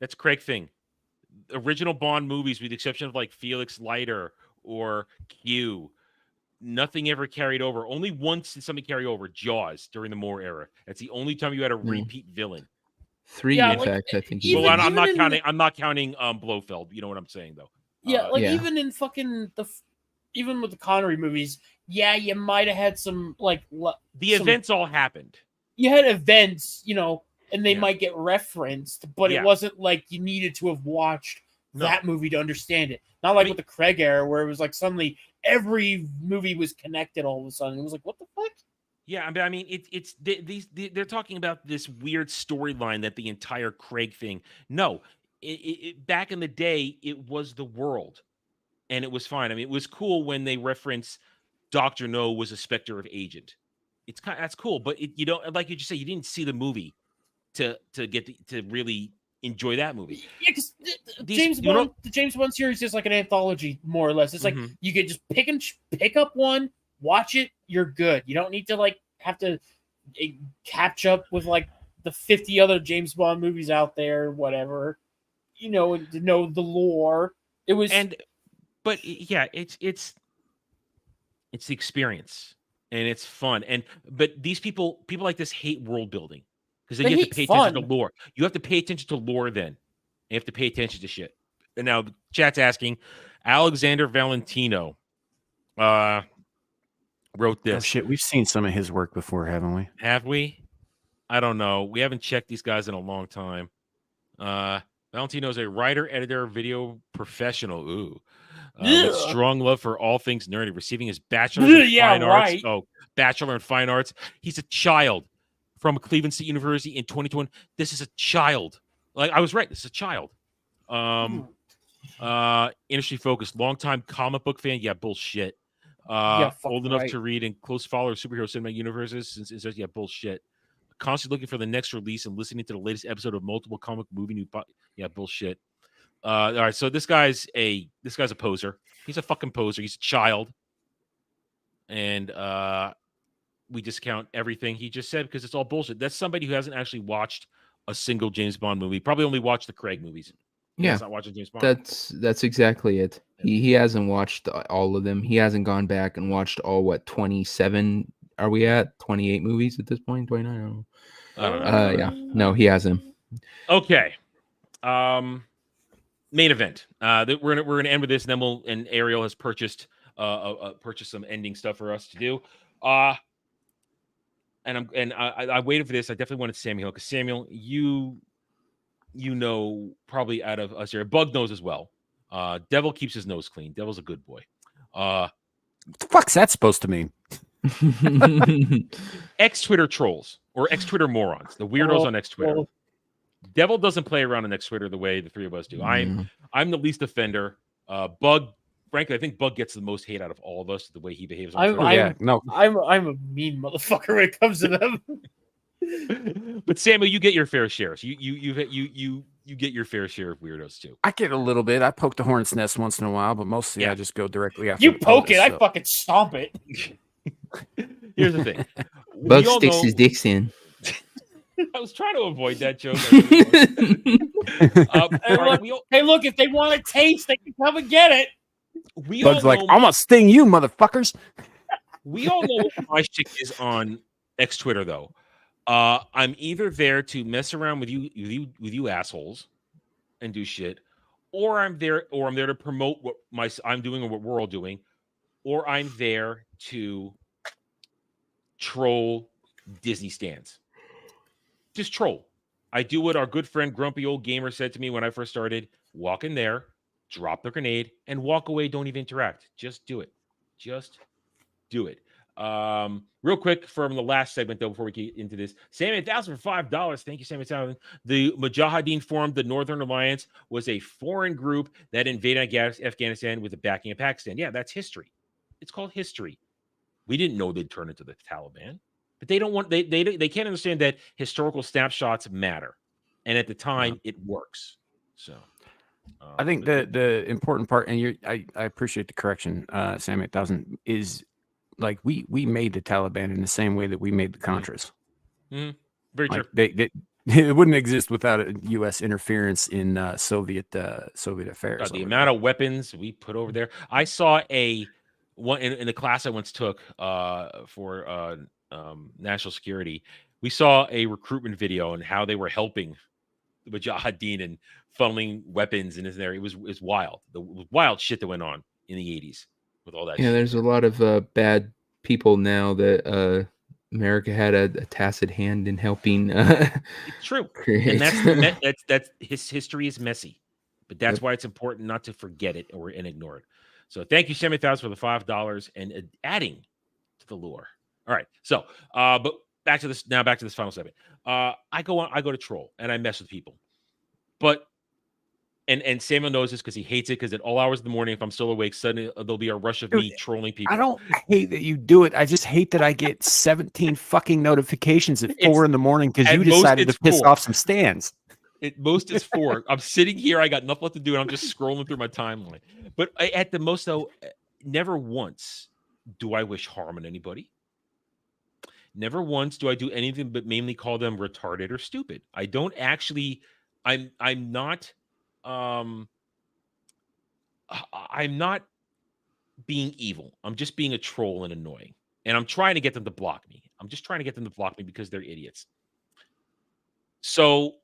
That's Craig thing. Original Bond movies, with the exception of like Felix Leiter or Q, nothing ever carried over. Only once did something carry over. Jaws during the Moore era. That's the only time you had a repeat villain. 3, in fact, I think. Well, I'm not counting Blofeld. You know what I'm saying, though. Yeah, even in fucking even with the Connery movies, you might have had some events all happened. You had events, and they might get referenced, but it wasn't like you needed to have watched that movie to understand it. Not like with the Craig era, where it was like suddenly every movie was connected all of a sudden. It was like, what the fuck? Yeah, I mean, they're talking about this weird storyline that the entire Craig thing. No, back in the day, it was the world, and it was fine. I mean, it was cool when they reference Dr. No was a Spectre of Agent. That's cool, but you don't, like you just say, you didn't see the movie to really enjoy that movie. Yeah, because the James Bond series is like an anthology, more or less. It's like you could just pick up one, watch it, you're good. You don't need to have to catch up with the 50 other James Bond movies out there, whatever. To know the lore. It was, but yeah, it's the experience. And it's fun. But these people like this hate world building because then you have to pay attention to lore. You have to pay attention to lore then. You have to pay attention to shit. And now the chat's asking, Alexander Valentino wrote this. Oh, shit, we've seen some of his work before, haven't we? Have we? I don't know. We haven't checked these guys in a long time. Valentino is a writer, editor, video professional. Ooh. With strong love for all things nerdy, receiving his bachelor's in fine arts. Oh, bachelor in fine arts. He's a child from Cleveland State University in 2021. This is a child. I was right. This is a child. Industry focused, longtime comic book fan. Yeah, bullshit. Old enough to read and close follower of superhero cinematic universes. Since yeah, bullshit. Constantly looking for the next release and listening to the latest episode of multiple comic movie yeah, bullshit. All right, so this guy's a poser. He's a fucking poser. He's a child, and we discount everything he just said because it's all bullshit. That's somebody who hasn't actually watched a single James Bond movie. Probably only watched the Craig movies. He's not watching James Bond. That's exactly it. He hasn't watched all of them. He hasn't gone back and watched all 27. Are we at 28 movies at this point? 29? I don't know. Yeah, no, he hasn't. Okay. Main event. We're gonna end with this, and then Ariel has purchased some ending stuff for us to do. I waited for this. I definitely wanted Samuel because Samuel, you probably out of us here, Bug knows as well. Devil keeps his nose clean. Devil's a good boy. What the fuck's that supposed to mean? X-Twitter trolls or X-Twitter morons, the weirdos on X-Twitter. Devil doesn't play around on X-Twitter the way the three of us do. I'm the least offender. Bug, frankly, I think Bug gets the most hate out of all of us the way he behaves on Twitter. I'm a mean motherfucker when it comes to them. But Samuel, you get your fair share. So you get your fair share of weirdos too. I get a little bit. I poke the hornet's nest once in a while, but mostly I just go directly after. You poke it, I fucking stomp it. Here's the thing. Bug sticks his dicks in. I was trying to avoid that joke. Hey, look, if they want a taste, they can come and get it. Bug's like, I'm gonna sting you, motherfuckers. We all know what my shtick is on X Twitter, though. I'm either there to mess around with you assholes and do shit, or I'm there to promote what I'm doing or what we're all doing, or I'm there to troll Disney stands. Just troll. I do what our good friend Grumpy Old Gamer said to me when I first started. Walk in there, drop the grenade, and walk away. Don't even interact. Just do it. Just do it. Real quick from the last segment, though, before we get into this, Sammy 1000 for $5. Thank you, Sammy 1000. The Mujahideen formed the Northern Alliance, was a foreign group that invaded Afghanistan with the backing of Pakistan. Yeah, that's history. It's called history. We didn't know they'd turn into the Taliban, but they don't want they can't understand that historical snapshots matter, and at the time it works. So I think the important part, and I appreciate the correction, Sam 8000, is like we made the Taliban in the same way that we made the Contras. Mm-hmm. Very true. It wouldn't exist without U.S. interference in Soviet affairs. The amount of weapons we put over there. I saw one in the class I once took for national security. We saw a recruitment video and how they were helping the Mujahideen and funneling weapons in there. It was wild. The wild shit that went on in the 80s with all that. Yeah, there's a lot of bad people now that America had a tacit hand in helping. It's true, create. And that's his history is messy, but that's why it's important not to forget it and ignore it. So thank you, Sammy 1000, for the $5 and adding to the lore. All right, so but back to this final segment. I go to troll and I mess with people, but and Samuel knows this because he hates it because at all hours of the morning, if I'm still awake, suddenly there'll be a rush of me trolling people. I don't hate that you do it. I just hate that I get 17 fucking notifications at 4 in the morning because you decided to piss off some stands. At most, it's 4. I'm sitting here. I got nothing left to do, and I'm just scrolling through my timeline. But at the most, though, never once do I wish harm on anybody. Never once do I do anything but mainly call them retarded or stupid. I don't actually. I'm not. I'm not being evil. I'm just being a troll and annoying, and I'm trying to get them to block me. I'm just trying to get them to block me because they're idiots. So.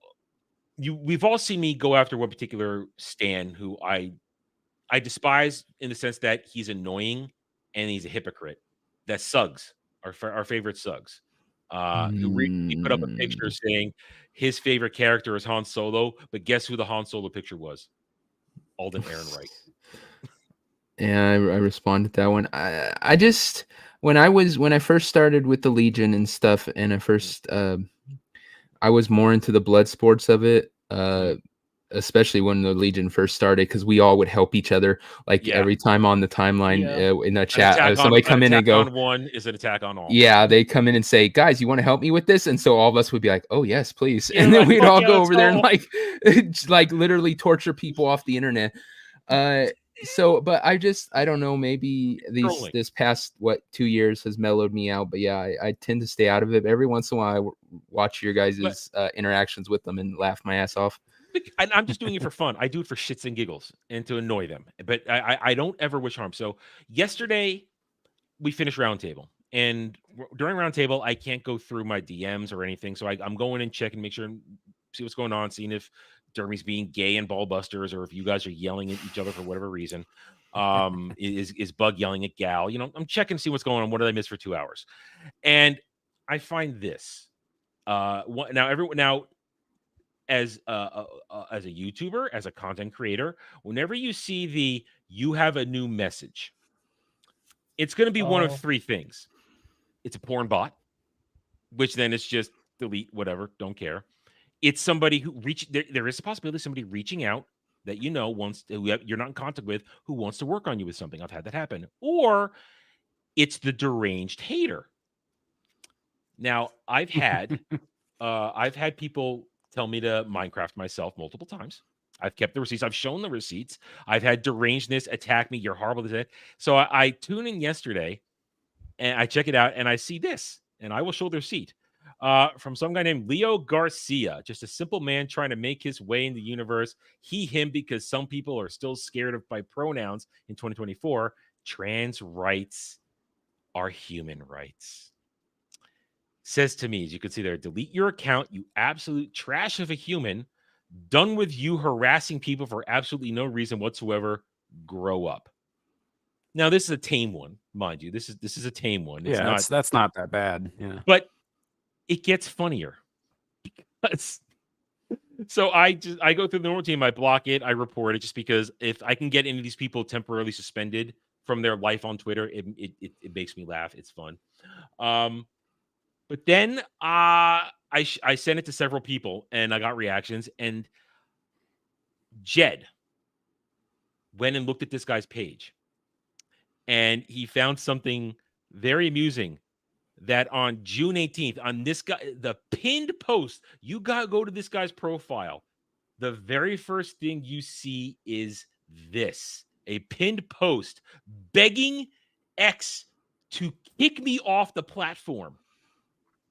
We've all seen me go after one particular Stan who I despise in the sense that he's annoying and he's a hypocrite. That's Suggs, our favorite Suggs, who recently put up a picture saying his favorite character is Han Solo, but guess who the Han Solo picture was? Alden Ehrenreich. Yeah, I responded to that one. I just when I first started with the Legion and stuff, and I was more into the blood sports of it, especially when the Legion first started, because we all would help each other. Like every time on the timeline in the chat, somebody come in and go, on one is an attack on all. Yeah, they come in and say, guys, you want to help me with this? And so all of us would be like, oh, yes, please. And then we'd all go over there and like literally torture people off the internet. But I don't know, maybe this past 2 years has mellowed me out, but yeah, I tend to stay out of it. Every once in a while I watch your guys' interactions with them and laugh my ass off. I'm just doing it for fun. I do it for shits and giggles and to annoy them, but I don't ever wish harm. So yesterday we finished Roundtable, and during Roundtable I can't go through my DMs or anything, so I'm going and checking, make sure, see what's going on, seeing if Dermy's being gay and ballbusters, or if you guys are yelling at each other for whatever reason. Is Bug yelling at Gal? I'm checking to see what's going on. What did I miss for 2 hours? And I find this. Now as a YouTuber, as a content creator, whenever you see you have a new message, it's going to be one of 3 things. It's a porn bot, which then it's just delete, whatever, don't care. It's somebody who there is a possibility of somebody reaching out that you're not in contact with, who wants to work on you with something. I've had that happen. Or it's the deranged hater. Now, I've had people tell me to Minecraft myself multiple times. I've kept the receipts. I've shown the receipts. I've had derangedness attack me. You're horrible. So I tune in yesterday and I check it out and I see this, and I will show the receipt. From some guy named Leo Garcia, just a simple man trying to make his way in the universe. He, him, because some people are still scared of by pronouns in 2024. Trans rights are human rights. Says to me, as you can see there, delete your account, you absolute trash of a human. Done with you harassing people for absolutely no reason whatsoever. Grow up. Now, this is a tame one, mind you. This is a tame one. It's not, that's not that bad. Yeah. But it gets funnier. So I go through the normal team, I block it, I report it, just because if I can get any of these people temporarily suspended from their life on Twitter, it makes me laugh. It's fun. But then I sent it to several people and I got reactions. And Jed went and looked at this guy's page and he found something very amusing that on June 18th, on this guy, the pinned post, you got to go to this guy's profile. The very first thing you see is this, a pinned post begging X to kick me off the platform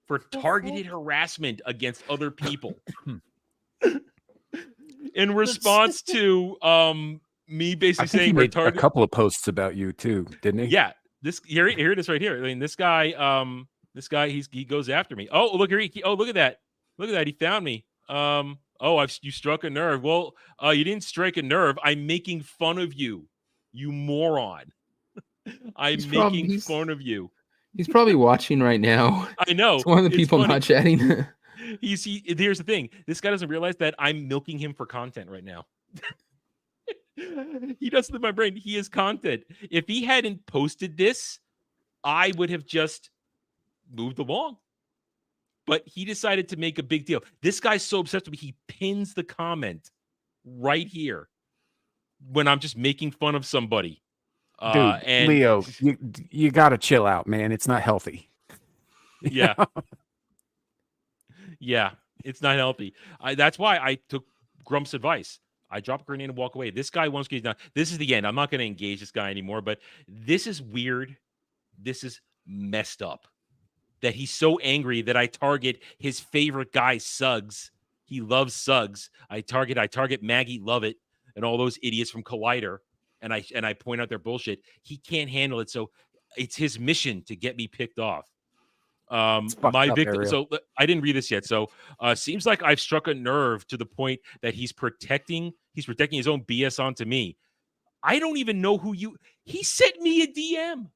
for targeted harassment against other people. In response to me basically saying he made a couple of posts about you too, didn't he? Yeah. Here it is right here. I mean, this guy, he goes after me. Oh, look here. Look at that. Look at that. He found me. You struck a nerve. Well, you didn't strike a nerve. I'm making fun of you, you moron. I'm making fun of you. He's probably watching right now. I know. It's one of the people funny. not chatting. Here's the thing. This guy doesn't realize that I'm milking him for content right now. He doesn't live my brain. He is content. If he hadn't posted this, I would have just moved along. But he decided to make a big deal. This guy's so obsessed with me, he pins the comment right here when I'm just making fun of somebody. Dude, and Leo, you got to chill out, man. It's not healthy. Yeah. Yeah, it's not healthy. That's why I took Grump's advice. I drop a grenade and walk away. This guy wants to get down. This is the end. I'm not going to engage this guy anymore, but this is weird. This is messed up. That he's so angry that I target his favorite guy, Suggs. He loves Suggs. I target Maggie Lovett and all those idiots from Collider, and I point out their bullshit. He can't handle it, so it's his mission to get me picked off. My victim. So I didn't read this yet. So seems like I've struck a nerve to the point that he's protecting his own BS onto me. I don't even know who you. He sent me a DM.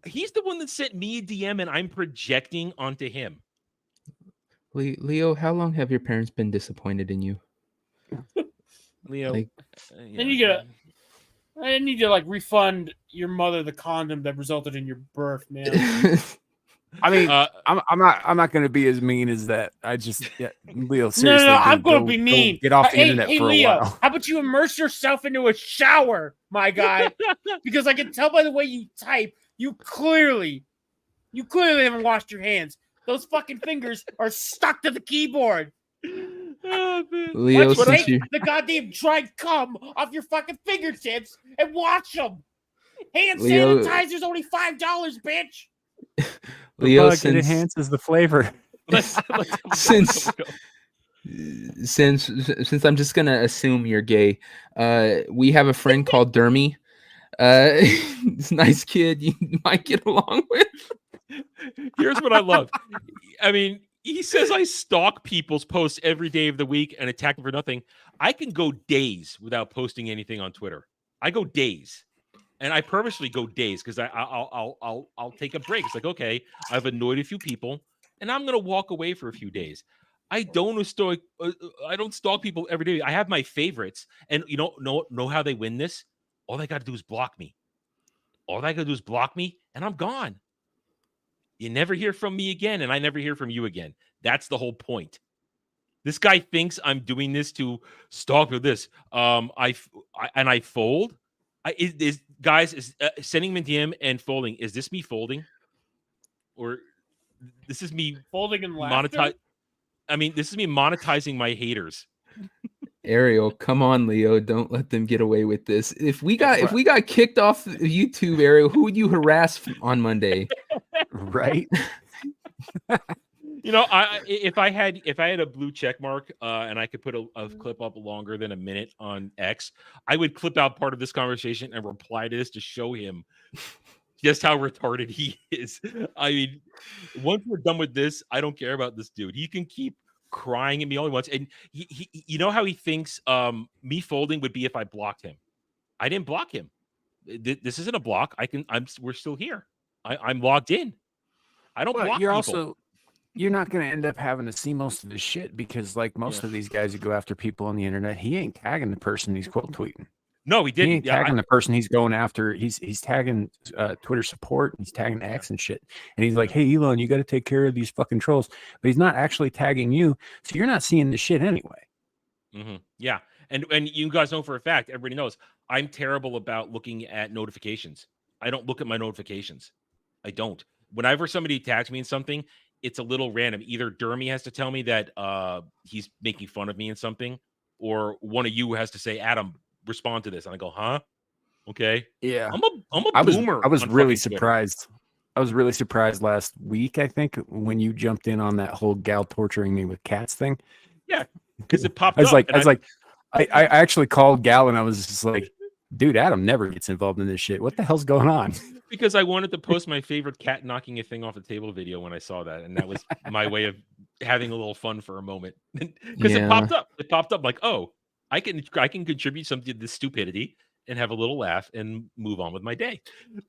He's the one that sent me a DM, and I'm projecting onto him. Leo, how long have your parents been disappointed in you? Leo, I need to like refund your mother the condom that resulted in your birth, man. I mean, I'm not going to be as mean as that. Leo, seriously. No, I'm going to be mean. Get off the internet for Leo, a while. How about you immerse yourself into a shower, my guy? Because I can tell by the way you type, you clearly haven't washed your hands. Those fucking fingers are stuck to the keyboard. Oh, Leo, take the goddamn dried cum off your fucking fingertips and wash them. Hand sanitizer's only $5, bitch. Leo, it enhances the flavor. Since I'm just gonna assume you're gay, we have a friend called Dermy. He's a nice kid you might get along with. Here's what I love. I mean, he says I stalk people's posts every day of the week and attack them for nothing. I can go days without posting anything on Twitter. I go days, and I purposely go days because I'll take a break. It's like, okay, I've annoyed a few people, and I'm gonna walk away for a few days. I don't stalk people every day. I have my favorites, and you know how they win this. All they got to do is block me. And I'm gone. You never hear from me again, and I never hear from you again. That's the whole point. This guy thinks I'm doing this to stalk with this. I fold. Sending him a DM and folding. Is this me folding, or this is me folding and laughter? This is me monetizing my haters. Ariel, come on, Leo, don't let them get away with this. If we got kicked off YouTube, Ariel, who would you harass on Monday? Right? You know, if I had a blue check mark and I could put a clip up longer than a minute on X, I would clip out part of this conversation and reply to this to show him just how retarded he is. I mean, once we're done with this, I don't care about this dude. He can keep crying at me all he wants, and he you know how he thinks me folding would be if I blocked him. I didn't block him. This isn't a block. We're still here. I'm logged in. I don't block people. You're not going to end up having to see most of this shit because, like most of these guys who go after people on the internet, he ain't tagging the person he's quote tweeting. No, he didn't. He ain't tagging the person he's going after. He's tagging Twitter support. He's tagging X and shit. And he's like, "Hey, Elon, you got to take care of these fucking trolls." But he's not actually tagging you, so you're not seeing the shit anyway. Mm-hmm. Yeah, and you guys know for a fact, everybody knows I'm terrible about looking at notifications. I don't look at my notifications. I don't. Whenever somebody tags me in something, it's a little random. Either Dermy has to tell me that he's making fun of me in something, or one of you has to say, "Adam, respond to this," and I go, "Huh? Okay." Yeah, I'm a boomer. I was really surprised. I was really surprised last week, I think, when you jumped in on that whole gal torturing me with cats thing. Yeah, because it popped I was up. I actually called Gal and I was just like, dude, Adam never gets involved in this shit. What the hell's going on? Because I wanted to post my favorite cat knocking a thing off the table video when I saw that, and that was my way of having a little fun for a moment. Because it popped up. It popped up like, oh, I can contribute something to this stupidity and have a little laugh and move on with my day.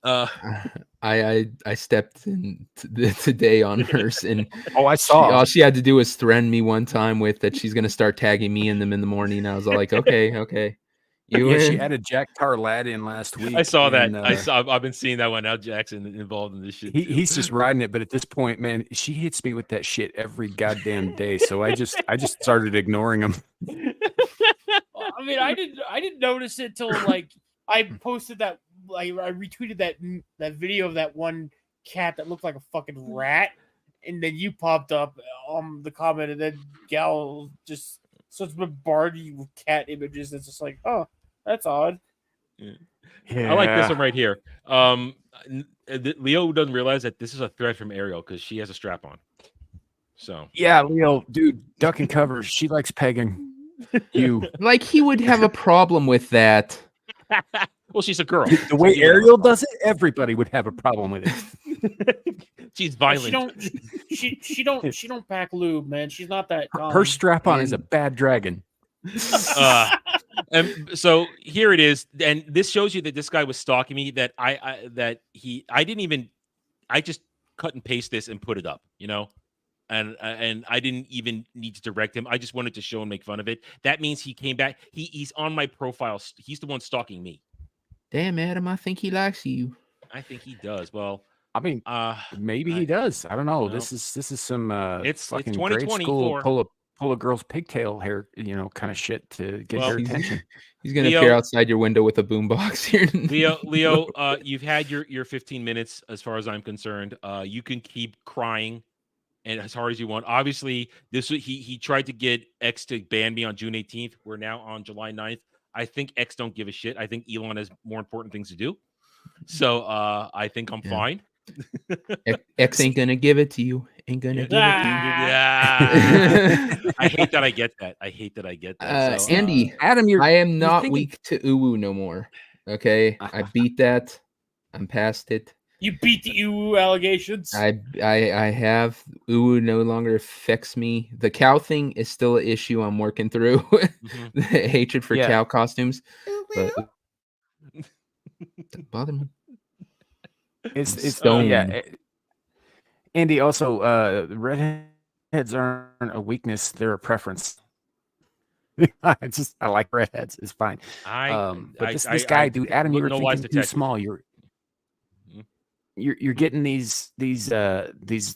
I stepped in today on hers, and I saw all she had to do was threaten me one time with that she's gonna start tagging me in them in the morning. I was all like, okay. She added Jack Tarlad in last week. I saw that. I've been seeing that one now. Jackson involved in this shit. He's just riding it, but at this point, man, she hits me with that shit every goddamn day. So I just started ignoring him. I mean, I didn't notice it till like I posted that. I retweeted that video of that one cat that looked like a fucking rat, and then you popped up on the comment, and then Gal just starts bombarding you with cat images. It's just like, oh, that's odd. Yeah. I like this one right here. Leo doesn't realize that this is a threat from Ariel because she has a strap on. So yeah, Leo, dude, duck and cover. She likes pegging you. Like he would have a problem with that. Well, she's a girl. The way Ariel does it, everybody would have a problem with it. She's violent. She don't pack lube, man. She's not that. Her strap on is a bad dragon. And so here it is, and this shows you that this guy was stalking me. That I just cut and paste this and put it up, you know, and I didn't even need to direct him. I just wanted to show and make fun of it. That means he came back. He's on my profile. He's the one stalking me. Damn, Adam, I think he likes you. I think he does. Well, I mean, maybe he does. I don't know. This is some it's fucking 2024. grade school pull a girl's pigtail hair, you know, kind of shit to get their attention. He's gonna appear outside your window with a boombox here. Leo, you've had your 15 minutes as far as I'm concerned. You can keep crying and as hard as you want. Obviously, he tried to get X to ban me on June 18th. We're now on July 9th. I think X don't give a shit. I think Elon has more important things to do. So I think I'm fine. X ain't gonna give it to you. Ain't gonna give it to you. I hate that I get that. So, Andy, Adam, I am not weak to uwu no more. Okay, I beat that. I'm past it. You beat the uwu allegations. I have. Uwu no longer affects me. The cow thing is still an issue I'm working through. The hatred for cow costumes. But doesn't bother me. It's Andy, also redheads aren't a weakness, they're a preference. I like redheads. It's fine. But this guy, dude, Adam, you were thinking too small. You're getting these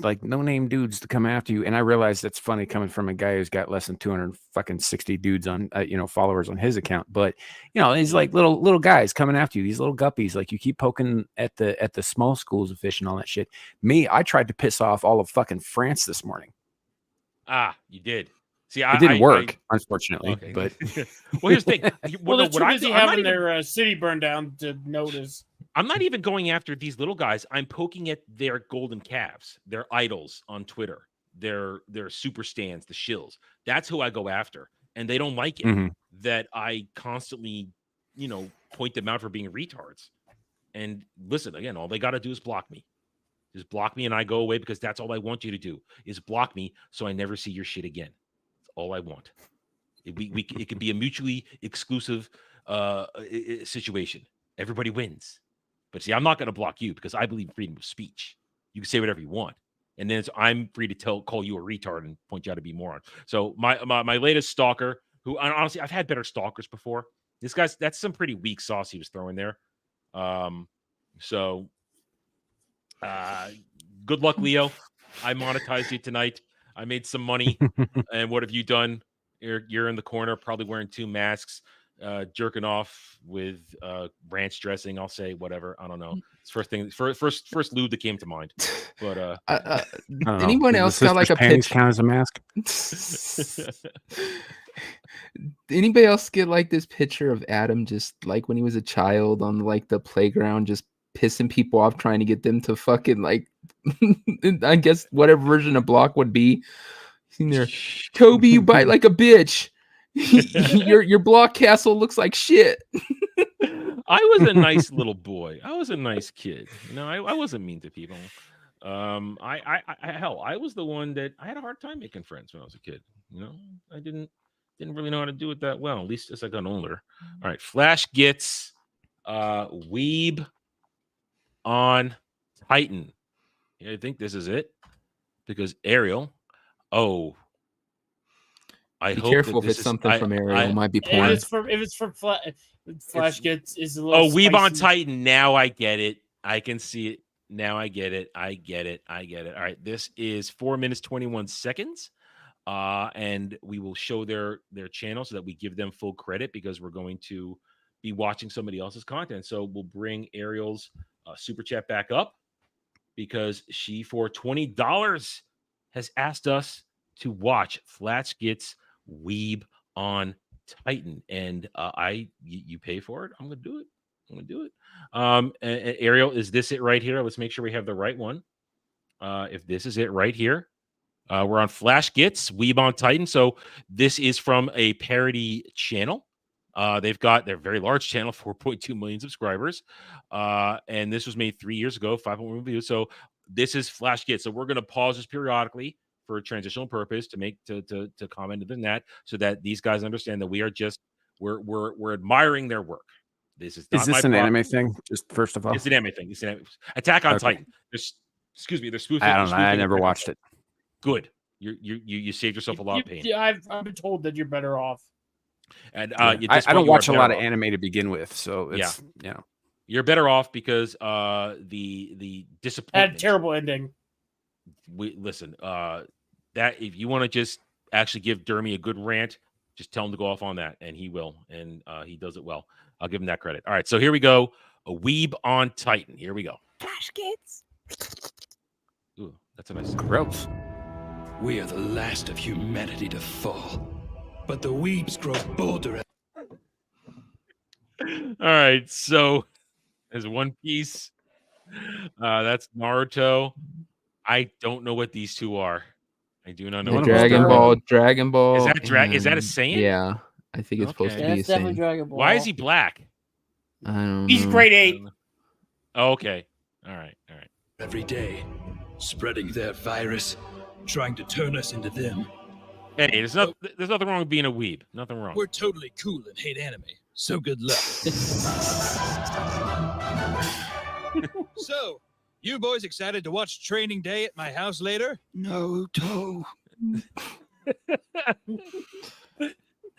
like no-name dudes to come after you, and I realize that's funny coming from a guy who's got less than 260 dudes on followers on his account. But these like little guys coming after you, these little guppies. Like you keep poking at the small schools of fish and all that shit. Me, I tried to piss off all of fucking France this morning. You did. See, it didn't work, unfortunately. Okay. But well, here's the thing. They're too busy having their city burned down to notice. I'm not even going after these little guys. I'm poking at their golden calves, their idols on Twitter, their super stands, the shills. That's who I go after. And they don't like it that I constantly, point them out for being retards. And listen, again, all they got to do is block me. Just block me and I go away, because that's all I want you to do is block me so I never see your shit again. That's all I want. It can be a mutually exclusive situation. Everybody wins. But see, I'm not going to block you because I believe in freedom of speech. You can say whatever you want. And then I'm free to call you a retard and point you out to be a moron. So my latest stalker, who honestly, I've had better stalkers before. This guy's, that's some pretty weak sauce he was throwing there. Good luck, Leo. I monetized you tonight. I made some money. And what have you done? You're in the corner, probably wearing 2 masks, jerking off with ranch dressing. I'll say whatever. I don't know. It's first lube that came to mind. But anyone else got like a pitch? Count as a mask? Anybody else get like this picture of Adam just like when he was a child on like the playground, just pissing people off, trying to get them to fucking like, I guess whatever version of block would be. Seen there, Toby, you bite like a bitch. Your block castle looks like shit. I was a nice little boy. I was a nice kid. I wasn't mean to people. I was the one that I had a hard time making friends when I was a kid. I didn't really know how to do it that well, at least as I got older. All right, Flash gets Weeb on Titan. Yeah, I think this is it, because Ariel. Oh, be careful if it's something from Ariel. It might be porn. If it's from Flash gets is a little. Weeb on Titan. Now I get it. I can see it. Now I get it. I get it. All right, this is 4 minutes 21 seconds. And we will show their channel so that we give them full credit, because we're going to be watching somebody else's content. So we'll bring Ariel's super chat back up, because she for $20 has asked us to watch Flash Gets Weeb on Titan, and you pay for it. I'm gonna do it. And Ariel, is this it right here? Let's make sure we have the right one. If this is it right here. We're on Flash Gets Weeb on Titan. So this is from a parody channel. They've got their very large channel, 4.2 million subscribers. And this was made 3 years ago, 5.1 views. So this is Flash Gets. So we're going to pause this periodically for a transitional purpose to make to comment on that, so that these guys understand that we are just we're admiring their work. This is not this an anime thing? Just first of all, it's an anime thing. It's an anime. Attack on Titan. They're spoofing. I don't know. I never watched it. Good. You saved yourself a lot of pain. Yeah, I've been told that you're better off. And I don't watch a lot of anime to begin with, so it's you're better off, because the disappointment had a terrible ending. Listen, that if you want to just actually give Dermy a good rant, just tell him to go off on that, and he will, and he does it well. I'll give him that credit. All right, so here we go. A Weeb on Titan. Here we go. Flash Kids. Ooh, that's a nice. Gross. We are the last of humanity to fall, but the weebs grow bolder. All right, so there's One Piece. That's Naruto. I don't know what these two are. I do not know. What Dragon Ball. Is that a Saiyan? Yeah, I think it's supposed to be a definitely Saiyan. Dragon Ball. Why is he black? I don't know. He's grade 8. Oh, okay. All right. Every day, spreading their virus, trying to turn us into them. Hey, there's nothing wrong with being a weeb. Nothing wrong. We're totally cool and hate anime. So good luck. So, you boys excited to watch Training Day at my house later? No, Toe.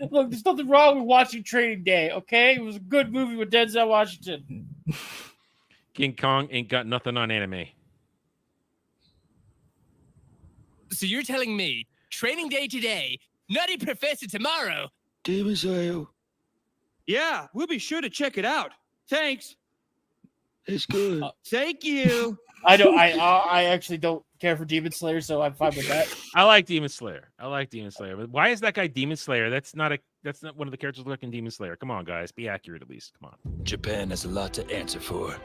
Look, there's nothing wrong with watching Training Day, okay? It was a good movie with Denzel Washington. King Kong ain't got nothing on anime. So you're telling me Training Day today, Nutty Professor tomorrow? Demon Slayer. Yeah, we'll be sure to check it out. Thanks. It's good. Thank you. I actually don't care for Demon Slayer, so I'm fine with that. I like Demon Slayer. But why is that guy Demon Slayer? That's not one of the characters looking Demon Slayer. Come on, guys, be accurate at least. Come on. Japan has a lot to answer for.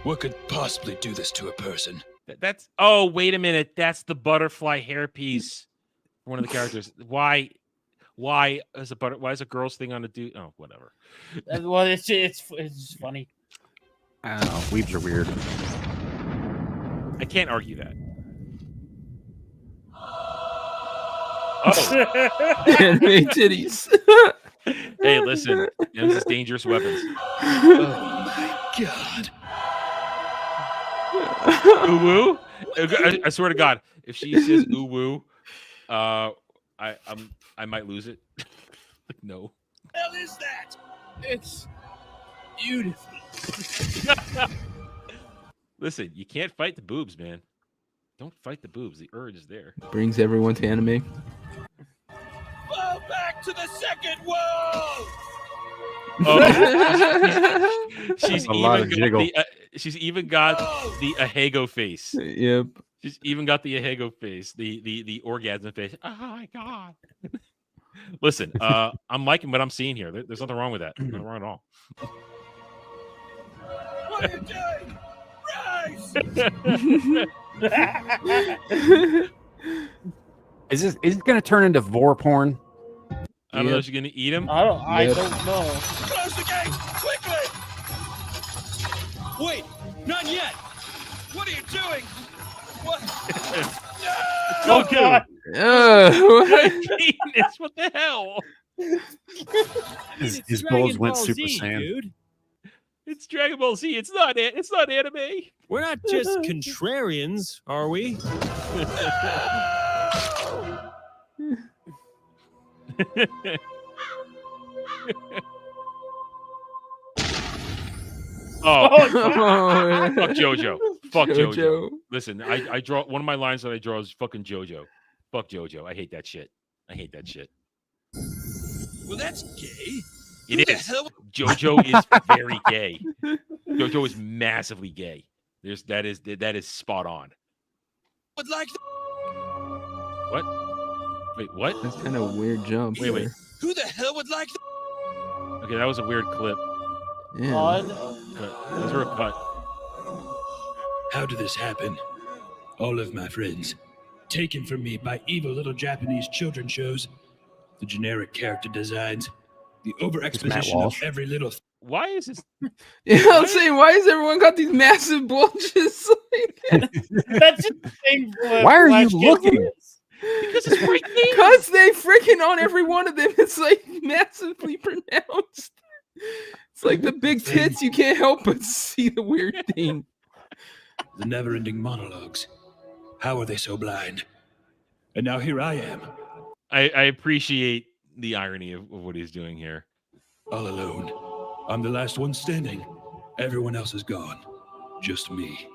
What could possibly do this to a person? That's oh, wait a minute. That's the butterfly hairpiece. One of the characters. Why is why is a girl's thing on a dude? Oh, whatever. Well, it's just funny. I don't know. Weebs are weird. I can't argue that. Oh. Anime titties. Hey, listen. This is dangerous weapons. Oh my god. Ooh woo? I swear to God, if she says ooh woo, I might lose it. Like, no. What the hell is that? It's beautiful. Listen, you can't fight the boobs, man. Don't fight the boobs. The urge is there. Brings everyone to anime. Fall back to the second wall. Oh, she's A lot of jiggle. She's even got the Ahego face. Yep. She's even got the Ahego face, the orgasm face. Oh my god! Listen, I'm liking what I'm seeing here. There's nothing wrong with that. Nothing wrong at all. What are you doing? Rise! Is it going to turn into vor porn? I don't know if she's gonna eat him. I don't know. Close the gate quickly! Wait, not yet. What are you doing? What? Oh god! Penis, what the hell? His balls went Super Saiyan. Dude. It's Dragon Ball Z. It's not anime. We're not just contrarians, are we? Fuck JoJo. Fuck JoJo. Listen, I draw one of my lines that I draw is fucking JoJo. Fuck JoJo. I hate that shit. Well, that's gay. It is. JoJo is very gay. JoJo is massively gay. That is spot on. Would like. What? Wait, what? That's kind of a weird jump. Wait. Who the hell would like? Okay, that was a weird clip. Yeah. Those were a cut. How did this happen? All of my friends, taken from me by evil little Japanese children shows, the generic character designs, the over-exposition of every little... Why is this... Yeah, I'm saying, why has everyone got these massive bulges? That's just the same. Why are you looking? Because it's freaking. Because they freaking on every one of them. It's like massively pronounced. It's like the big tits. You can't help but see the weird thing. The never-ending monologues. How are they so blind? And now here I am. I appreciate the irony of what he's doing here. All alone. I'm the last one standing. Everyone else is gone. Just me.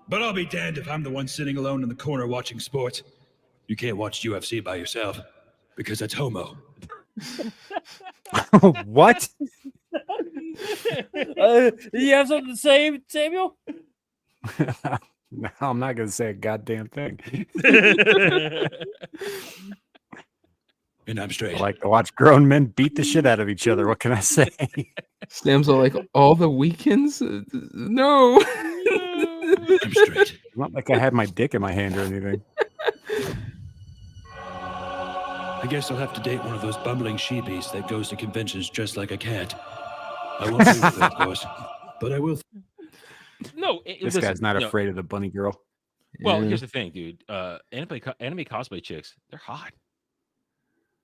But I'll be damned if I'm the one sitting alone in the corner watching sports. You can't watch UFC by yourself, because that's homo. What? You have something to say, Samuel? No, I'm not going to say a goddamn thing. And I'm straight. I like to watch grown men beat the shit out of each other. What can I say? Stam's all like, all the weekends? No. I'm straight. It's not like I had my dick in my hand or anything. I guess I'll have to date one of those bumbling sheepies that goes to conventions dressed like a cat. I won't do it, of course, but I will. No, This guy's not afraid of the bunny girl. Well, here's the thing, dude. Anime cosplay chicks, they're hot.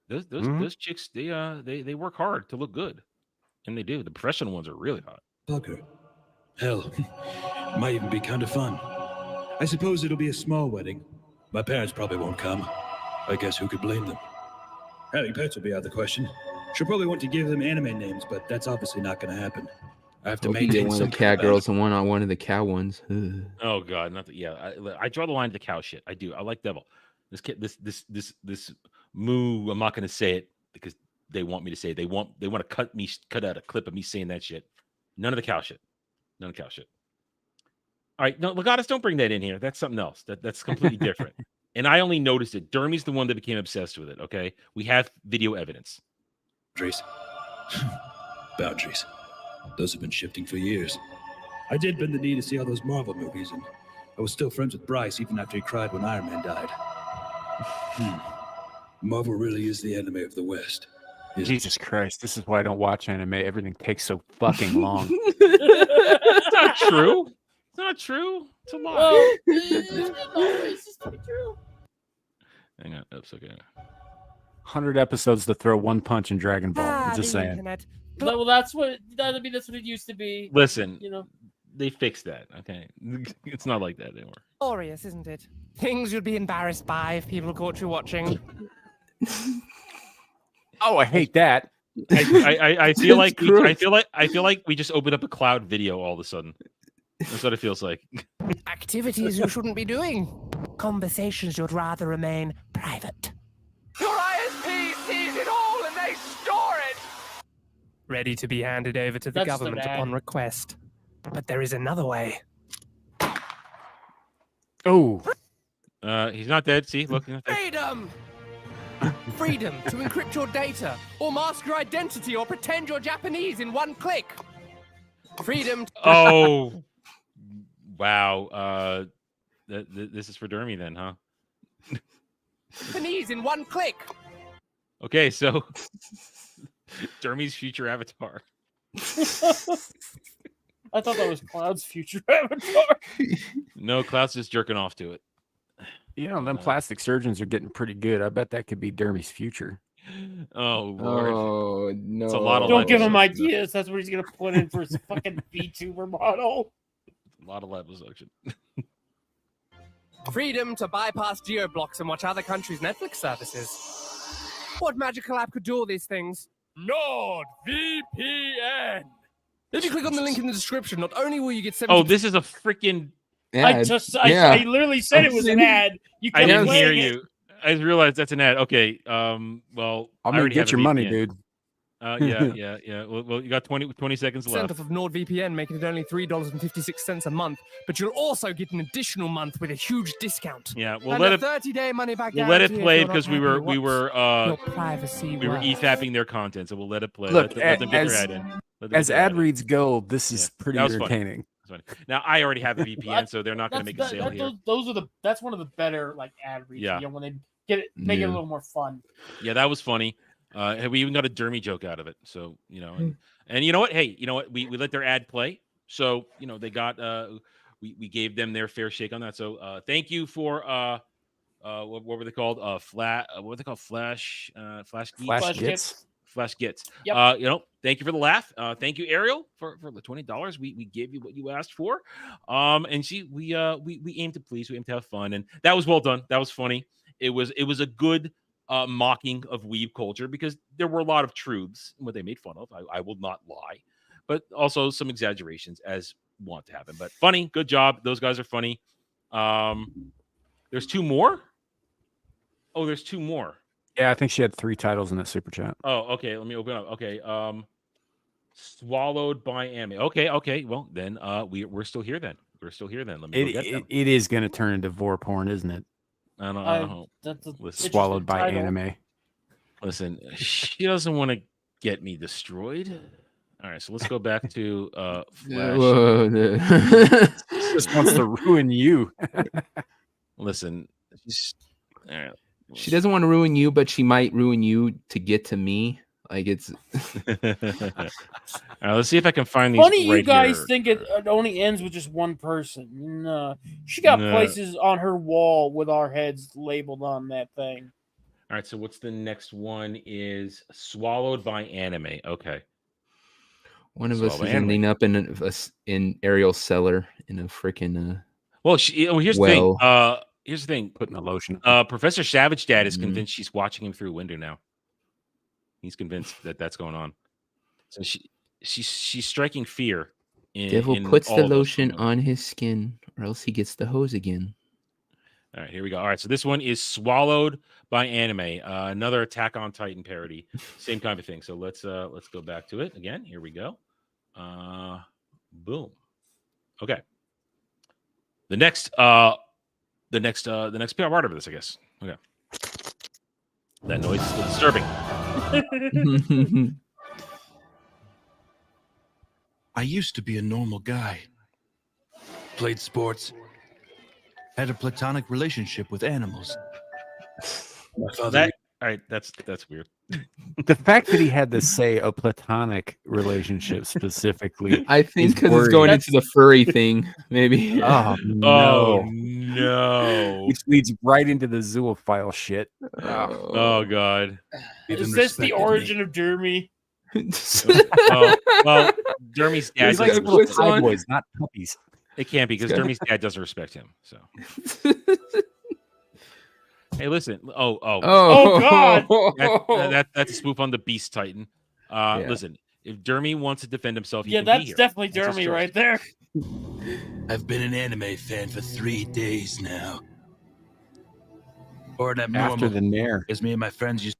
Those chicks, they work hard to look good, and they do. The professional ones are really hot. Fucker. Hell, might even be kind of fun. I suppose it'll be a small wedding. My parents probably won't come. I guess who could blame them? Having pets will be out of the question. She'll probably want to give them anime names, but that's obviously not going to happen. I have to Hope you get maintain one of some the cat girls and one of the cow ones. Oh god, not that. Yeah, I draw the line to the cow shit. I do. I like Devil. This kid, this moo. I'm not going to say it because they want me to say it. They want to cut out a clip of me saying that shit. None of the cow shit. None of the cow shit. All right, no, Legatus, don't bring that in here. That's something else. That's completely different. And I only noticed it. Dermy's the one that became obsessed with it. Okay, we have video evidence. Boundaries. Boundaries. Those have been shifting for years. I did bend the knee to see all those Marvel movies, and I was still friends with Bryce even after he cried when Iron Man died. Marvel really is the enemy of the West. Jesus Christ, this is why I don't watch anime. Everything takes so fucking long. It's not true. It's not true. It's a lie. Well, it's just pretty true. Hang on. Oops, okay. 100 episodes to throw one punch in Dragon Ball. I'm just saying. Well, that's what it used to be. Listen, you know, they fixed that. Okay, it's not like that anymore. Glorious, isn't it? Things you'd be embarrassed by if people caught you watching. Oh, I hate that. I feel like I feel like we just opened up a cloud video all of a sudden. That's what it feels like. Activities you shouldn't be doing. Conversations you'd rather remain private. Your ISP sees it all and they store it! Ready to be handed over to the That's government so bad. upon request. But there is another way. Oh. He's not dead. See, look. He's not dead. Freedom! Freedom to encrypt your data, or mask your identity, or pretend you're Japanese in one click. Freedom. Oh, wow. This is for Dermy then, huh? Japanese in one click. Okay, so Dermy's future avatar. I thought that was Cloud's future avatar. No, Cloud's just jerking off to it. You know, them plastic surgeons are getting pretty good. I bet that could be Dermy's future. Oh, Lord. Oh, no. It's a lot of Don't give him liposuction. ideas. That's what he's gonna put in for his fucking VTuber model. A lot of liposuction. Freedom to bypass geo-blocks and watch other countries' Netflix services. What magical app could do all these things? NordVPN. If you click on the link in the description, not only will you get 70... Oh, this is a freaking... I literally said it was an ad. You I kept didn't playing hear it. you. I realized that's an ad. Okay. Well, I'm I gonna already get have a your money, VPN. dude. Yeah. Well, you got 20 seconds left. of NordVPN, making it only $3.56 a month, but you'll also get an additional month with a huge discount. Yeah, we'll and let a it. 30-day money-back We'll let it guarantee if play you're not because we happy. were What's your privacy we were worth? EFAPing their content, so we'll let it play. Look, let them get their ad in. Let them as get their ad in. reads go, this is Yeah, pretty that was funny. entertaining. That's funny. Now I already have a VPN, so they're not going to make a sale here. That's one of the better like ad reads. Yeah. You know, when they get it, make it a Yeah. little more fun. Yeah, that was funny. We even got a Dermy joke out of it. So you know, and you know what? Hey, you know what? We let their ad play. So you know they got we gave them their fair shake on that. So thank you for what were they called? What were they called? Flash Gits. Flash Gits. Yep. You know, thank you for the laugh. Thank you, Ariel, for the $20. We gave you what you asked for. And we aim to please, we aim to have fun, and that was well done. That was funny. It was a good mocking of weeb culture because there were a lot of truths in what they made fun of. I will not lie, but also some exaggerations as want to happen. But funny, good job. Those guys are funny. There's two more. Oh, there's two more. Yeah, I think she had 3 titles in that super chat. Oh, okay. Let me open up. Okay. Swallowed by anime. Okay. Well, then we're still here then. We're still here then. Let me go get them. It is going to turn into vor porn, isn't it? I don't know. That's Swallowed by title. anime. Listen, she doesn't want to get me destroyed. All right, so let's go back to Flash. Whoa, She just wants to ruin you. Listen, all right. She doesn't want to ruin you, but she might ruin you to get to me. Like it's. All right, let's see if I can find these. Funny, right you guys here. think it only ends with just one person. No, she got No. places on her wall with our heads labeled on that thing. All right, so what's the next one? Is Swallowed by Anime. Okay. One of Swallowed us by is Anime. ending up in Ariel's cellar in a freaking. Well, here's the thing. Here's the thing. Putting the lotion. Professor Savage Dad is Mhm. convinced she's watching him through a window now. He's convinced that that's going on. So she's striking fear. Devil in puts all the of us. lotion on his skin, or else he gets the hose again. All right, here we go. All right, so this one is Swallowed by Anime, another Attack on Titan parody, same kind of thing. So let's go back to it again. Here we go. Boom. Okay. The next part of this, I guess. Okay. That noise is still disturbing. I used to be a normal guy. played sports, had a platonic relationship with animals. My father. All right, that's weird. The fact that he had to say a platonic relationship specifically, I think is because it's going worrying. into the furry thing, maybe. Oh Oh no! no! Which leads right into the zoophile shit. Oh god! Is this the origin of Jeremy? Well, Jeremy's dad He's like doesn't little respect pie boys, not puppies. It can't be because Jeremy's dad doesn't respect him. So. Hey, listen. Oh God! That's a spoof on the Beast Titan. Listen, if Jeremy wants to defend himself, he can be that's here. definitely Jeremy right there. I've been an anime fan for 3 days now. Or an abnormal. After the Nair, as me and my friends used.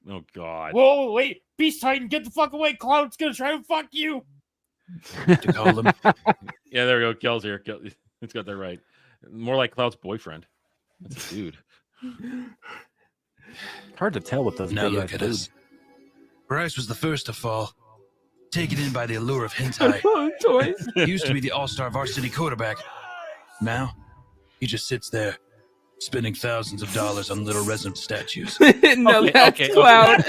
Oh god! Whoa, wait, Beast Titan, get the fuck away! Cloud's gonna try to fuck you. To call them. Yeah, there we go. Kel's here. It's got that right. More like Cloud's boyfriend. That's a dude. hard to tell with those. Now big look ass at us. Bryce was the first to fall, taken in by the allure of hentai. He used to be the all-star varsity quarterback. Now, he just sits there, spending thousands of dollars on little resin statues. No, that's Cloud.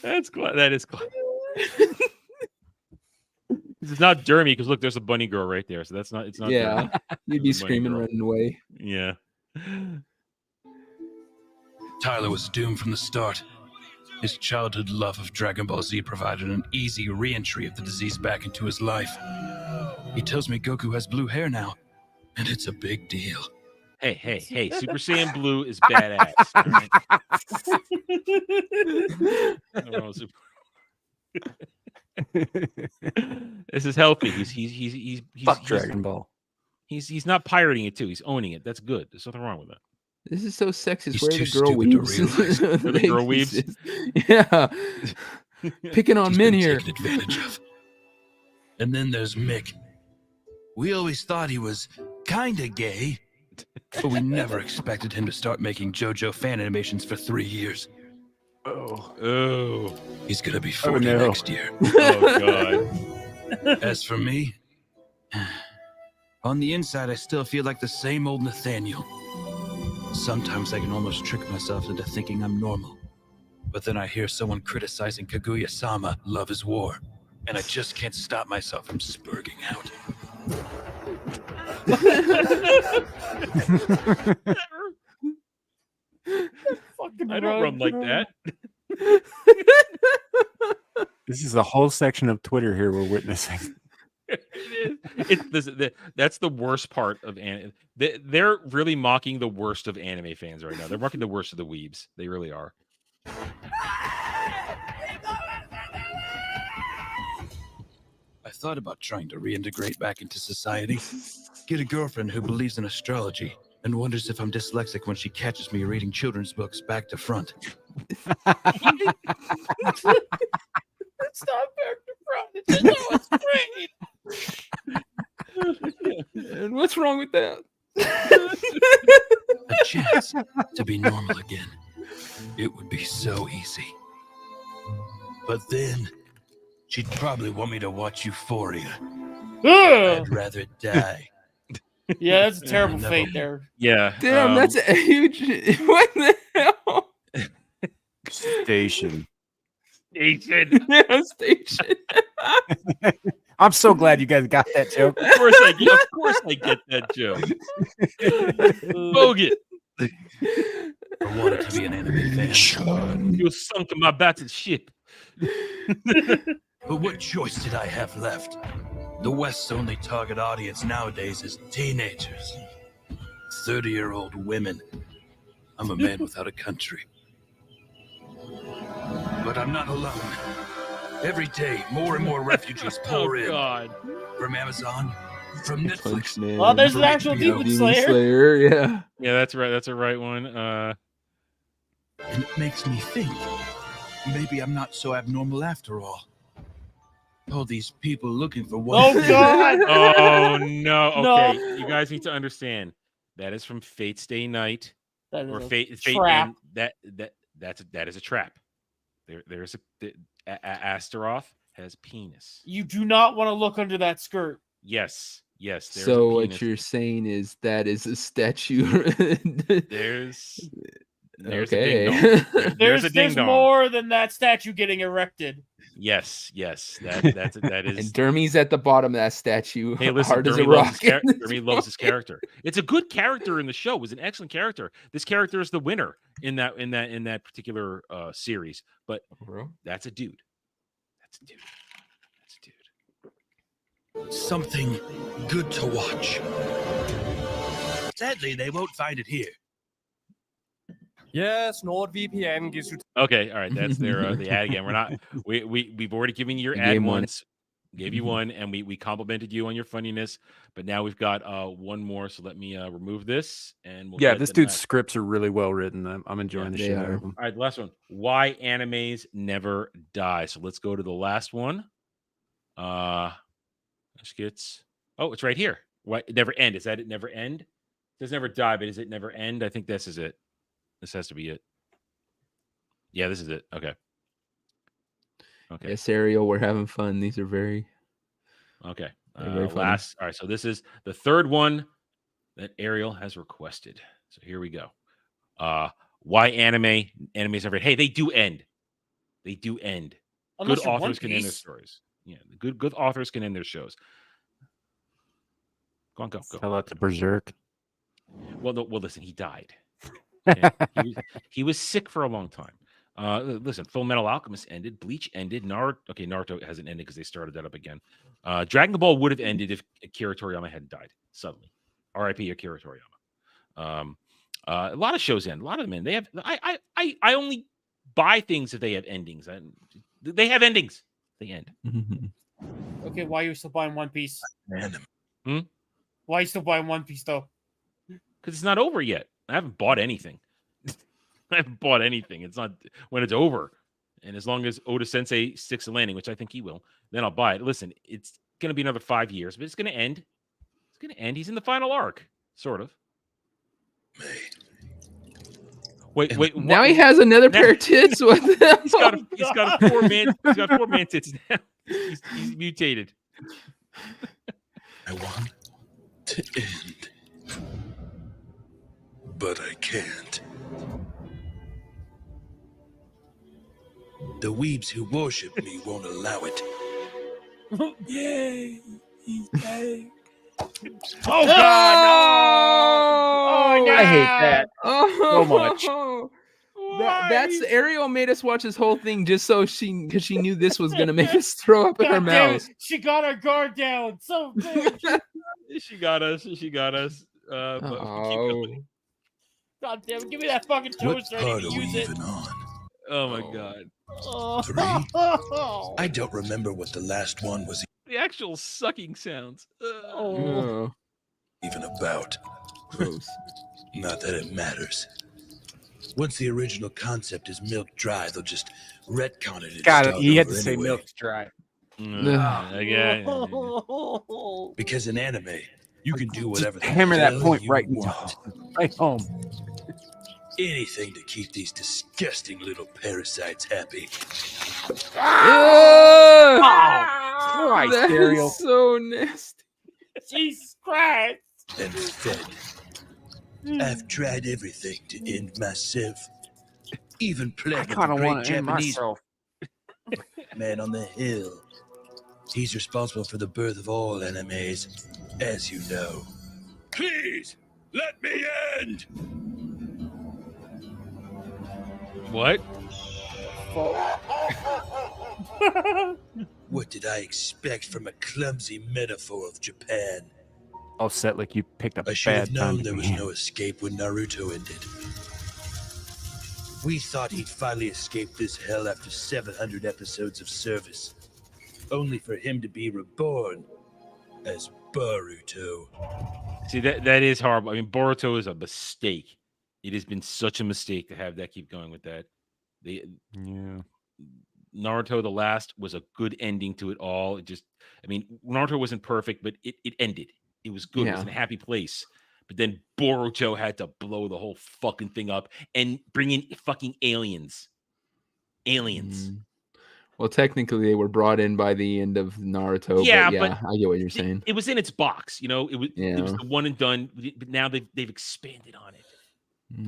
That's Cloud. That is Cloud. This is not Jeremy because look, there's a bunny girl right there. So that's not. It's not. Yeah, Jeremy. you'd be screaming, running away. Yeah. Tyler was doomed from the start. His childhood love of Dragon Ball Z provided an easy re-entry of the disease back into his life. He tells me Goku has blue hair now, and it's a big deal. Hey! Super Saiyan Blue is badass. This is healthy. He's fuck Dragon Ball. He's not pirating it too. He's owning it. That's good. There's nothing wrong with that. This is so sexist. He's Where are too the girl weebs? Where the girl weebs? Yeah. Picking on men here. Taken advantage of. And then there's Mick. We always thought he was kinda gay, but we never expected him to start making JoJo fan animations for 3 years. Oh. He's gonna be 40 no. next year. Oh god. As for me, on the inside I still feel like the same old Nathaniel. Sometimes I can almost trick myself into thinking I'm normal. But then I hear someone criticizing Kaguya-sama, Love is War, and I just can't stop myself from spurging out. I don't run like that. This is a whole section of Twitter here we're witnessing. That's the worst part of anime. They're really mocking the worst of anime fans right now. They're mocking the worst of the weebs. They really are. I thought about trying to reintegrate back into society. Get a girlfriend who believes in astrology and wonders if I'm dyslexic when she catches me reading children's books back to front. It's not back to front. It's just how it's great. And what's wrong with that? A chance to be normal again. It would be so easy. But then, she'd probably want me to watch Euphoria. I'd rather die. Yeah, that's a terrible fate there. Yeah. Damn, that's a huge. What the hell? Station. Yeah, station. I'm so glad you guys got that joke. Of course I get that joke. Bogut. I wanted to be an anime fan. You sunk in my battered ship. But what choice did I have left? The West's only target audience nowadays is teenagers. 30-year-old women. I'm a man without a country. But I'm not alone. Every day, more and more refugees pour in. God. From Amazon, from Netflix. Oh, there's an actual Demon Slayer. Yeah. Yeah, that's right. That's a right one. And it makes me think, maybe I'm not so abnormal after all. All these people looking for one. Oh God! Oh no! Okay, No. you guys need to understand. That is from Fate's Day Night, That is or a Fate. trap. And that is a trap. There's Astaroth has penis. You do not want to look under that skirt. Yes. There's So a what penis. you're saying is that is a statue. There's okay. a ding dong. There's a ding There's dong. more than that statue getting erected. Yes. That is. And Dermy's at the bottom of that statue. Hey, listen, hard as a Dermy rock. loves his character. It's a good character in the show. It was an excellent character. This character is the winner in that particular series. But that's a dude. That's a dude. Something good to watch. Sadly, they won't find it here. Yes, NordVPN gives you. Okay, all right. That's their the ad again. We're not. We've already given you your ad once. Gave you one, and we complimented you on your funniness. But now we've got one more. So let me remove this, and we'll get this the dude's next. scripts are really well written. I'm enjoying the shit out of them. All right, the last one. Why animes never die. So let's go to the last one. Skits. Oh, it's right here. Why it never end? Is that it never end? It says never die, but is it never end? I think this is it. This has to be it. Yeah, this is it. Okay. Yes, Ariel, we're having fun. These are very okay. Very funny. Last. All right. So this is the third one that Ariel has requested. So here we go. Why animes never? Hey, they do end. They do end. Unless good you're authors One can end their Piece. stories. Yeah, good authors can end their shows. Go on, go. Tell out to Berserk. Well, no, well, listen, he died. Okay? he was sick for a long time. Listen, Full Metal Alchemist ended. Bleach ended. Naruto hasn't ended because they started that up again. Dragon Ball would have ended if Akira Toriyama hadn't died suddenly. R.I.P. Akira Toriyama. A lot of shows end. A lot of them end. They have. I only buy things if they have endings. They have endings. They end. Okay, why are you still buying One Piece? Random. Why are you still buying One Piece though? Because it's not over yet. I haven't bought anything. I haven't bought anything. It's not when it's over. And as long as Oda Sensei sticks a landing, which I think he will, then I'll buy it. Listen, it's going to be another 5 years, but it's going to end. It's going to end. He's in the final arc, sort of. Wait. Now he has another pair of tits. What the hell? He's got a four-man tits now. He's mutated. I want to end, but I can't. The weebs who worship me won't allow it. Yay! He's dead. Oh God! Oh, no! I hate that so much. That's Ariel made us watch this whole thing just so because she knew this was gonna make us throw up in our God damn mouths. it. She got her guard down. So good. She got us. But we keep going. God damn it. Give me that fucking toaster. I need to use it. Oh my God. I don't remember what the last one was The actual sucking sounds. even about. Gross. Not that it matters. Once the original concept is milked dry, they'll just retcon it. God, he had to say milk's dry. Because in anime, you can do whatever the Hammer that hell point you right want. Right home. Anything to keep these disgusting little parasites happy. Christ, That Ariel. is so nasty. Jesus Christ. And fed. I've tried everything to end myself. Even I pled with the kind of great want to end Japanese myself. man on the hill. He's responsible for the birth of all animes, as you know. Please, let me end! What? What did I expect from a clumsy metaphor of Japan? All set like you picked up I a should have bad time. known to there was be. no escape when Naruto ended. We thought he'd finally escape this hell after 700 episodes of service, only for him to be reborn as Boruto. See, that is horrible. I mean, Boruto is a mistake. It has been such a mistake to have that keep going with that. Naruto the Last was a good ending to it all. It just, I mean, Naruto wasn't perfect, but it ended. It was good. It was in a happy place. But then Boruto had to blow the whole fucking thing up and bring in fucking aliens. aliens. Well, technically, they were brought in by the end of Naruto. Yeah, but but I get what you're saying. It was in its box, you know. It was Yeah. the one and done. But now they've expanded on it, Mm.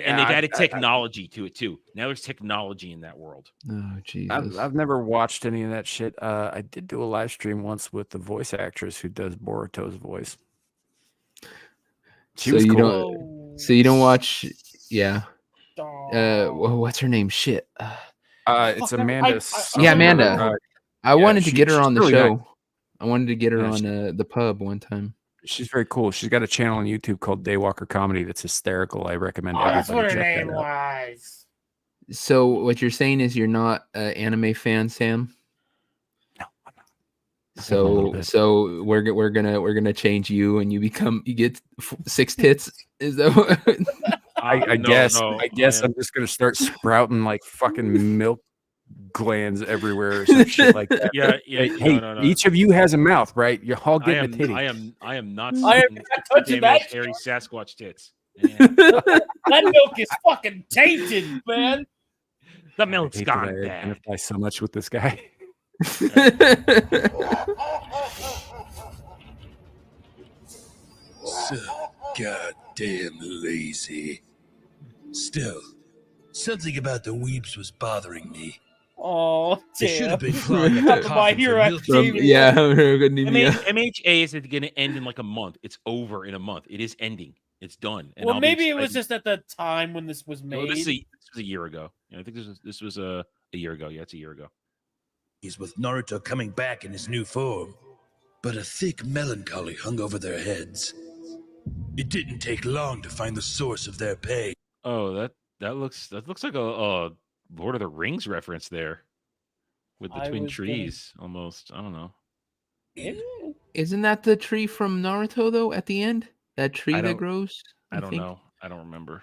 and they've added technology to it too. Now there's technology in that world. Oh Jesus! I've never watched any of that shit. I did do a live stream once with the voice actress who does Boruto's voice. She was cool. So you don't watch? Yeah. What's her name? Shit. It's Amanda. Yeah, Amanda. I wanted to get her on the really show. nice. I wanted to get her on the pub one time. She's very cool. She's got a channel on YouTube called Daywalker Comedy that's hysterical. I recommend everybody That's what her check name that out. was. So what you're saying is you're not an anime fan, Sam? No. So we're gonna change you, and you get 6 tits. Is that? I guess I'm just gonna start sprouting like fucking milk glands everywhere or some shit like that. Yeah. Hey, no. each of you has a mouth, right? You're all getting a titty. I am not. I am not touching that. Hairy Sasquatch tits. That milk is fucking tainted, man. The milk's I hate gone that I bad. identify so much with this guy. So goddamn lazy. Still, something about the weeps was bothering me. Oh, They damn. should have been clawing at the My coffin for Hero milk. Academia. MHA is going to end in like a month. It's over in a month. It is ending. It's done. And Well, I'll be maybe it was excited. just at the time when this was No, made. this was a year ago. Yeah, I think this was a year ago. Yeah, it's a year ago. He's with Naruto coming back in his new form, but a thick melancholy hung over their heads. It didn't take long to find the source of their pain. Oh, that looks like a Lord of the Rings reference there, with the twin trees almost. I don't know. Isn't that the tree from Naruto though? At the end, that tree that grows. I don't think? know. I don't remember.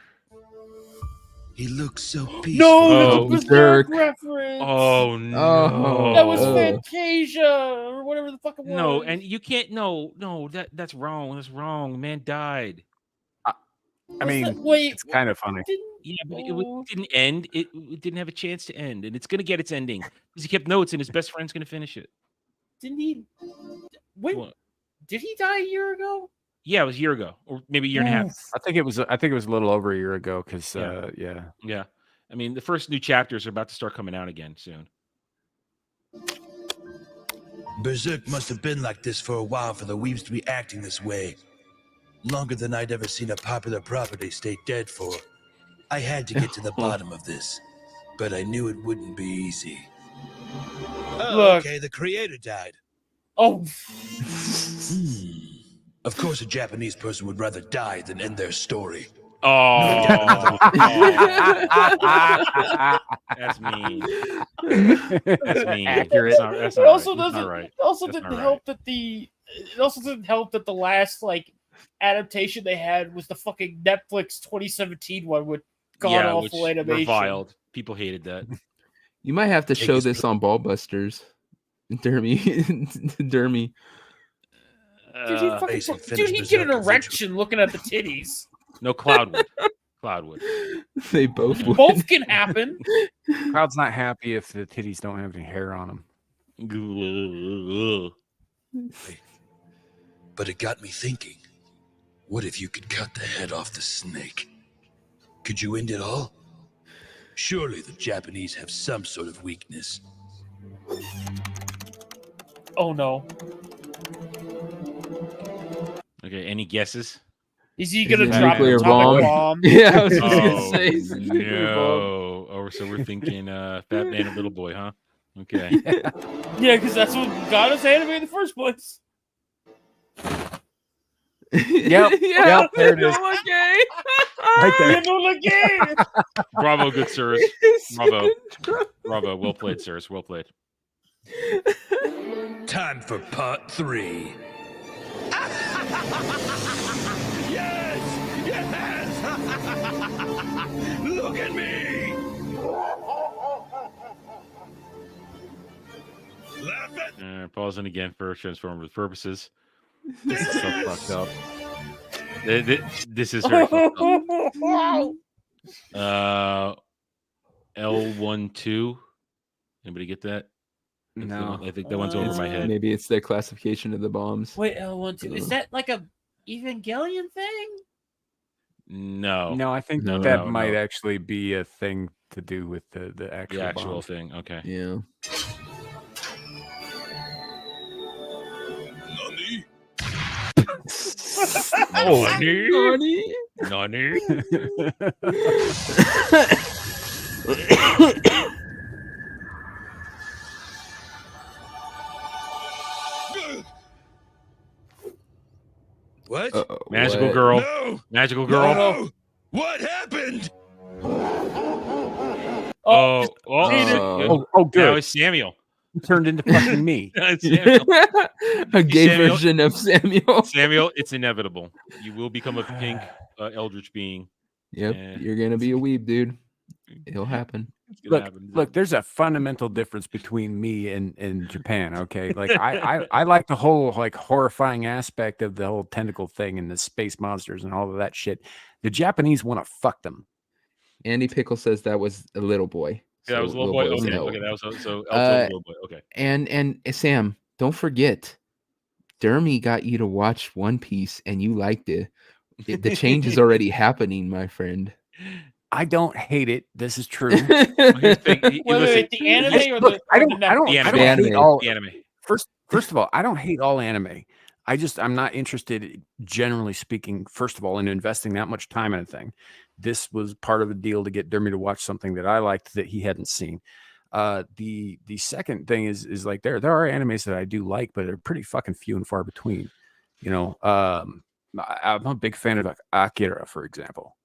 He looks so peaceful. No, that's a Berserk reference. Oh no, that was Fantasia or whatever the fuck it was. No, and you can't. No, that's wrong. That's wrong. Man died. I mean, wait, it's kind of funny. Yeah, but it didn't end. It didn't have a chance to end, and it's gonna get its ending because he kept notes, and his best friend's gonna finish it. Didn't he? When did he die a year ago? Yeah, it was a year ago, or maybe a year and a half. I think it was a little over a year ago because Yeah. I mean, the first new chapters are about to start coming out again soon. Berserk must have been like this for a while for the weebs to be acting this way. Longer than I'd ever seen a popular property stay dead for. I had to get to the bottom of this, but I knew it wouldn't be easy. Oh, okay, the creator died. Oh. Of course, a Japanese person would rather die than end their story. Oh, that's mean. That's mean. Accurate. That's It not also right. That's doesn't. not right. It also That's didn't not help that the. It also didn't help that the last adaptation they had was the fucking Netflix 2017 one with god awful animation. Reviled. People hated that. You might have to show this on Ballbusters. Dermy. Dermy. Dude, he'd get an erection looking at the titties. No, Cloud would. Cloud would. They both would. Both can happen. Crowd's not happy if the titties don't have any hair on them. But it got me thinking. What if you could cut the head off the snake? Could you end it all? Surely the Japanese have some sort of weakness. Oh no. Okay, any guesses? Is he gonna drop an nuclear atomic bomb? Yeah, I was just gonna say is it nuclear bomb. No. Oh, so we're thinking Fat Man and Little Boy, huh? Okay. Yeah, because that's what got us anime in the first place. Yep. Yeah. There it is. Okay. Right there. Bravo, good sirs. Bravo. Bravo. Well played, sirs. Well played. Time for part 3. Yes! Yes! Look at me! Laugh at Pausing again for transformative purposes. This is so fucked up. This is very fucked up. L12. Anybody get that? No, I think that one's over my head. Maybe it's the classification of the bombs. Wait, L12. Is that like a Evangelion thing? No. I think No, that might actually be a thing to do with the actual bombs. thing. Okay. Yeah. Nani? What? Magical what? girl. No! Magical girl. No! What happened? Oh, good. Now it's Samuel. He turned into fucking me. Samuel. A gay Samuel- version of Samuel. Samuel, it's inevitable. You will become a pink eldritch being. Yep, Yeah. you're gonna be a weeb, dude. It'll happen. It's gonna Look, happen. there's a fundamental difference between me and Japan. Okay, like I like the whole like horrifying aspect of the whole tentacle thing and the space monsters and all of that shit. The Japanese want to fuck them. Andy Pickle says that was a little boy. Yeah, that was a little boy. was Okay, L. okay, that was so little boy. Okay. And Sam, don't forget, Dermy got you to watch One Piece and you liked it. The change is already happening, my friend. I don't hate it. This is true. Wait, the anime or Look, I don't The hate all the anime. First of all, I don't hate all anime. I'm not interested, generally speaking, first of all, in investing that much time in a thing. This was part of a deal to get Dermy to watch something that I liked that he hadn't seen. The second thing is like there are animes that I do like, but they're pretty fucking few and far between. You know, I'm a big fan of Akira, for example.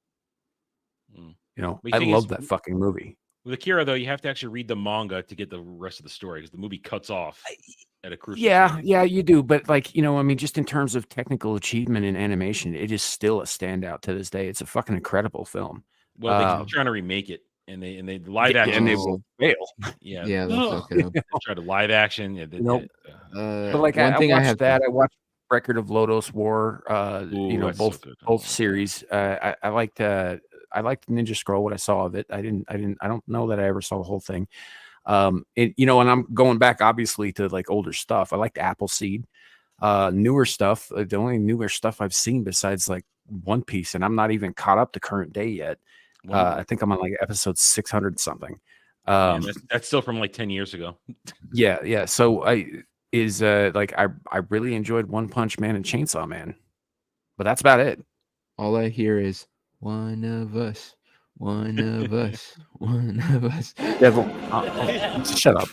You know, The I thing love is, that fucking movie. With Akira, though, you have to actually read the manga to get the rest of the story because the movie cuts off at a crucial point. Yeah, you do. But like, you know, I mean, just in terms of technical achievement in animation, it is still a standout to this day. It's a fucking incredible film. Well, they keep trying to remake it, and they live action, and they will fail. Yeah, Yeah, they'll fuck it up. They try to live action. Yeah, But like, one I thing I watched have that. I watched Record of Lodos War. You know, that's so both good. both series. I liked Ninja Scroll. What I saw of it, I don't know that I ever saw the whole thing. You know, and I'm going back obviously to like older stuff. I liked Appleseed. Newer stuff. The only newer stuff I've seen besides like One Piece, and I'm not even caught up to current day yet. I think I'm on like episode 600 something. That's still from like 10 years ago. Yeah. So I really enjoyed One Punch Man and Chainsaw Man, but that's about it. All I hear is one of us, one of us, one of us. Devil, shut up.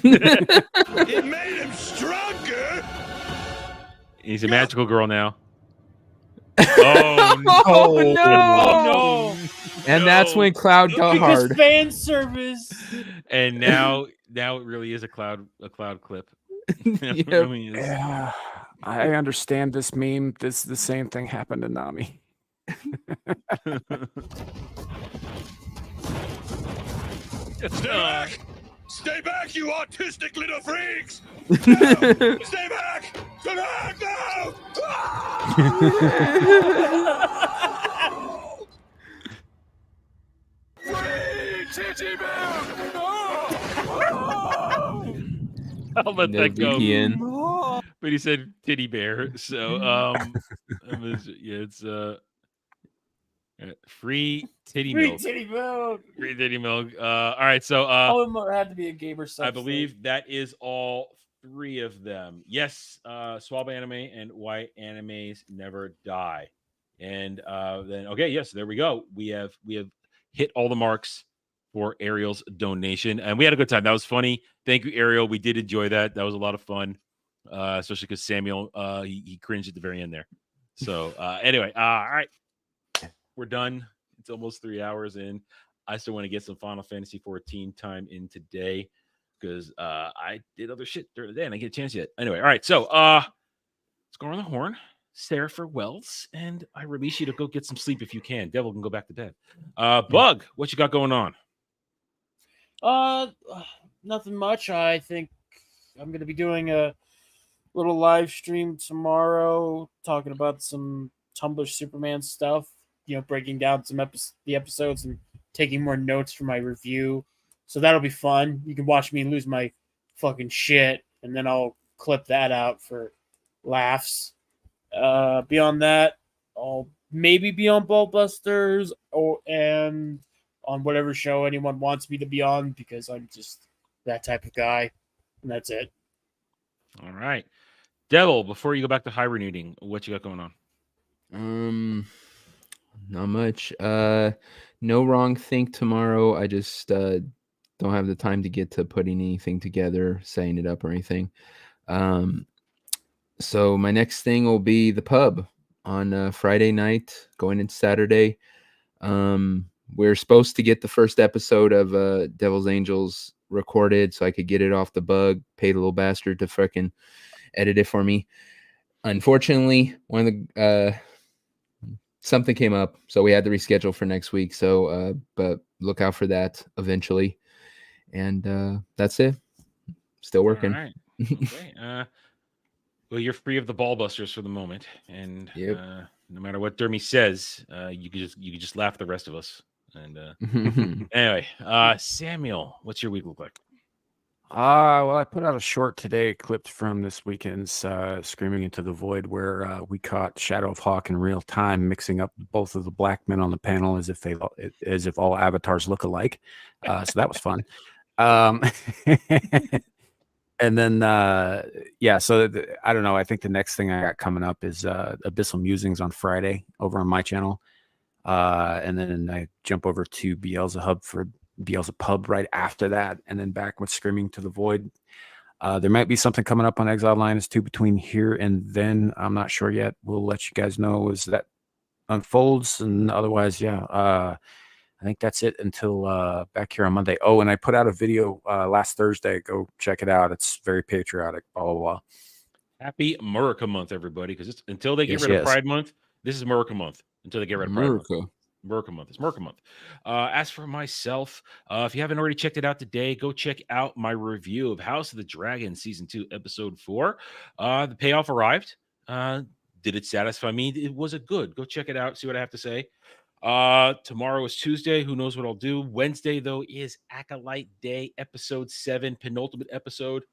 It made him stronger. He's a magical girl now. Oh no! Oh, no! Oh, no! And that's when Cloud got Because hard. fan service. And now it really is a cloud clip. It Yep. really is. Yeah, I understand this meme. The same thing happened to Nami. Stay back! Stay back, you autistic little freaks! No! Stay back! Stay back! No! Free titty milk! I'll let No that go. VPN. But he said titty bear, so it's free titty Free milk. titty milk. Free titty milk. All right, so It had to be a gamer sub. I believe that is all three of them. Yes, Swab Anime and Why Animes Never Die. And then okay, yes, there we go. We have hit all the marks for Ariel's donation, and we had a good time. That was funny. Thank you, Ariel. We did enjoy that. That was a lot of fun, especially because Samuel he cringed at the very end there. So anyway, all right, we're done. It's almost 3 hours in. I still want to get some Final Fantasy 14 time in today because I did other shit during the day and I didn't get a chance yet. Anyway, all right, so let's go around the horn. Sarah for Wells, and I release you to go get some sleep if you can. Devil can go back to bed. Bug, what you got going on? Nothing much. I think I'm going to be doing a little live stream tomorrow talking about some Tumblr Superman stuff, you know, breaking down some the episodes and taking more notes for my review. So that'll be fun. You can watch me lose my fucking shit, and then I'll clip that out for laughs. Beyond that, I'll maybe be on Ballbusters and on whatever show anyone wants me to be on, because I'm just that type of guy. And that's it. All right. Devil, before you go back to hibernating, what you got going on? Not much. No Wrong Think tomorrow. I just don't have the time to get to putting anything together, setting it up or anything. So my next thing will be the pub on Friday night, going into Saturday. We're supposed to get the first episode of Devil's Angels recorded so I could get it off the bug, pay the little bastard to freaking edit it for me. Unfortunately, one of the something came up, so we had to reschedule for next week. So, but look out for that eventually. And that's it. Still working. All right. Okay. Well, you're free of the Ballbusters for the moment, and no matter what Dermy says, you could just laugh the rest of us. And anyway, Samuel, what's your week look like? Well, I put out a short today, clipped from this weekend's Screaming Into the Void, where we caught Shadow of Hawk in real time, mixing up both of the black men on the panel as if all avatars look alike. So that was fun. And then, so I don't know. I think the next thing I got coming up is Abyssal Musings on Friday over on my channel. And then I jump over to Beelzebub for Beelzebub right after that, and then back with Screaming to the Void. There might be something coming up on Exile Linus 2 between here and then. I'm not sure yet. We'll let you guys know as that unfolds. And otherwise, I think that's it until back here on Monday. Oh, and I put out a video last Thursday. Go check it out. It's very patriotic, blah, blah, blah. Happy Murica Month, everybody, because it's until they get rid of Pride Month, this is Murica Month. Until they get rid of Pride Month. Murica Month. It's Murica Month. As for myself, if you haven't already checked it out today, go check out my review of House of the Dragon Season 2, Episode 4. The payoff arrived. Did it satisfy me? It was a good. Go check it out. See what I have to say. Tomorrow is Tuesday. Who knows what I'll do? Wednesday, though, is Acolyte Day, Episode 7, penultimate episode.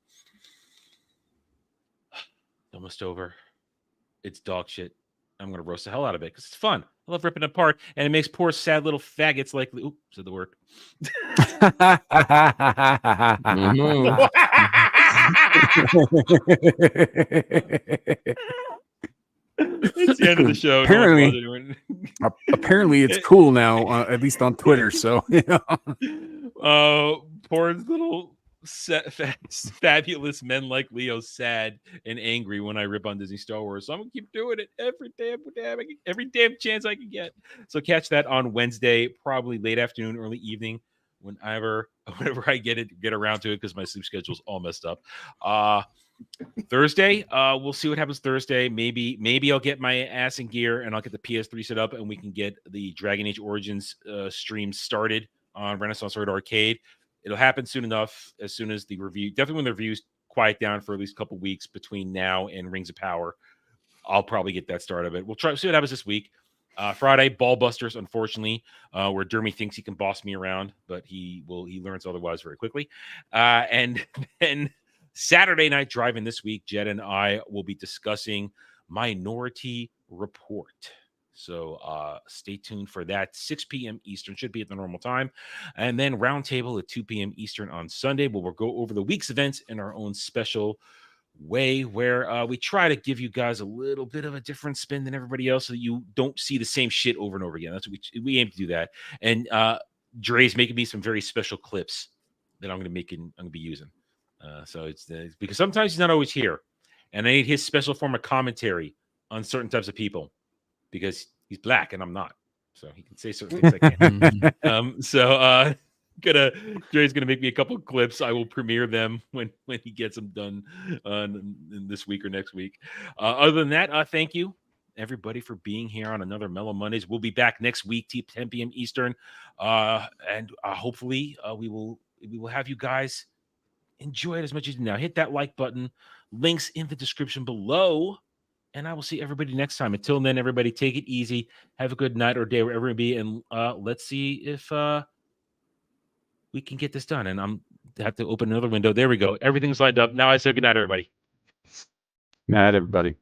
Almost over. It's dog shit. I'm going to roast the hell out of it because it's fun. I love ripping it apart, and it makes poor, sad little faggots like... Oop, said the word. It's the end of the show. Apparently it's cool now, at least on Twitter. So, poor little fabulous men like Leo, sad and angry when I rip on Disney Star Wars. So I'm gonna keep doing it every damn chance I can get. So catch that on Wednesday, probably late afternoon, early evening, whenever I get around to it, because my sleep schedule's all messed up. Thursday, we'll see what happens Thursday. Maybe I'll get my ass in gear and I'll get the PS3 set up and we can get the Dragon Age Origins stream started on Renaissance Road Arcade. It'll happen soon enough, as soon as the review, definitely when the reviews quiet down for at least a couple weeks between now and Rings of Power. I'll probably get that started. But we'll try to see what happens this week. Friday, Ballbusters, unfortunately, where Dermy thinks he can boss me around, but he learns otherwise very quickly. And then Saturday night driving this week, Jed and I will be discussing Minority Report. So stay tuned for that. 6 p.m. Eastern, should be at the normal time. And then Roundtable at 2 p.m. Eastern on Sunday, where we'll go over the week's events in our own special way, where we try to give you guys a little bit of a different spin than everybody else so that you don't see the same shit over and over again. That's what we aim to do that. And Dre's making me some very special clips that I'm going to be using. So it's because sometimes he's not always here, and I need his special form of commentary on certain types of people, because he's black and I'm not, so he can say certain things I can't. Dre's gonna make me a couple of clips. I will premiere them when he gets them done in this week or next week. Other than that, thank you everybody for being here on another Mellow Mondays. We'll be back next week, 10 p.m. Eastern, and hopefully we will have you guys enjoy it as much as you do now. Hit that like button. Links in the description below And I will see everybody next time. Until then, everybody, take it easy. Have a good night or day wherever you be, and let's see if we can get this done. And I'm have to open another window. There we go. Everything's lined up. Now I say good night, everybody. Night, everybody.